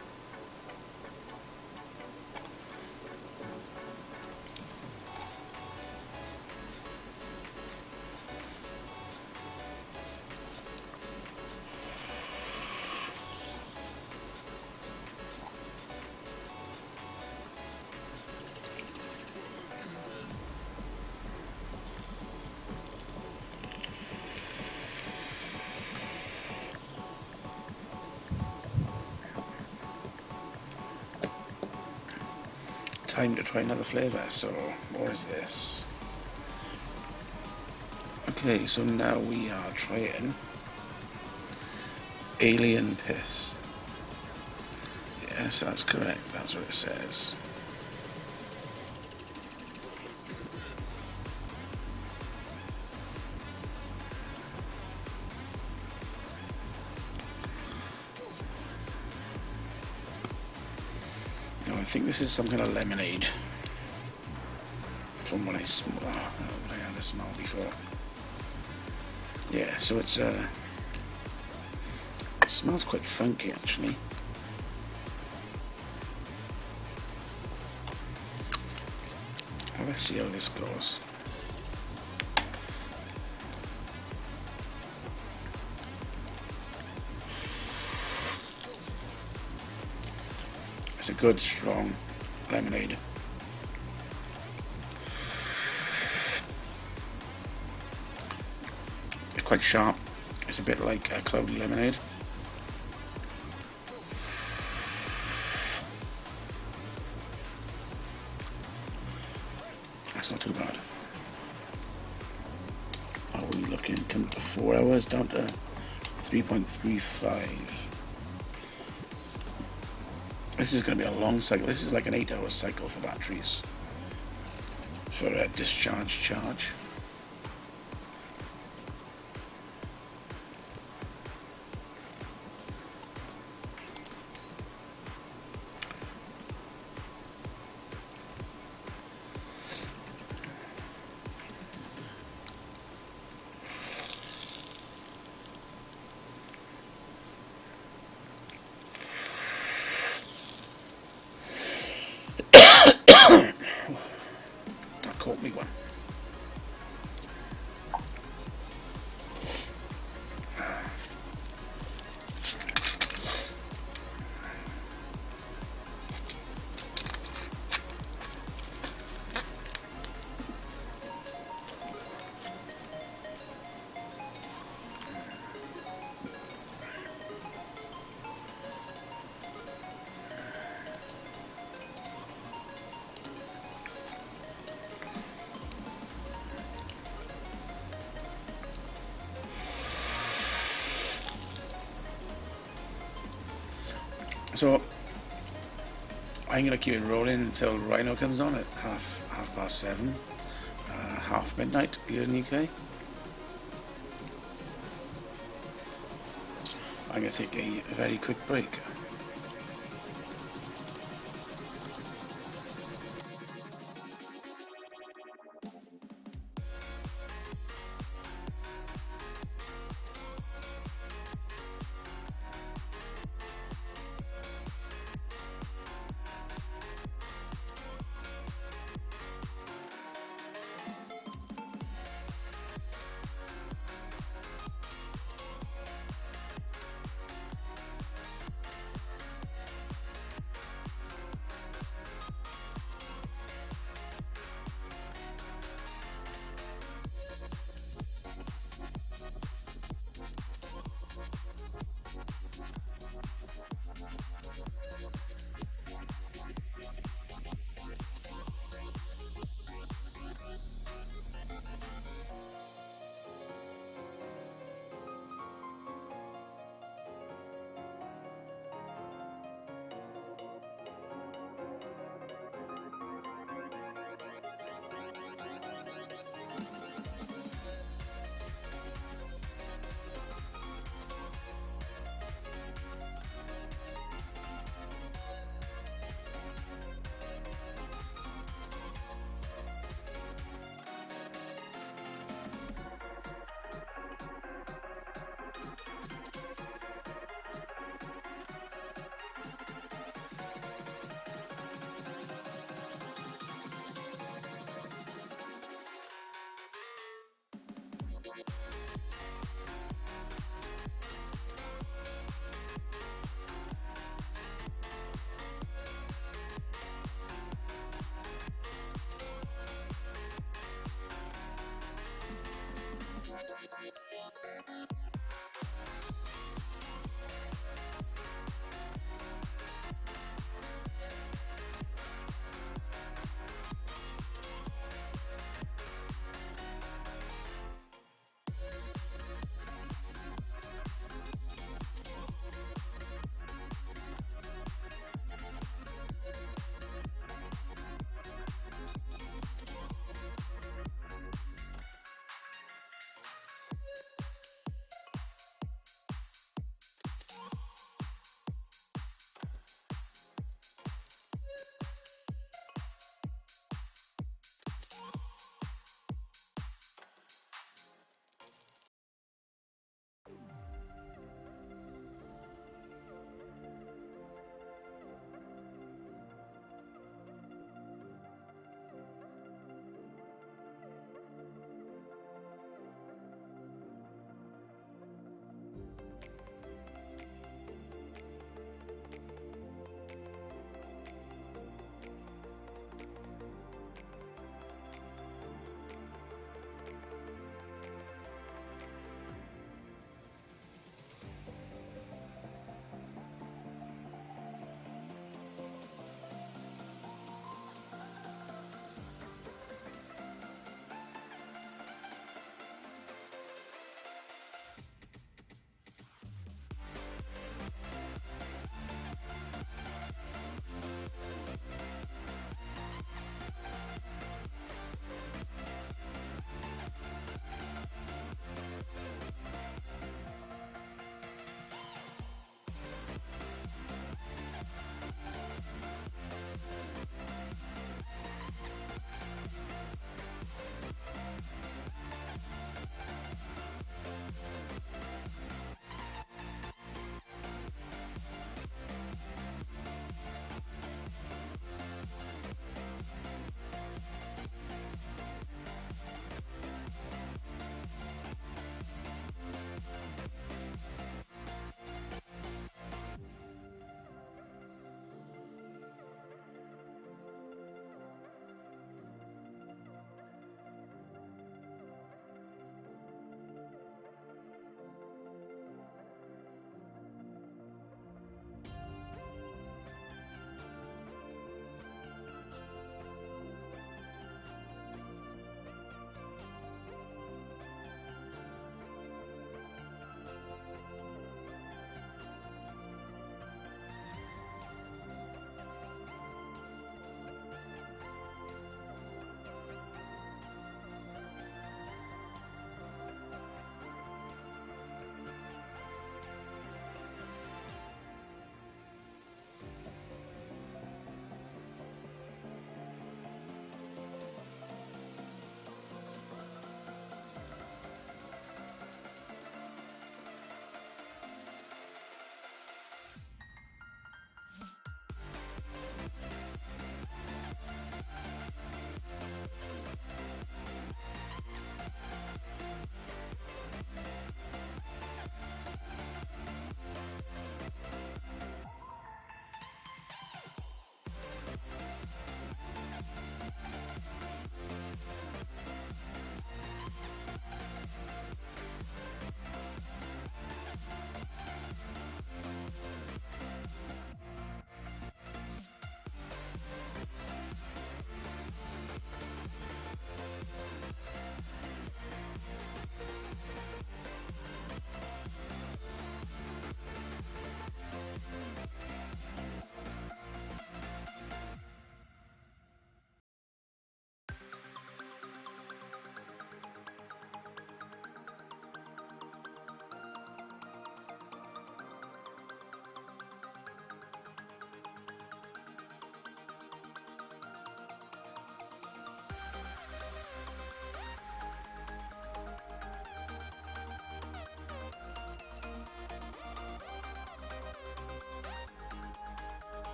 Time to try another flavour, so what is this? Okay, so now we are trying Alien Piss. Yes, that's correct, that's what it says. Now I think this is some kind of lemonade. From what I had a smell before. Yeah, so it smells quite funky actually. Well, let's see how this goes. It's a good strong lemonade. It's quite sharp. It's a bit like a cloudy lemonade. That's not too bad. Are we looking come up to 4 hours down to 3.35? This is going to be a long cycle. This is like an 8-hour cycle for batteries for a discharge charge. So I'm going to keep it rolling until Rhino comes on at half past 7, half midnight here in the UK. I'm going to take a very quick break.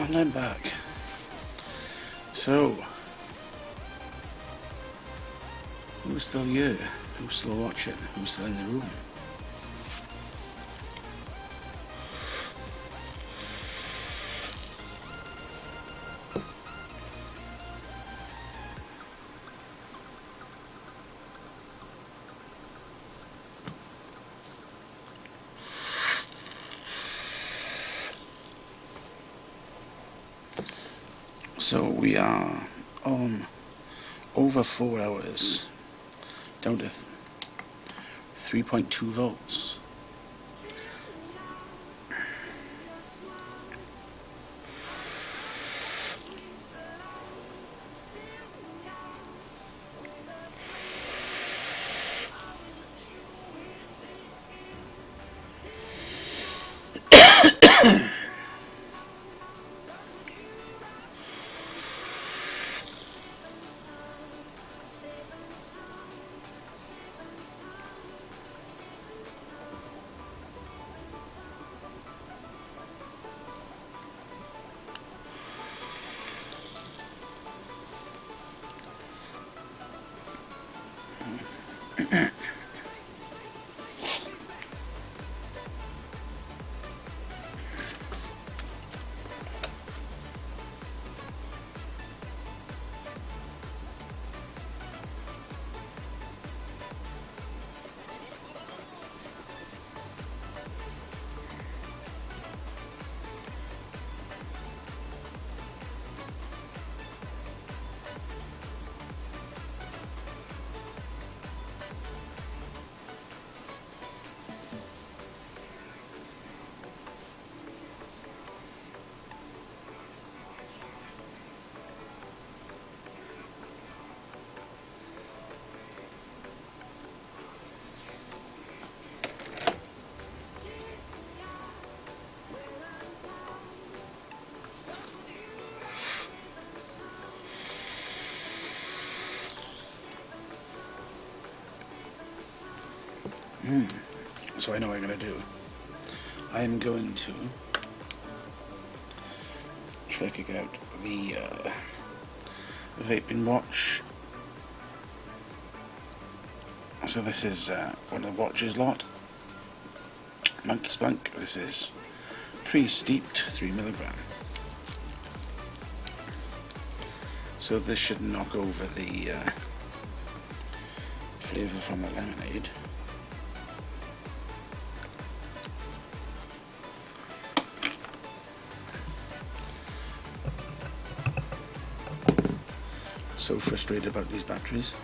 And I'm back. So, who's still here? Who's still watching? Who's still in the room? So we are on over 4 hours, down to 3.2 volts. So I know what I'm going to do. I am going to check out the vaping watch. So this is one of the watches lot. Monkey Spunk. This is pre-steeped 3mg. So this should knock over the flavour from the lemonade. So frustrated about these batteries.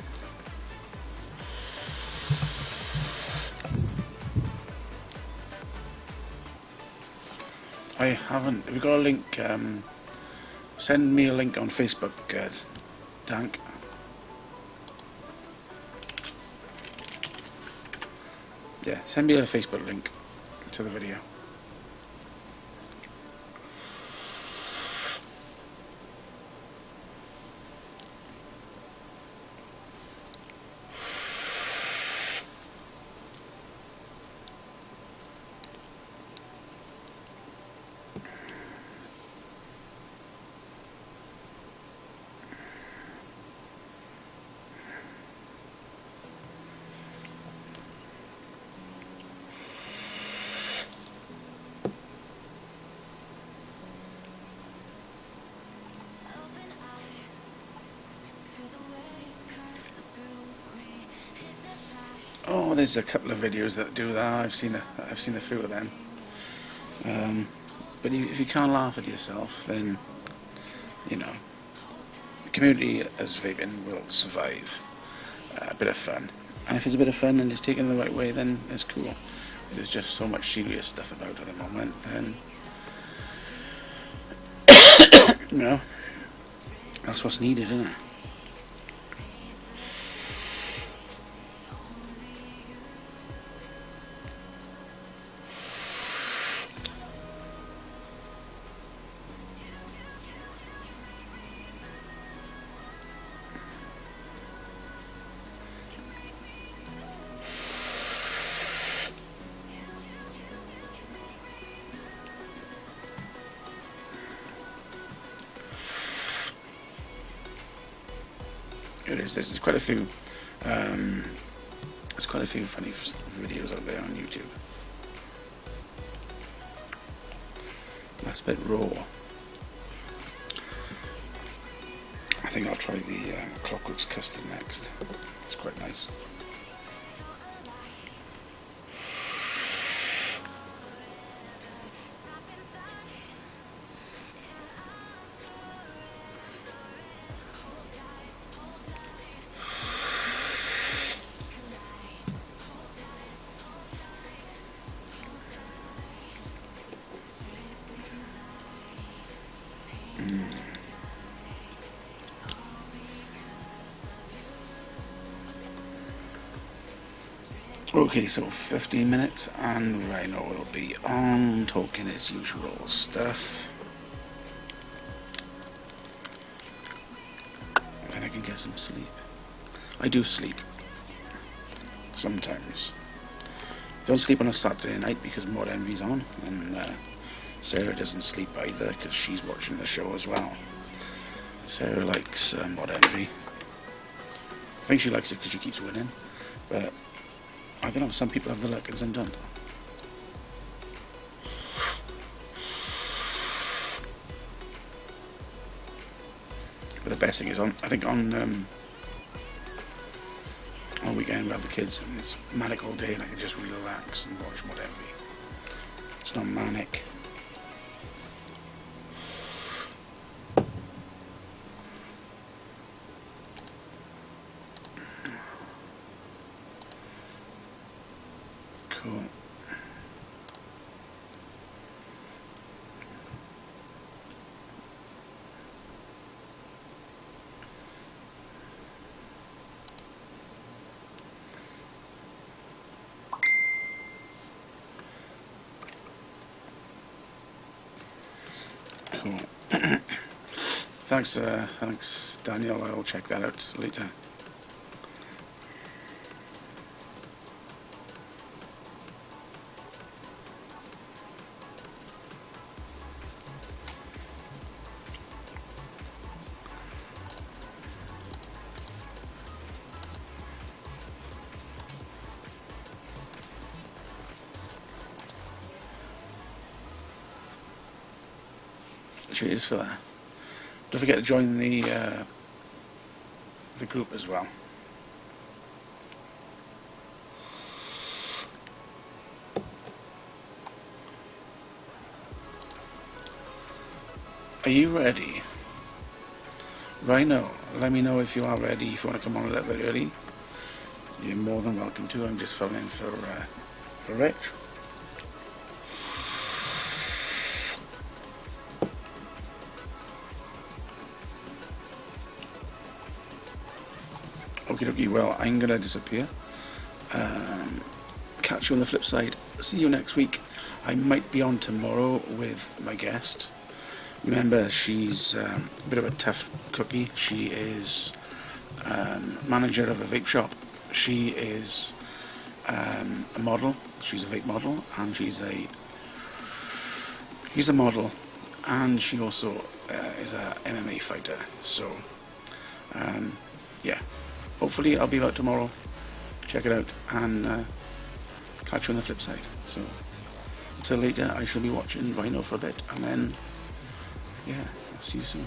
I haven't. Have you got a link? Send me a link on Facebook, Tank. Yeah, send me a Facebook link to the video. Oh, there's a couple of videos that do that. I've seen a few of them. But if you can't laugh at yourself, then you know the community as vaping will survive. A bit of fun, and if it's a bit of fun and it's taken the right way, then it's cool. If there's just so much serious stuff about at the moment, then you know that's what's needed, isn't it? There it is. There's quite a few. There's quite a few funny videos out there on YouTube. That's a bit raw. I think I'll try the Clockworks custard next. It's quite nice. Okay, so 15 minutes and Rhino will be on, talking his usual stuff. Then I can get some sleep. I do sleep. Sometimes. Don't sleep on a Saturday night because Mod Envy's on, and Sarah doesn't sleep either because she's watching the show as well. Sarah likes Mod Envy. I think she likes it because she keeps winning, but I don't know, some people have the luck and some don't. But the best thing is, I think on weekend we have the kids and it's manic all day and I can just relax and watch Mod Envy. It's not manic. Cool. Cool. Thanks Daniel, I'll check that out later. Cheers for that. Don't forget to join the group as well. Are you ready? Rhino, let me know if you are ready. If you want to come on a little bit early, you're more than welcome to. I'm just phoning for Rich. Okie dokie, well, I'm going to disappear. Catch you on the flip side. See you next week. I might be on tomorrow with my guest. Remember, she's a bit of a tough cookie. She is manager of a vape shop. She is a model. She's a vape model, and she's a model, and she also is a MMA fighter. So, yeah. Hopefully I'll be out tomorrow. Check it out and catch you on the flip side. So until later, I shall be watching Rhino for a bit, and then yeah, I'll see you soon.